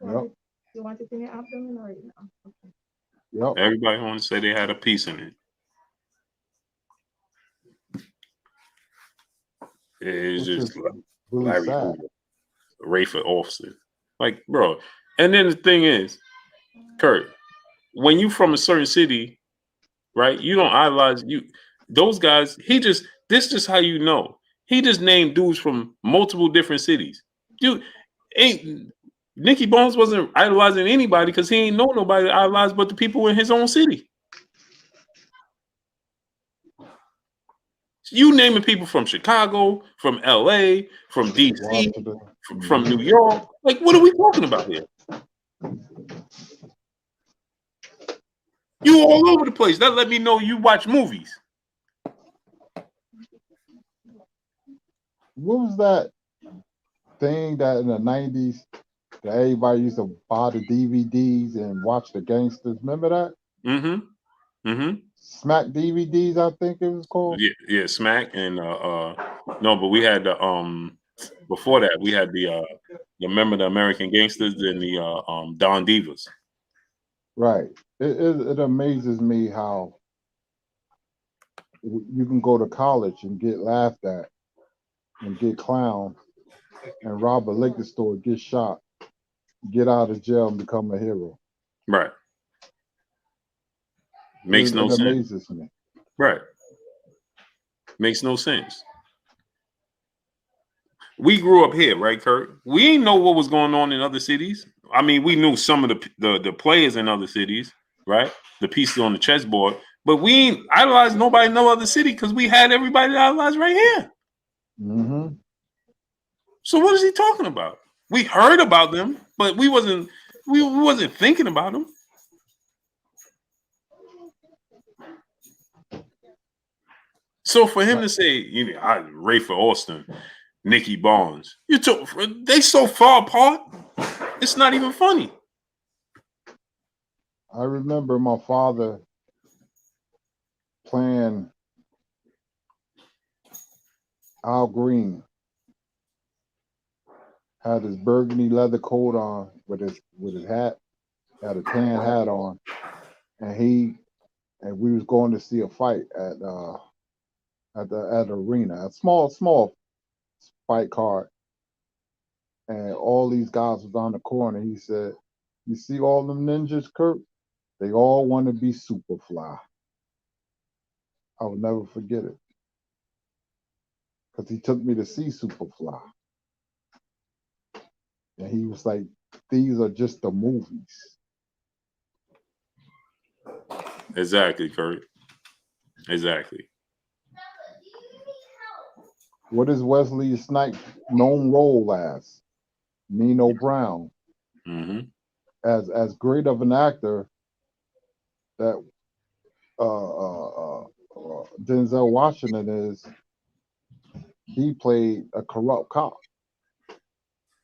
Yep. You want to in your abdomen or no? Okay. Yep. Everybody wants to say they had a piece in it. It's just like really Larry sad. Hoover, Rayford Officer. Like, bro. And then the thing is, Kurt, when you from a certain city, right, you don't idolize those guys. This just how you know. He just named dudes from multiple different cities. Dude, Nicky Barnes wasn't idolizing anybody because he ain't know nobody to idolize but the people in his own city. You naming people from Chicago, from LA, from DC, from New York. Like, what are we talking about here? You all over the place. That let me know you watch movies. What was that thing that in the 90s that everybody used to buy the DVDs and watch the gangsters? Remember that? Mm-hmm. Mm-hmm. Smack DVDs, I think it was called. Yeah, Smack and no, but we had the before that we had the remember the American Gangsters and the Don Divas. Right. It amazes me how you can go to college and get laughed at and get clowned and rob a liquor store, get shot, get out of jail and become a hero. Right. Makes no sense. It amazes me. Right. Makes no sense. We grew up here, right, Kurt? We ain't know what was going on in other cities. I mean, we knew some of the players in other cities, right? The pieces on the chessboard, but we ain't idolized nobody in no other city because we had everybody idolized right here. Mm-hmm. So what is he talking about? We heard about them, but we wasn't thinking about them. So for him to say, Rayford Austin, Nicky Barnes, they so far apart, it's not even funny. I remember my father playing Al Green, had his burgundy leather coat on with his hat, had a tan hat on, and we was going to see a fight at the arena, a small fight card, and all these guys was on the corner. He said, "You see all them ninjas, Kurt? They all want to be Superfly." I will never forget it because he took me to see Superfly, and he was like, "These are just the movies." Exactly, Kurt. Exactly. What is Wesley Snipes' known role as? Nino Brown. Mm-hmm. As great of an actor that Denzel Washington is, he played a corrupt cop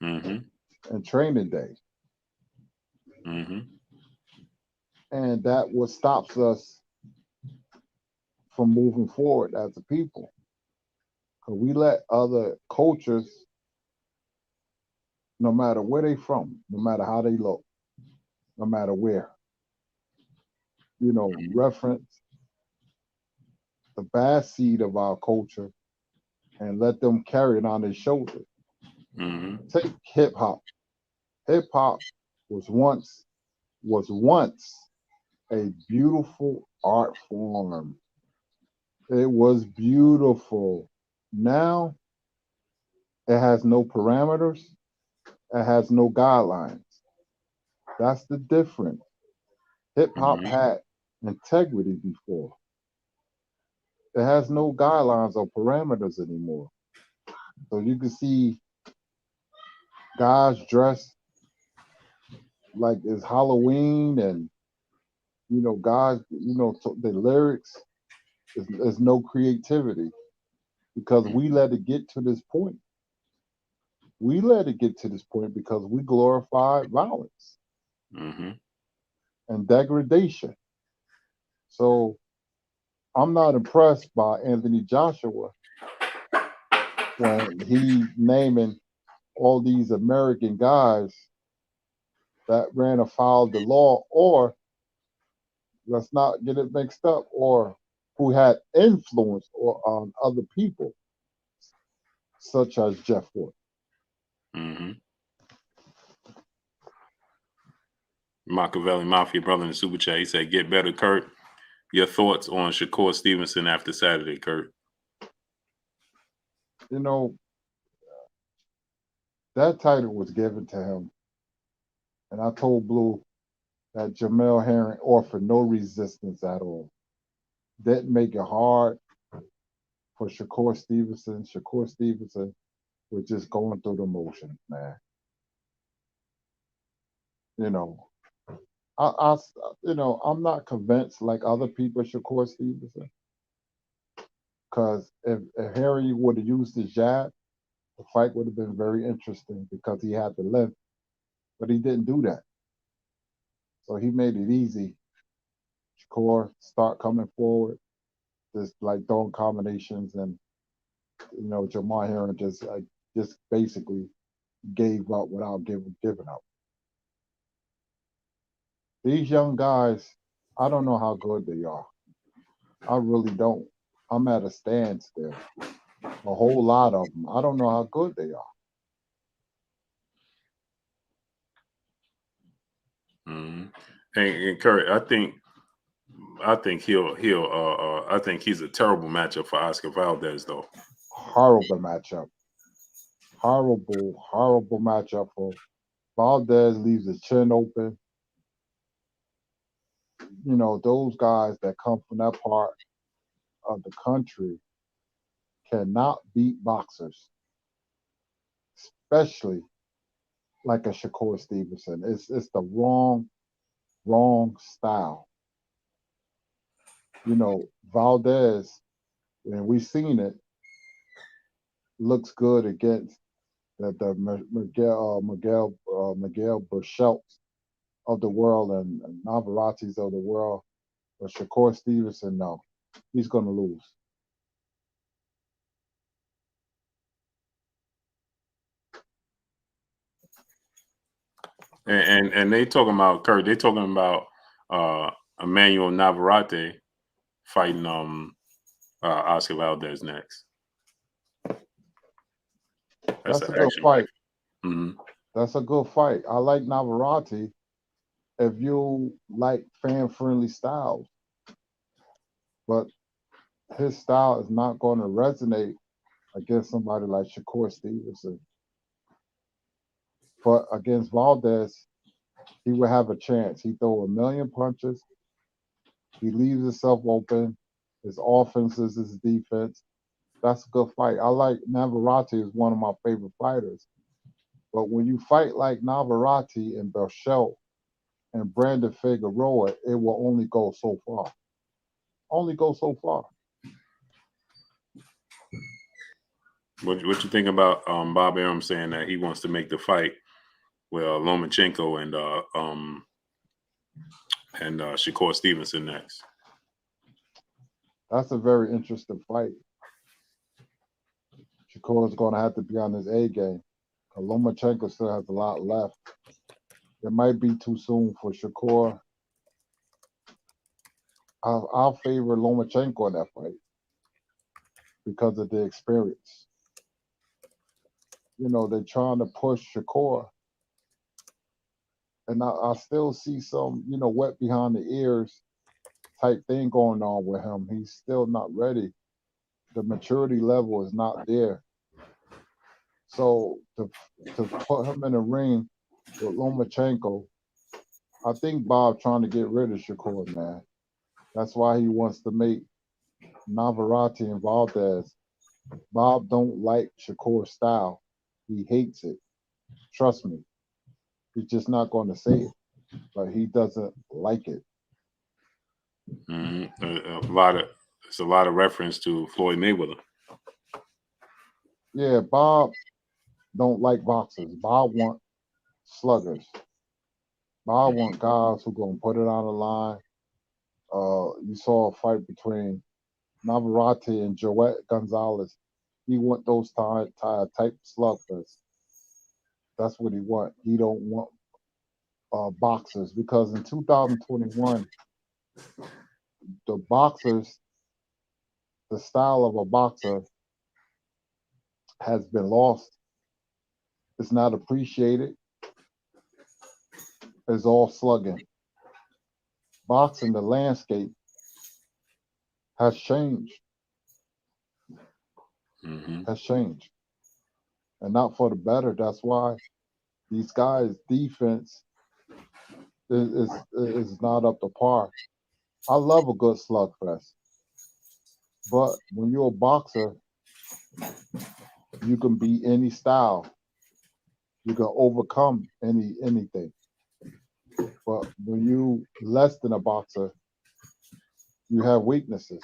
Mm-hmm. in Training Day, Mm-hmm. and that what stops us from moving forward as a people. Because we let other cultures, no matter where they from, no matter how they look, no matter where, reference the bad seed of our culture and let them carry it on their shoulders. Mm-hmm. Take hip hop. Hip hop was once a beautiful art form. It was beautiful. Now it has no parameters. It has no guidelines. That's the difference. Hip hop Mm-hmm. had integrity before. It has no guidelines or parameters anymore. So you can see guys dressed like it's Halloween, and guys, the lyrics is no creativity because we let it get to this point. We let it get to this point because we glorified violence Mm-hmm. and degradation. So I'm not impressed by Anthony Joshua when he naming all these American guys that ran afoul of the law, or let's not get it mixed up, or who had influence or on other people, such as Jeff Ford. Mm-hmm. Machiavelli Mafia brother in the super chat. He said, "Get better, Kurt. Your thoughts on Shakur Stevenson after Saturday, Kurt?" You know, that title was given to him, and I told Blue that Jamel Herring offered no resistance at all. Didn't make it hard for Shakur Stevenson. Shakur Stevenson was just going through the motions, man. You know, I'm not convinced like other people, Shakur Stevenson, because if Harry would have used his jab, the fight would have been very interesting because he had the length, but he didn't do that. So he made it easy. Shakur start coming forward, just like throwing combinations, and Jamal Herring just basically gave up without giving up. These young guys, I don't know how good they are. I really don't. I'm at a standstill. A whole lot of them. I don't know how good they are. Mm-hmm. And Kurt, I think I think he's a terrible matchup for Oscar Valdez, though. Horrible matchup. Horrible matchup for Valdez. Leaves his chin open. Those guys that come from that part of the country cannot beat boxers, especially like a Shakur Stevenson. It's the wrong style. Valdez, and we've seen it, looks good against the Miguel Burchelts of the world and Navarrates of the world. But Shakur Stevenson, no, he's going to lose. And they talking about Kurt. They talking about Emmanuel Navarrete fighting Oscar Valdez next. That's a good fight. Mm-hmm. That's a good fight. I like Navarrete if you like fan-friendly styles. But his style is not going to resonate against somebody like Shakur Stevenson. But against Valdez, he would have a chance. He throw a million punches. He leaves himself open. His offense is his defense. That's a good fight. I like Navarrete is one of my favorite fighters. But when you fight like Navarrete and Berchelt and Brandon Figueroa, it will only go so far. Only go so far. What you think about Bob Arum saying that he wants to make the fight with Lomachenko and Shakur Stevenson next? That's a very interesting fight. Shakur is going to have to be on his A game. Lomachenko still has a lot left. It might be too soon for Shakur. I'll favor Lomachenko in that fight because of the experience. You know, they're trying to push Shakur. And I still see some, you know, wet behind the ears type thing going on with him. He's still not ready. The maturity level is not there. So to put him in a ring with Lomachenko, I think Bob trying to get rid of Shakur, man. That's why he wants to make Navarrete and Valdez. Bob don't like Shakur's style. He hates it. Trust me. He's just not going to say it, but he doesn't like it. Mm-hmm. It's a lot of reference to Floyd Mayweather. Yeah, Bob don't like boxers. Bob want sluggers. Bob want guys who gonna put it on the line. You saw a fight between Navarrete and Joet Gonzalez. He want those type sluggers. That's what he want. He don't want boxers because in 2021, the boxers, the style of a boxer has been lost. It's not appreciated. It's all slugging. Boxing, the landscape has changed. Mm-hmm. Has changed. And not for the better. That's why these guys' defense is not up to par. I love a good slugfest. But when you're a boxer, you can be any style. You can overcome anything. But when you less than a boxer, you have weaknesses.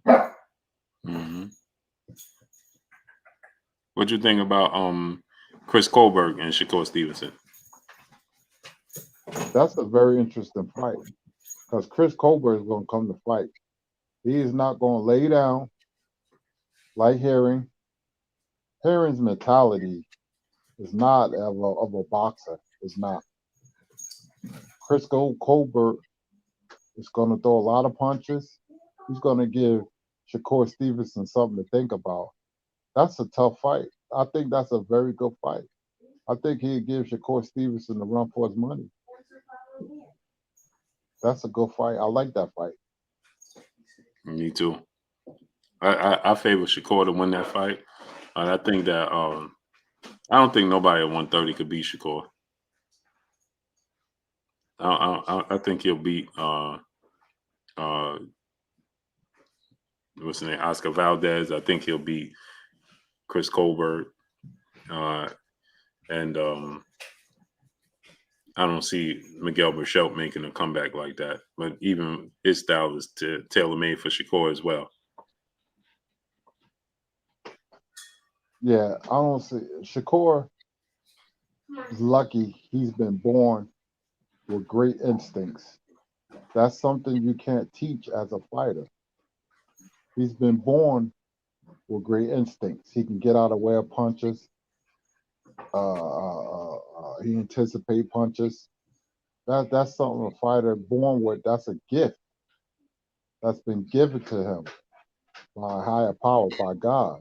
Mm-hmm. What you think about Chris Colbert and Shakur Stevenson? That's a very interesting fight because Chris Colbert is going to come to fight. He is not going to lay down like Herring. Herring's mentality is not of a boxer. It's not. Chris Colbert is going to throw a lot of punches. He's going to give Shakur Stevenson something to think about. That's a tough fight. I think that's a very good fight. I think he'd give Shakur Stevenson a run for his money. That's a good fight. I like that fight. Me too. I favor Shakur to win that fight. I think that I don't think nobody at 130 could beat Shakur. I think he'll beat what's his name, Oscar Valdez. I think he'll beat Chris Colbert, and I don't see Miguel Burchelt making a comeback like that. But even his style is tailor made for Shakur as well. Yeah, I don't see Shakur is lucky he's been born with great instincts. That's something you can't teach as a fighter. He's been born with great instincts. He can get out of way of punches. He anticipate punches. That's something a fighter born with. That's a gift that's been given to him by a higher power, by God.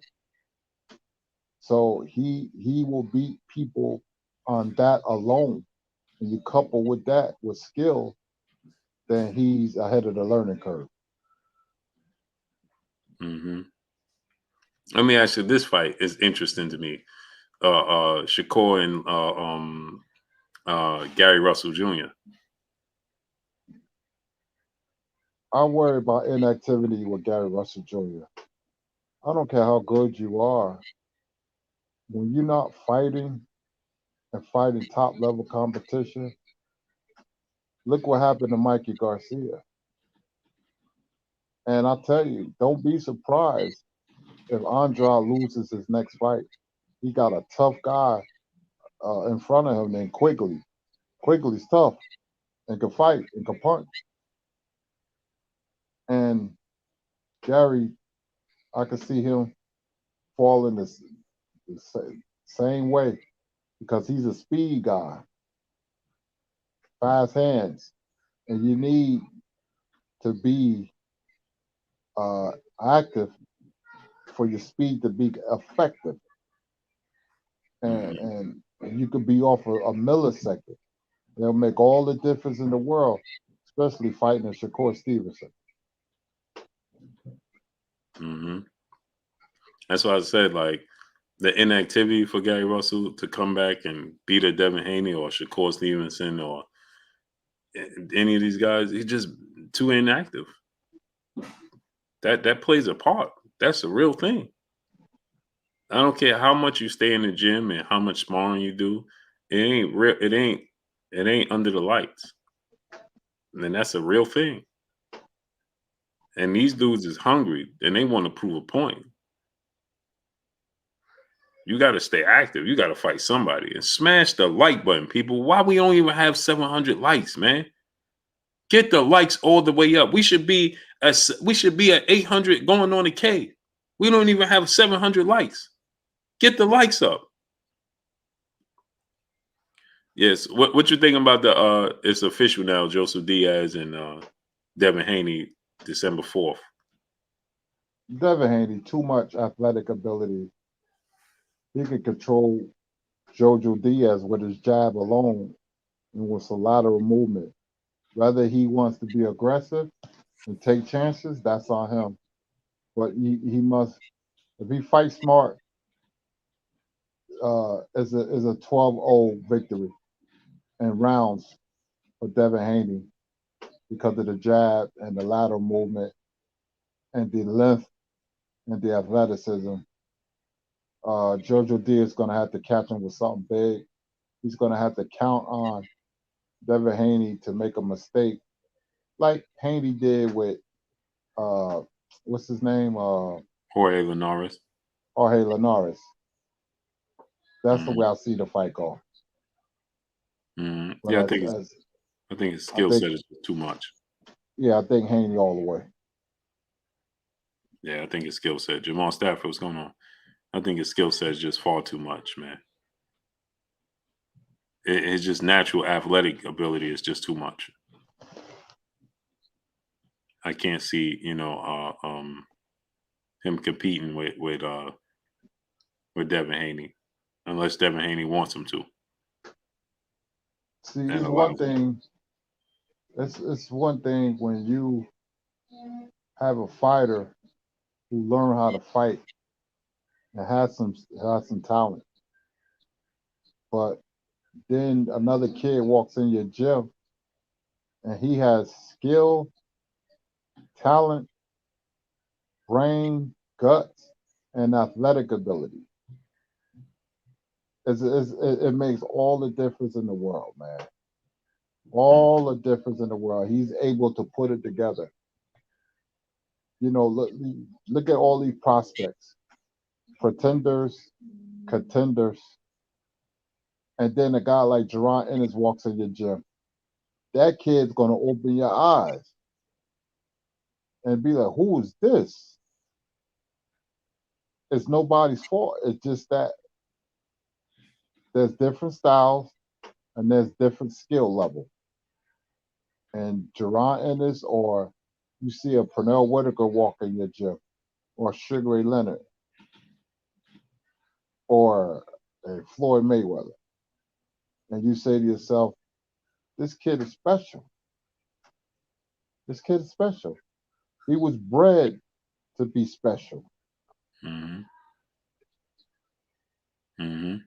So he will beat people on that alone. And you couple with that with skill, then he's ahead of the learning curve. Mm-hmm. Let me ask you, this fight is interesting to me. Shakur and Gary Russell Jr. I worry about inactivity with Gary Russell Jr. I don't care how good you are. When you're not fighting and fighting top level competition, look what happened to Mikey Garcia. And I tell you, don't be surprised if Andrade loses his next fight, he got a tough guy in front of him named Quigley. Quigley's tough and can fight and can punch. And Gary, I could see him falling the same way because he's a speed guy, fast hands, and you need to be active for your speed to be effective. And you could be off a millisecond. It'll make all the difference in the world, especially fighting a Shakur Stevenson. Mm-hmm. That's why I said, like, the inactivity for Gary Russell to come back and beat a Devin Haney or Shakur Stevenson or any of these guys, he's just too inactive. That plays a part. That's a real thing. I don't care how much you stay in the gym and how much sparring you do. It ain't real. It ain't under the lights. And then that's a real thing. And these dudes is hungry and they want to prove a point. You got to stay active. You got to fight somebody and smash the like button, people. Why we don't even have 700 likes, man? Get the likes all the way up. We should be at 800 going on a K. We don't even have 700 likes. Get the likes up. Yes. What you think about the it's official now, Joseph Diaz and Devin Haney, December 4th. Devin Haney, too much athletic ability. He can control Jojo Diaz with his jab alone and with some lateral movement. Whether he wants to be aggressive and take chances, that's on him. But he must, if he fights smart, is a 12-0 victory in rounds for Devin Haney because of the jab and the lateral movement and the length and the athleticism. Jojo Diaz is going to have to catch him with something big. He's going to have to count on Devin Haney to make a mistake, like Haney did with what's his name? Jorge Linares. Jorge Linares. That's the way I see the fight go. Yeah, I think his skill set is too much. Yeah, I think Haney all the way. Yeah, I think his skill set. Jamal Stafford, what's going on? I think his skill set is just far too much, man. His just natural athletic ability is just too much. I can't see, him competing with Devin Haney, unless Devin Haney wants him to. See, it's one thing. It's one thing when you have a fighter who learn how to fight and has some talent, but then another kid walks in your gym and he has skill, talent, brain, guts, and athletic ability. It makes all the difference in the world, man. All the difference in the world. He's able to put it together. Look at all these prospects, pretenders, contenders, and then a guy like Jerron Ennis walks in your gym. That kid's gonna open your eyes and be like, "Who is this?" It's nobody's fault. It's just that there's different styles and there's different skill level. And Jerron Ennis, or you see a Pernell Whitaker walk in your gym, or Sugar Ray Leonard, or a Floyd Mayweather, and you say to yourself, "This kid is special. This kid is special. He was bred to be special." Mm-hmm. Mm-hmm.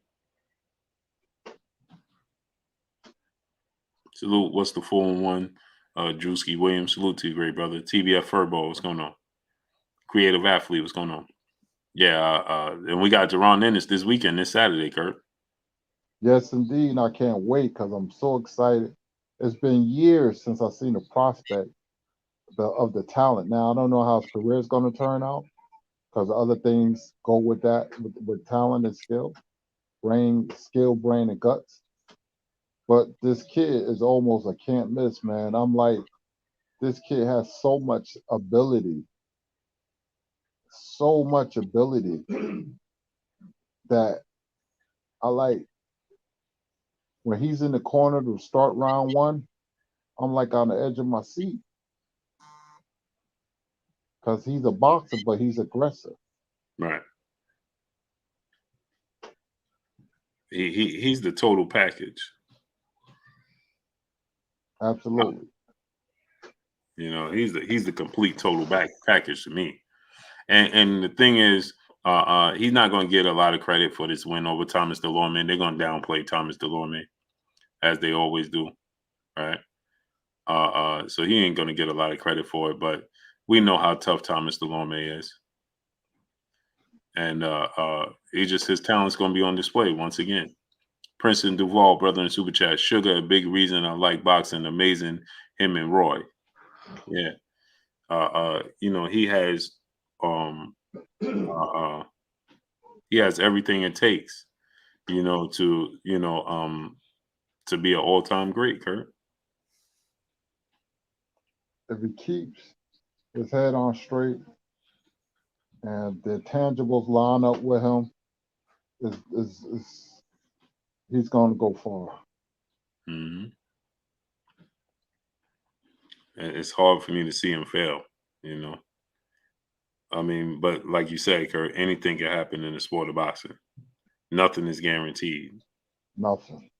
Salute. What's the 4-1? Drewski Williams. Salute to you, great brother. TBF Furbo. What's going on? Creative Athlete. What's going on? Yeah. And we got Jerron Ennis this weekend, this Saturday, Kurt. Yes, indeed. And I can't wait because I'm so excited. It's been years since I've seen a prospect of the talent. Now, I don't know how his career is going to turn out because other things go with that, with talent and skill, brain, and guts. But this kid is almost a can't miss, man. I'm like, this kid has so much ability that I like when he's in the corner to start round one, I'm like on the edge of my seat because he's a boxer, but he's aggressive. Right. He's the total package. Absolutely. You know, he's the complete total package to me. And the thing is, he's not going to get a lot of credit for this win over Thomas Delorme. They're going to downplay Thomas Delorme, as they always do, right? So he ain't going to get a lot of credit for it, but we know how tough Thomas Delorme is. And his talent's going to be on display once again. Princeton Duval, brother in Super Chat. Sugar, a big reason I like boxing. Amazing, him and Roy. Yeah. You know, he has everything it takes, you know, to be an all-time great, Kurt. If he keeps his head on straight and the tangibles line up with him, he's going to go far. Mm-hmm. And it's hard for me to see him fail, you know. I mean, but like you said, Kurt, anything can happen in the sport of boxing. Nothing is guaranteed. Nothing.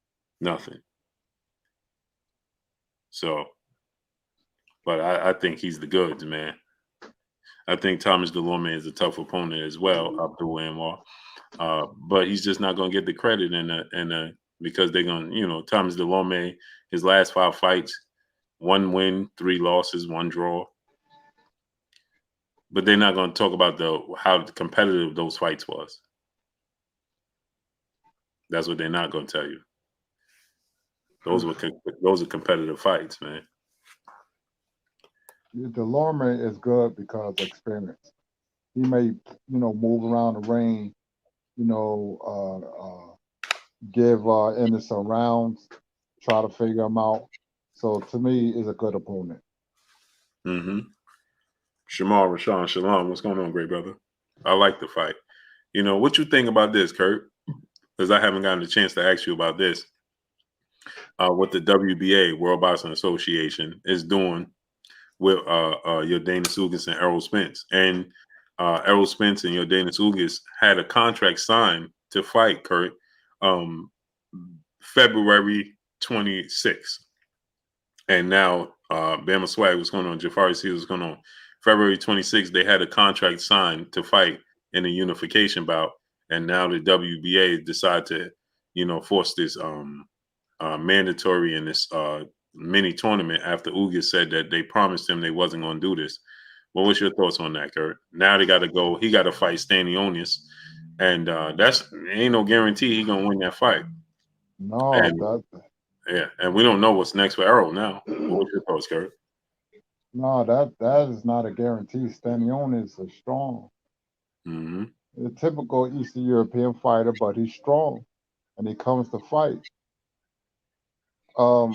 So, but I think he's the goods, man. I think Thomas Delorme is a tough opponent as well, Abdul Anwar. But he's just not going to get the credit because they're going to, you know, Thomas Delorme, his last 5 fights, 1 win, 3 losses, 1 draw. But they're not going to talk about how competitive those fights was. That's what they're not going to tell you. Those are competitive fights, man. Delorme is good because of experience. He may, you know, move around the ring, you know, give Anderson rounds, try to figure him out. So to me, is a good opponent. Mm-hmm. Shamal Rashawn Shalom, what's going on, great brother? I like the fight. You know, what you think about this, Kurt? Because I haven't gotten a chance to ask you about this. What the WBA, World Boxing Association, is doing with your Dana Ugas and Errol Spence. And Errol Spence and your Dana Ugas had a contract signed to fight, Kurt, February 26th. And now Bama Swag, what's going on? Jafari C, what's going on? February 26th, they had a contract signed to fight in a unification bout. And now the WBA decided to, you know, force this mandatory in this mini tournament after Ugas said that they promised him they wasn't going to do this. Well, what's your thoughts on that, Kurt? Now they got to go. He got to fight Stanionis, and that's ain't no guarantee he gonna win that fight. No, yeah, and we don't know what's next for Errol now. What's your thoughts, Kurt? No, that is not a guarantee. Stanionis is strong. Mm-hmm. A typical Eastern European fighter, but he's strong, and he comes to fight. Well,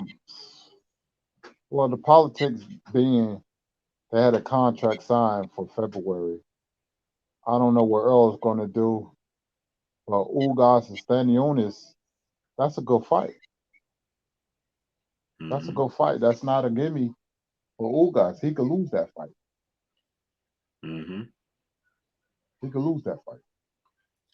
the politics being they had a contract signed for February. I don't know what Earl's going to do, but Ugas and Stanionis, that's a good fight. Mm-hmm. That's a good fight. That's not a gimme for Ugas. He could lose that fight. Mm-hmm. He could lose that fight.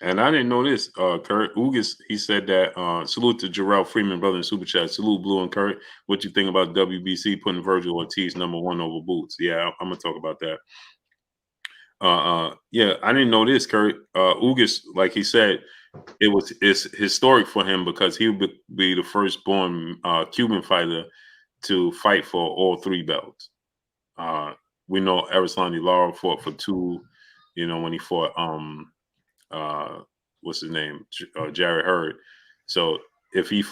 And I didn't know this, Kurt. Ugas, he said that, salute to Jarrell Freeman, brother in Super Chat. Salute, Blue and Kurt. What you think about WBC putting Virgil Ortiz #1 over Boots? Yeah, I'm going to talk about that. Yeah, I didn't know this, Kurt. Ugas, like he said, it's historic for him because he would be the firstborn Cuban fighter to fight for all 3 belts. We know Erislandy Lara fought for 2, you know, when he fought what's his name? Jared Hurd. So if he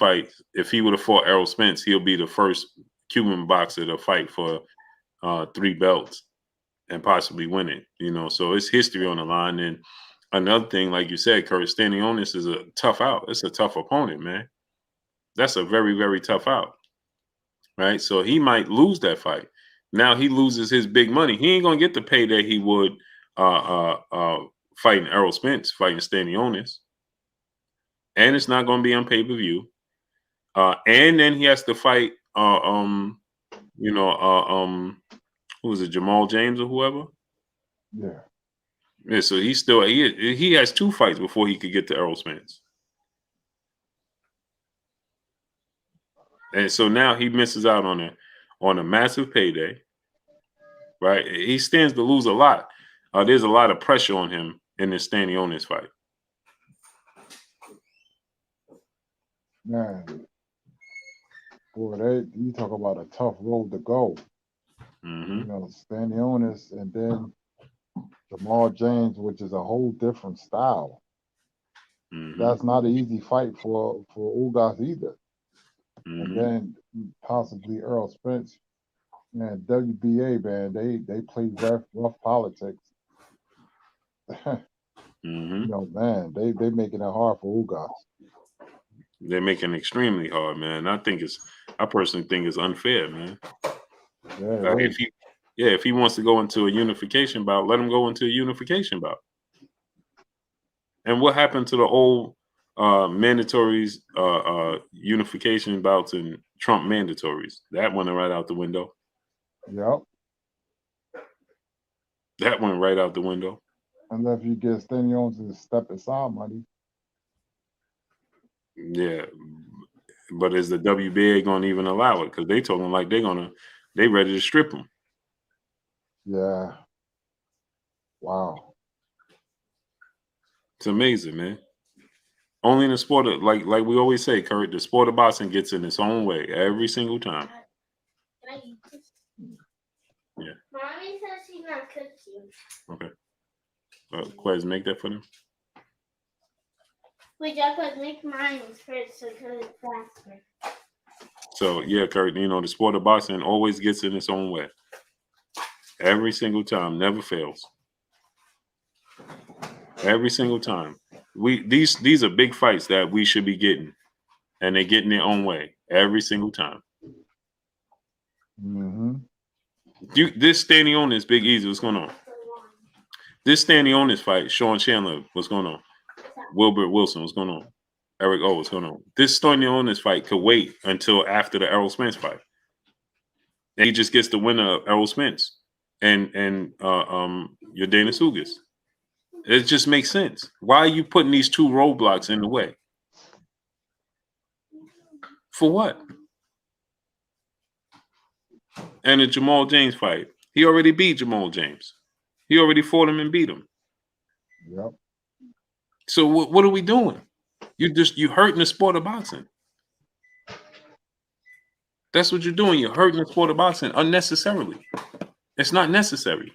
would have fought Errol Spence, he'll be the first Cuban boxer to fight for 3 belts. and possibly win it. You know, so it's history on the line. And another thing, like you said, Kurt, standing on this is a tough out. It's a tough opponent, man. That's a very, very tough out. Right. So he might lose that fight. Now he loses his big money. He ain't gonna get the pay that he would fighting Errol Spence, fighting Stanionis. And it's not gonna be on pay-per-view. And then he has to fight who was it, Jamal James or whoever? Yeah. Yeah, so he has 2 fights before he could get to Errol Spence. And so now he misses out on a massive payday. Right? He stands to lose a lot. There's a lot of pressure on him in this Stanionis fight. Man, boy, you talk about a tough road to go. Mm-hmm. You know, Stanionis and then Jamal James, which is a whole different style. Mm-hmm. That's not an easy fight for Ugas either. Mm-hmm. And then possibly Errol Spence. Man, WBA, man, they play rough politics. Mm-hmm. You know, man, they making it hard for Ugas. They're making it extremely hard, man. I personally think it's unfair, man. Yeah, if he wants to go into a unification bout, let him go into a unification bout. And what happened to the old mandatories, unification bouts and Trump mandatories? That went right out the window. Yep. That went right out the window. Unless you get Stanionis to step aside money. Yeah. But is the WBA going to even allow it? Because they told him like they ready to strip him. Yeah. Wow. It's amazing, man. Only in the sport of, like we always say, Kurt, the sport of boxing gets in its own way every single time. Yeah. Mommy says she's not cooking. Okay. Quez, make that for them. Wait, Jack, make mine first so it's faster. So yeah, Kurt, the sport of boxing always gets in its own way. Every single time, never fails. Every single time. These are big fights that we should be getting, and they get in their own way every single time. Mm-hmm. This Stanionis, Big Easy, what's going on? This Stanionis fight, Sean Chandler, what's going on? Wilbert Wilson, what's going on? Eric O, what's going on? This Stanionis fight could wait until after the Errol Spence fight. And he just gets the winner of Errol Spence and your Dana Sugas. It just makes sense. Why are you putting these 2 roadblocks in the way? For what? And the Jamal James fight, he already beat Jamal James. He already fought him and beat him. Yep. So what are we doing? You hurting the sport of boxing. That's what you're doing. You're hurting the sport of boxing unnecessarily. It's not necessary.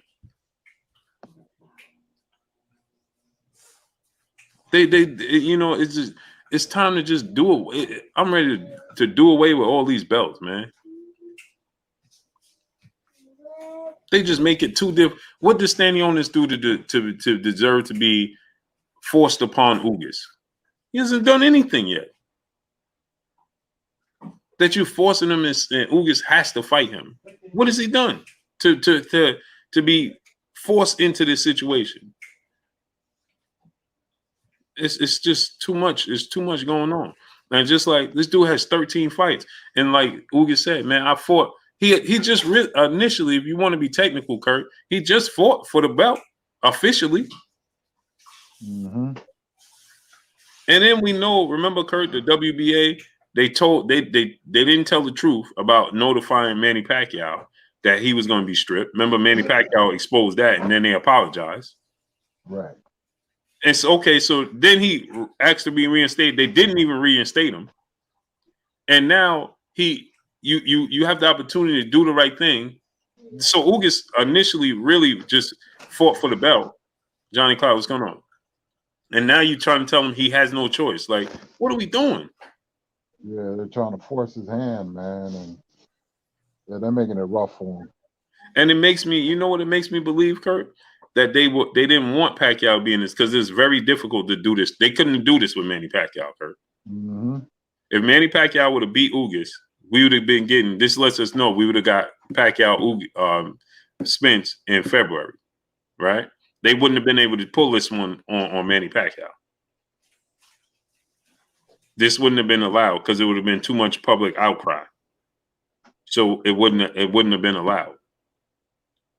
It's time to just do it. I'm ready to do away with all these belts, man. They just make it too different. What does Stanionis do to deserve to be forced upon Ugas? He hasn't done anything yet. That you're forcing him, and Ugas has to fight him. What has he done to be forced into this situation? It's just too much. There's too much going on. And just like this dude has 13 fights, and like Ugas said, man, I fought. He just initially, if you want to be technical, Kurt, he just fought for the belt officially. Mm-hmm. And then we know, remember, Kurt, the WBA, they didn't tell the truth about notifying Manny Pacquiao that he was going to be stripped. Remember, Manny Pacquiao exposed that, and then they apologized. Right. And so, okay, so then he asked to be reinstated. They didn't even reinstate him. And now you have the opportunity to do the right thing. So Ugas initially really just fought for the belt. Johnny Cloud, what's going on? And now you're trying to tell him he has no choice. Like, what are we doing? Yeah, they're trying to force his hand, man, and they're making it rough for him. And it makes me, you know what it makes me believe, Kurt? That they didn't want Pacquiao being this because it's very difficult to do this. They couldn't do this with Manny Pacquiao, Kurt. Mm-hmm. If Manny Pacquiao would have beat Ugas, we would have been getting this. Lets us know we would have got Pacquiao Spence in February, right? They wouldn't have been able to pull this one on Manny Pacquiao. This wouldn't have been allowed because it would have been too much public outcry. So it wouldn't have been allowed.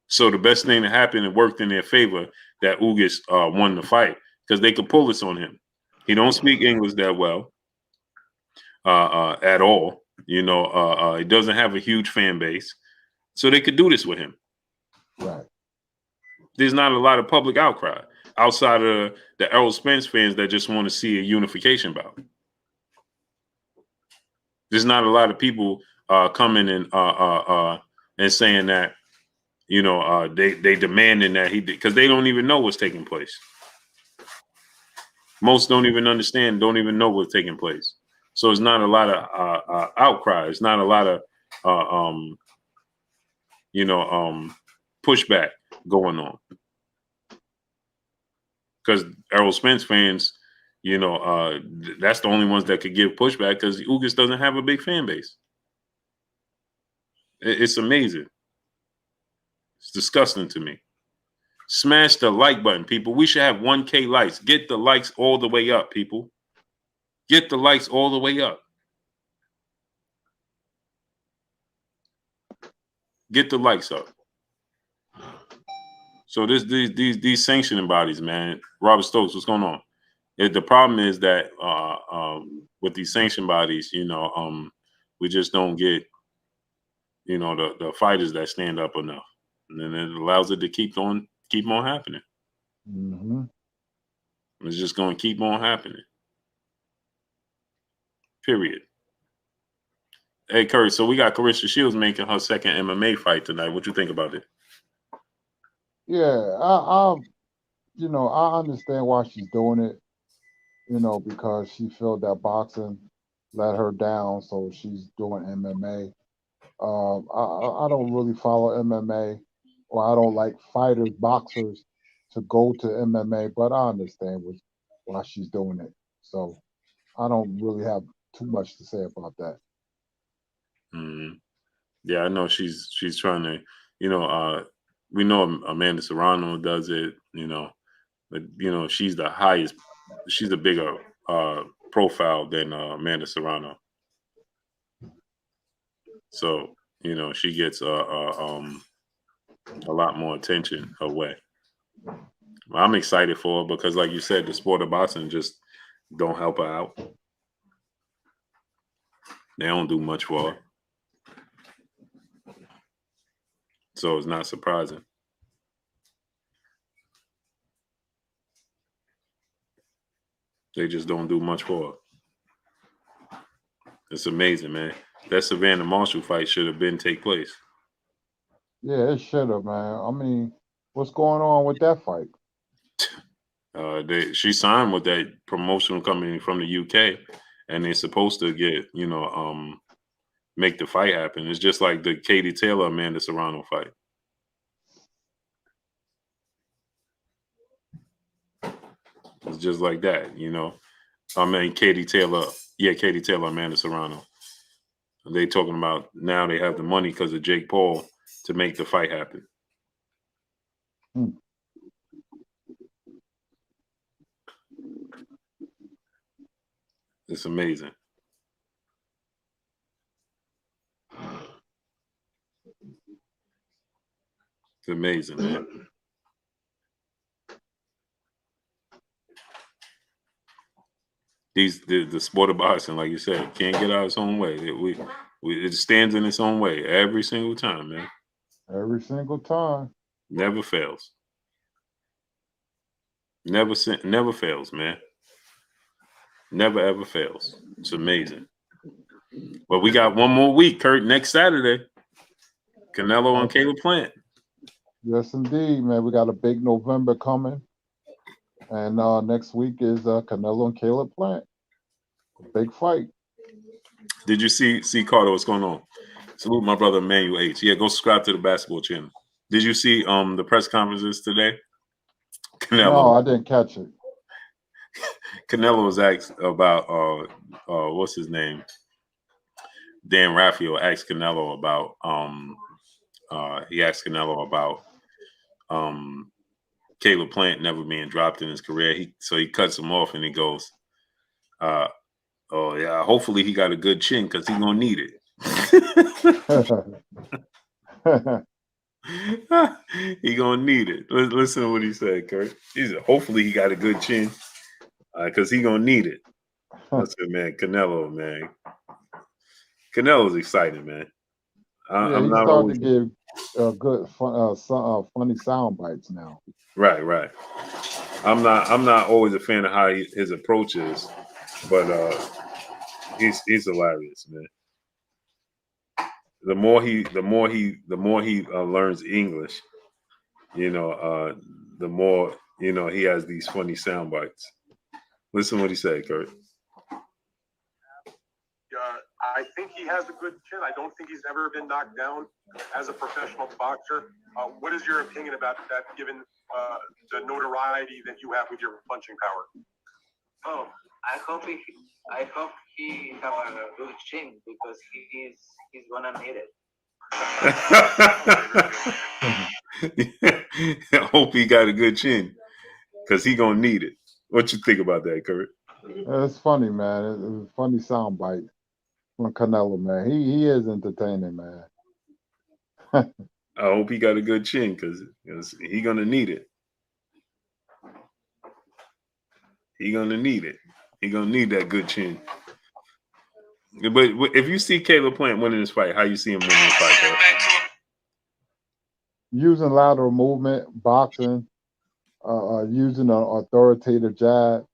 So the best thing that happened, it worked in their favor that Ugas won the fight because they could pull this on him. He don't speak English that well at all. You know, he doesn't have a huge fan base, so they could do this with him. Right. There's not a lot of public outcry outside of the Errol Spence fans that just want to see a unification bout. There's not a lot of people coming and saying that, you know, they demanding that he did because they don't even know what's taking place. Most don't even understand, don't even know what's taking place. So it's not a lot of outcry. It's not a lot of pushback going on. Because Errol Spence fans, you know, that's the only ones that could give pushback because Ugas doesn't have a big fan base. It's amazing. It's disgusting to me. Smash the like button, people. We should have 1K likes. Get the likes all the way up, people. Get the likes all the way up. Get the likes up. So these sanctioning bodies, man. Robert Stokes, what's going on? The problem is that with these sanction bodies, you know, we just don't get, you know, the fighters that stand up enough, and then it allows it to keep on happening. Mm-hmm. It's just going to keep on happening. Period. Hey, Kurt, so we got Claressa Shields making her second MMA fight tonight. What you think about it? Yeah, I you know, I understand why she's doing it, you know, because she felt that boxing let her down, so she's doing MMA. I don't really follow MMA, or I don't like boxers to go to MMA, but I understand why she's doing it. So I don't really have too much to say about that. Mm-hmm. Yeah, I know she's trying to, you know, we know Amanda Serrano does it, you know, but you know she's a bigger profile than Amanda Serrano. So you know she gets a lot more attention her way. I'm excited for her because, like you said, the sport of boxing just don't help her out. They don't do much for her. So it's not surprising. They just don't do much for her. It's amazing, man. That Savannah Marshall fight should have been take place. Yeah, it should have, man. I mean, what's going on with that fight? She signed with that promotional company from the UK, and they're supposed to get, you know, make the fight happen. It's just like the Katie Taylor Amanda Serrano fight. It's just like that, you know. I mean, Katie Taylor Amanda Serrano. They talking about now they have the money because of Jake Paul to make the fight happen. It's amazing. It's amazing, man. The sport of boxing, like you said, can't get out its own way. It stands in its own way every single time, man. Every single time. Never fails. Never fails, man. Never ever fails. It's amazing. But we got one more week, Kurt. Next Saturday, Canelo and Caleb Plant. Yes, indeed, man. We got a big November coming, and next week is Canelo and Caleb Plant. A big fight. Did you see Carter? What's going on? Salute my brother Emmanuel H. Yeah, go subscribe to the basketball channel. Did you see the press conferences today? No, I didn't catch it. Canelo was asked about what's his name? Dan Rafael asked Canelo about he asked Canelo about Caleb Plant never being dropped in his career. He cuts him off and he goes, oh yeah, hopefully he got a good chin because he's gonna need it. He gonna need it. Listen to what he said, Kurt. He said, hopefully he got a good chin because he gonna need it. I said, man, Canelo's exciting, man. Yeah, I'm he's not starting always to give good, funny sound bites now. right. I'm not always a fan of how his approach is, but he's hilarious, man. The more he learns English, the more he has these funny sound bites. Listen what he said, Kurt. I think he has a good chin. I don't think he's ever been knocked down as a professional boxer. What is your opinion about that, given the notoriety that you have with your punching power? Oh, I hope he have a good chin because he's gonna need it. I hope he got a good chin because he gonna need it. What you think about that, Kurt? It's funny, man. It's a funny sound bite from Canelo, man. He is entertaining, man. I hope he got a good chin because he gonna need it. He gonna need it. He gonna need that good chin. But if you see Caleb Plant winning this fight, how you see him winning this fight, Kurt? Using lateral movement, boxing, using an authoritative jab,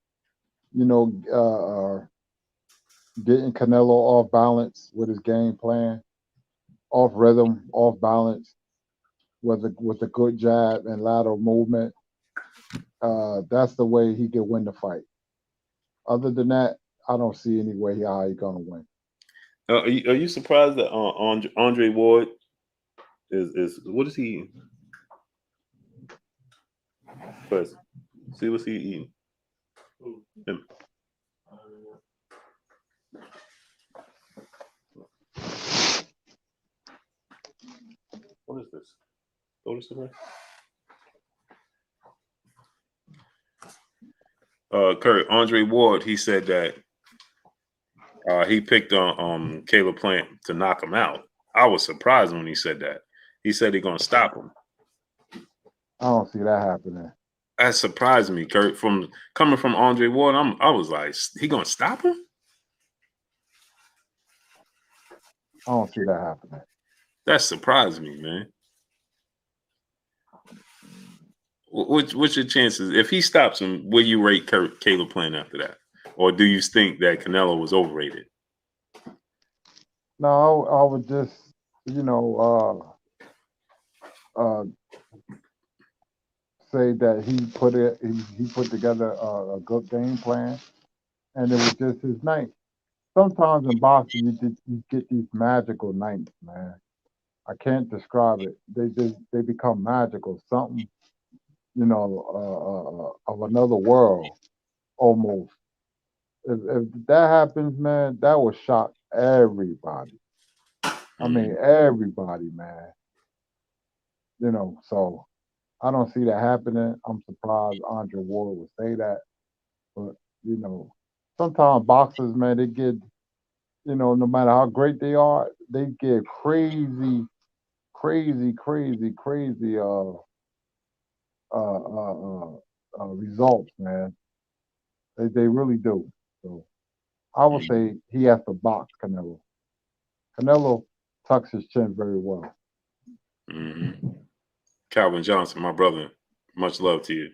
getting Canelo off balance with his game plan, off rhythm, off balance, with a good jab and lateral movement. That's the way he can win the fight. Other than that, I don't see any way how he's gonna win. Are you surprised that Andre Ward is what is he eating? First, see what's he eating. Him. What is this? Throw this away. Kurt, Andre Ward, he said that he picked on Caleb Plant to knock him out. I was surprised when he said that. He said he's gonna stop him. I don't see that happening. That surprised me, Kurt. Coming from Andre Ward, I was like, he gonna stop him? I don't see that happening. That surprised me, man. What's your chances? If he stops him, will you rate Caleb Plant after that? Or do you think that Canelo was overrated? No, I would just, say that he put together a good game plan, and it was just his night. Sometimes in boxing, you get these magical nights, man. I can't describe it. They become magical. Something, of another world, almost. If that happens, man, that would shock everybody. I mean, everybody, man. So I don't see that happening. I'm surprised Andre Ward would say that. But, sometimes boxers, man, they get, no matter how great they are, they get crazy results, man. They really do. So I would say he has to box Canelo. Canelo tucks his chin very well. Mm-hmm. Calvin Johnson, my brother, much love to you.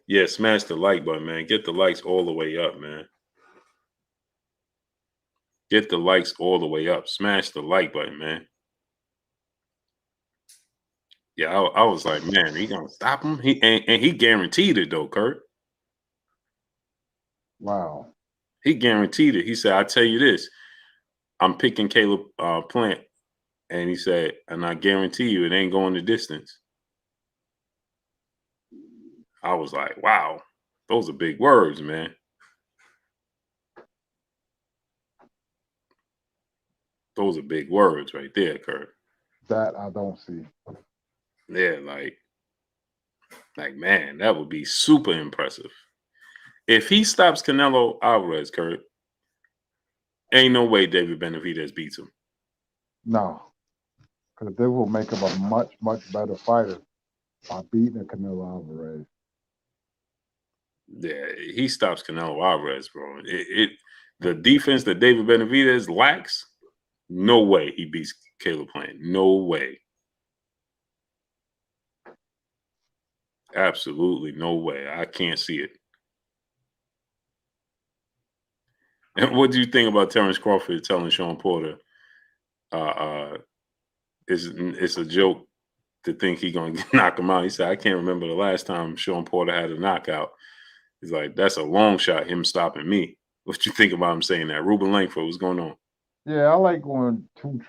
Yeah, smash the like button, man. Get the likes all the way up, man. Get the likes all the way up. Smash the like button, man. Yeah, I was like, man, he gonna stop him? He guaranteed it though, Kurt. Wow. He guaranteed it. He said, I tell you this, I'm picking Caleb Plant. And he said, and I guarantee you it ain't going the distance. I was like, wow, those are big words, man. Those are big words right there, Kurt. That I don't see. Yeah, like man, that would be super impressive. If he stops Canelo Alvarez, Kurt, ain't no way David Benavidez beats him. No, because they will make him a much, much better fighter by beating a Canelo Alvarez. Yeah, he stops Canelo Alvarez, bro. The defense that David Benavidez lacks, no way he beats Caleb Plant. No way. Absolutely no way. I can't see it. And what do you think about Terrence Crawford telling Sean Porter it's a joke to think he gonna knock him out? He said, I can't remember the last time Sean Porter had a knockout. He's like, that's a long shot, him stopping me. What you think about him saying that? Ruben Langford, what's going on? Yeah, I like when two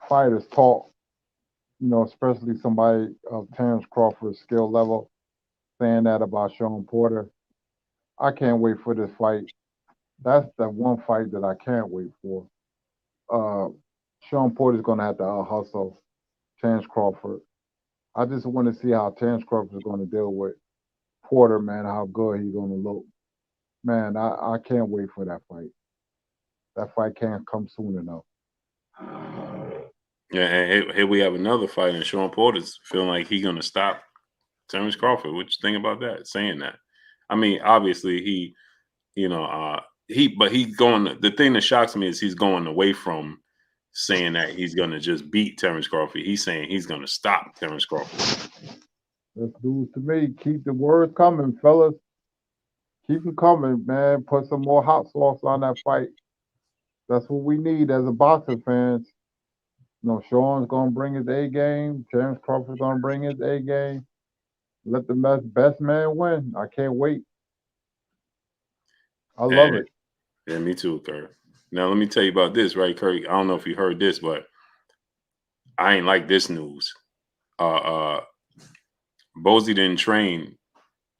fighters talk, especially somebody of Terrence Crawford's skill level, saying that about Sean Porter. I can't wait for this fight. That's the one fight that I can't wait for. Sean Porter's going to have to hustle Terrence Crawford. I just want to see how Terrence Crawford is going to deal with Porter, man, how good he's going to look. Man, I can't wait for that fight. That fight can't come soon enough. Yeah, and here we have another fight, and Sean Porter's feeling like he's going to stop Terrence Crawford. What you think about that? Saying that? I mean, obviously but he's going. The thing that shocks me is he's going away from saying that he's going to just beat Terrence Crawford. He's saying he's going to stop Terrence Crawford. That's news to me. Keep the words coming, fellas. Keep it coming, man. Put some more hot sauce on that fight. That's what we need as a boxing fans. Sean's gonna bring his A game. Terrence Crawford's gonna bring his A game. Let the best man win. I can't wait. I love it. Yeah, me too, Kurt. Now let me tell you about this, right, Kurt? I don't know if you heard this, but I ain't like this news. Bozy didn't train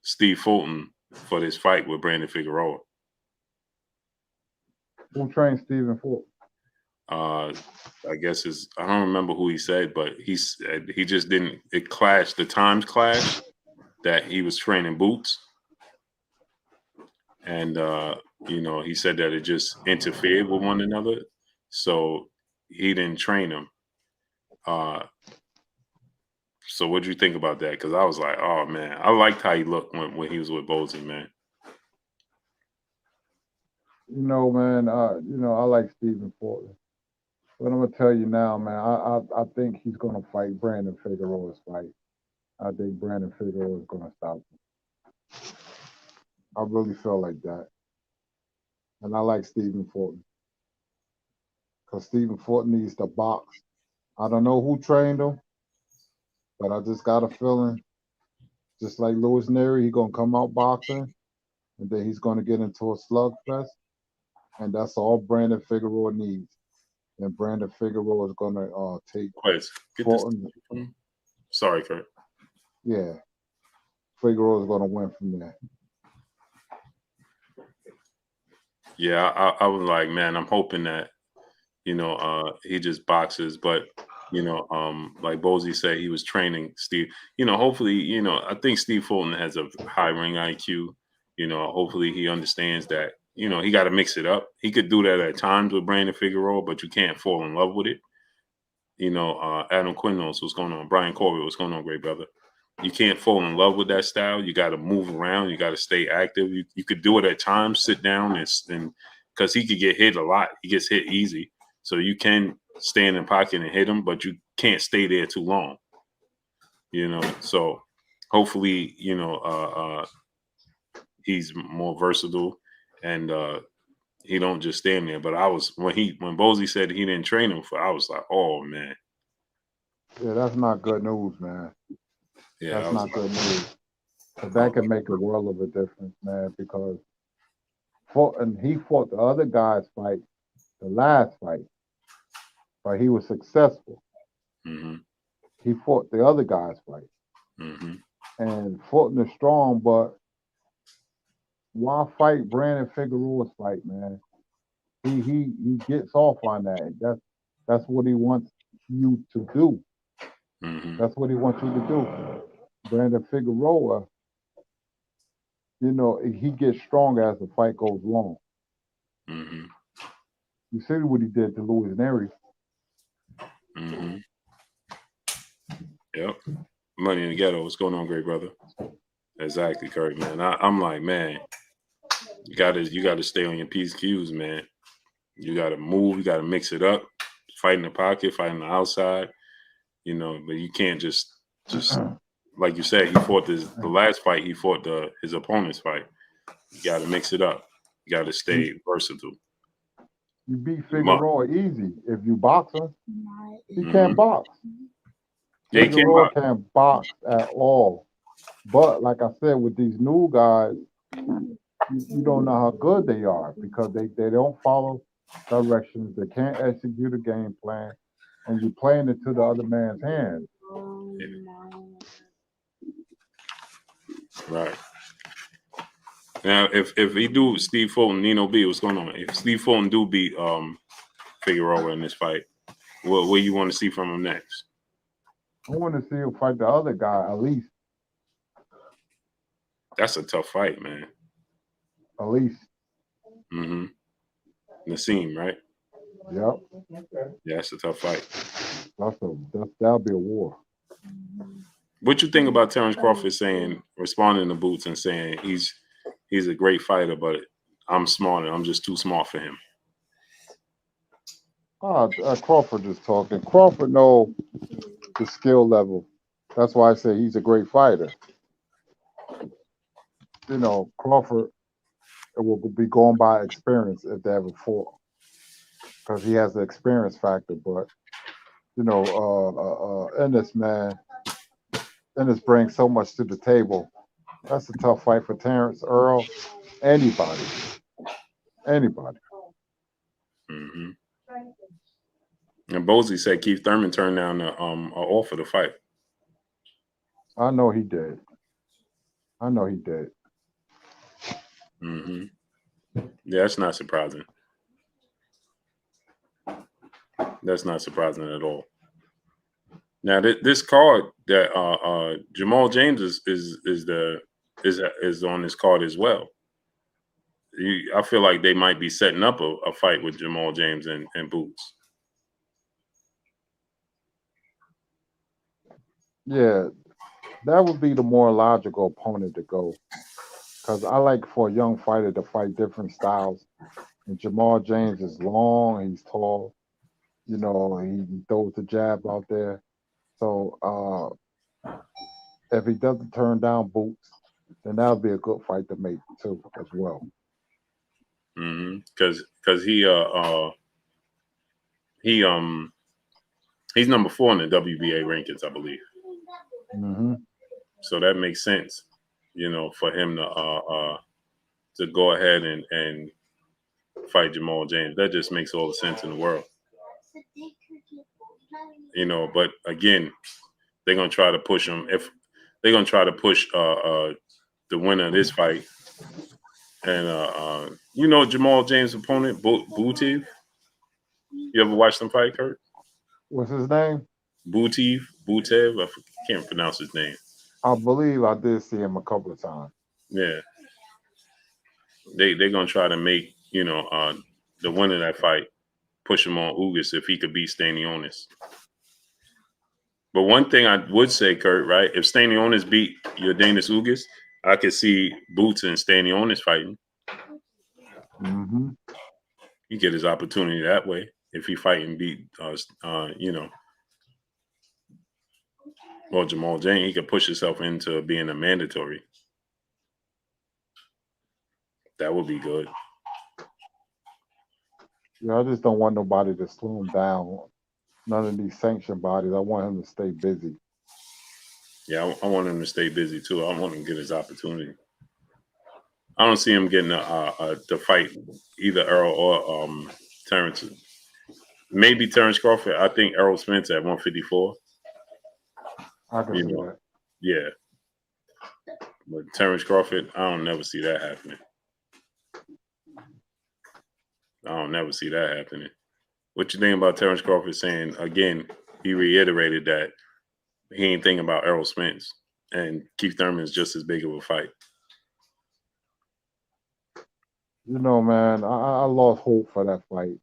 Steve Fulton for this fight with Brandon Figueroa. Who trained Stephen Fulton? I guess I don't remember who he said, but he just didn't. It clashed. The times clashed that he was training Boots, and he said that it just interfered with one another, so he didn't train him. So what do you think about that? Because I was like, oh man, I liked how he looked when he was with Bozy, man. Man, I like Stephen Fulton. But I'm gonna tell you now, man, I think he's gonna fight Brandon Figueroa's fight. I think Brandon Figueroa is gonna stop him. I really feel like that. And I like Stephen Fulton. Because Stephen Fulton needs to box. I don't know who trained him, but I just got a feeling, just like Louis Nery, he's gonna come out boxing, and then he's gonna get into a slugfest. And that's all Brandon Figueroa needs. And Brandon Figueroa is gonna take Fulton. Sorry, Kurt. Yeah, Figueroa is gonna win from there. Yeah, I was like, man, I'm hoping that he just boxes, but like Bozy said, he was training Steve. Hopefully, I think Steve Fulton has a high ring IQ. Hopefully he understands that. He got to mix it up. He could do that at times with Brandon Figueroa, but you can't fall in love with it. Adam Quinn knows what's going on. Brian Corey, what's going on, great brother? You can't fall in love with that style. You got to move around. You got to stay active. You could do it at times, sit down, and because he could get hit a lot. He gets hit easy. So you can stand in pocket and hit him, but you can't stay there too long. So hopefully, he's more versatile and he don't just stand there. But when Bozy said he didn't train him I was like, oh man. Yeah, that's not good news, man. Yeah, that's not good news. But that can make a world of a difference, man, because he fought the other guy's fight, the last fight, but he was successful. Mm-hmm. he fought the other guy's fight Mm-hmm. and Fulton is strong, but why fight Brandon Figueroa's fight, man? He gets off on that. That's what he wants you to do. Mm-hmm. That's what he wants you to do. Brandon Figueroa, you know, he gets stronger as the fight goes long. Mm-hmm. You see what he did to Luis Neri. Mm-hmm. Yep. Money in the ghetto. What's going on, great brother? Exactly, Kurt, man. I'm like, man, you gotta stay on your P's Q's, man. You gotta move, you gotta mix it up, fight in the pocket, fight on the outside, you know, but you can't just like you said, he fought the last fight, he fought his opponent's fight. You gotta mix it up. You gotta stay versatile. You beat Figueroa easy if you box him. He Mm-hmm. can't box. Yeah, he can't Figueroa box. can't box at all. But like I said, with these new guys, you don't know how good they are because they don't follow directions. They can't execute a game plan, and you're playing it to the other man's hands. Right. Now, if he do Steve Fulton, Nino B, what's going on? If Steve Fulton do beat Figueroa in this fight, what you want to see from him next? I want to see him fight the other guy at least. That's a tough fight, man. At least. Mm-hmm. Nassim, right? Yep. Yeah, that's a tough fight. That'll be a war. What you think about Terrence Crawford responding to Boots and saying he's a great fighter, but I'm smarter. I'm just too smart for him. Crawford is talking. Crawford know the skill level. That's why I say he's a great fighter. You know, Crawford will be going by experience if they ever fought, because he has the experience factor. But you know, Ennis, man, Ennis brings so much to the table. That's a tough fight for Terrence, Earl, anybody. Mm-hmm. And Bosley said Keith Thurman turned down an offer to fight. I know he did. Mm-hmm. Yeah, that's not surprising. That's not surprising at all. Now, this card that Jamal James is on this card as well. I feel like they might be setting up a fight with Jamal James and Boots. Yeah, that would be the more logical opponent to go. Because I like for a young fighter to fight different styles. And Jamal James is long, he's tall. You know, he throws the jab out there. So if he doesn't turn down Boots, then that'll be a good fight to make too, as well. Mm-hmm. Because he's number 4 in the WBA rankings, I believe. Mm-hmm. So that makes sense, you know, for him to go ahead and fight Jamal James. That just makes all the sense in the world. You know, but again, they're gonna try to push him. If they're gonna try to push the winner of this fight, and you know Jamal James' opponent, Bootev. You ever watched them fight, Kurt? What's his name? Bootev. I can't pronounce his name. I believe I did see him a couple of times. Yeah, they're gonna try to make the winner of that fight push him on Ugas if he could beat Stanionis. But one thing I would say, Kurt, right? If Stanionis beat Yordenis Ugas, I could see Boots and Stanionis fighting. Mm-hmm. He get his opportunity that way if he fight and beat, well, Jamal James. He could push himself into being a mandatory. That would be good. Yeah, I just don't want nobody to slow him down. None of these sanctioned bodies. I want him to stay busy. Yeah, I want him to stay busy too. I want him to get his opportunity. I don't see him getting to fight either Earl or Terrence. Maybe Terrence Crawford. I think Errol Spence at 154. I can You see know, that. yeah. But Terrence Crawford, I don't never see that happening. I don't never see that happening. What you think about Terrence Crawford saying, again, he reiterated that he ain't thinking about Errol Spence and Keith Thurman is just as big of a fight. You know, man, I lost hope for that fight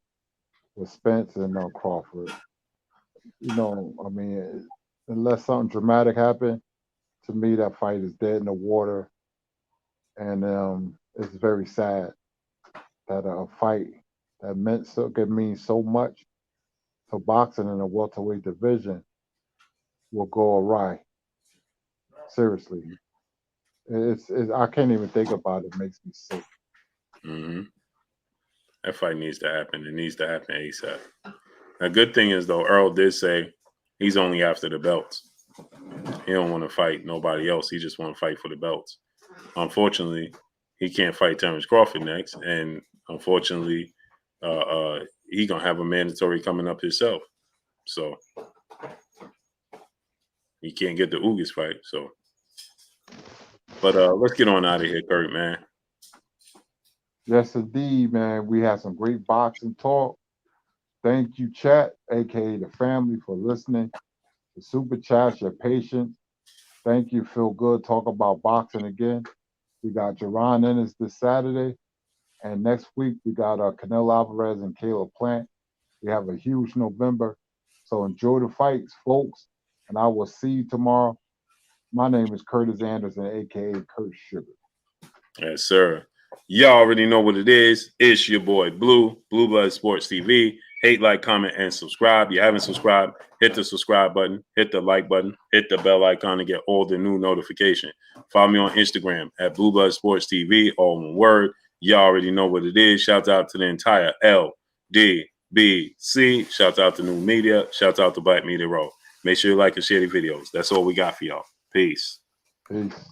with Spence and Crawford. You know, I mean, unless something dramatic happened, to me, that fight is dead in the water. And it's very sad that a fight that could mean so much to boxing in the welterweight division will go awry. Seriously. It's I can't even think about it. It makes me sick. Mm-hmm. That fight needs to happen. It needs to happen ASAP. A good thing is, though, Earl did say he's only after the belts. He don't want to fight nobody else. He just want to fight for the belts. Unfortunately, he can't fight Terrence Crawford next, and unfortunately, he gonna have a mandatory coming up himself. So he can't get the Ugas fight. So, but let's get on out of here, Kurt, man. Yes, indeed, man. We had some great boxing talk. Thank you, chat, aka the family, for listening. The super chats, your patience. Thank you. Feel good. Talk about boxing again. We got Jerron Ennis this Saturday. And next week, we got Canelo Alvarez and Caleb Plant. We have a huge November. So enjoy the fights, folks. And I will see you tomorrow. My name is Curtis Anderson, a.k.a. Kurt Sugar. Yes, sir. Y'all already know what it is. It's your boy Blue Blood Sports TV. Hate, like, comment, and subscribe. You haven't subscribed, hit the subscribe button, hit the like button, hit the bell icon to get all the new notification. Follow me on Instagram at Blue Blood Sports TV, all one word. Y'all already know what it is. Shout out to the entire LDBC. Shout out to New Media. Shout out to Black Media Row. Make sure you like and share the videos. That's all we got for y'all. Peace. Peace.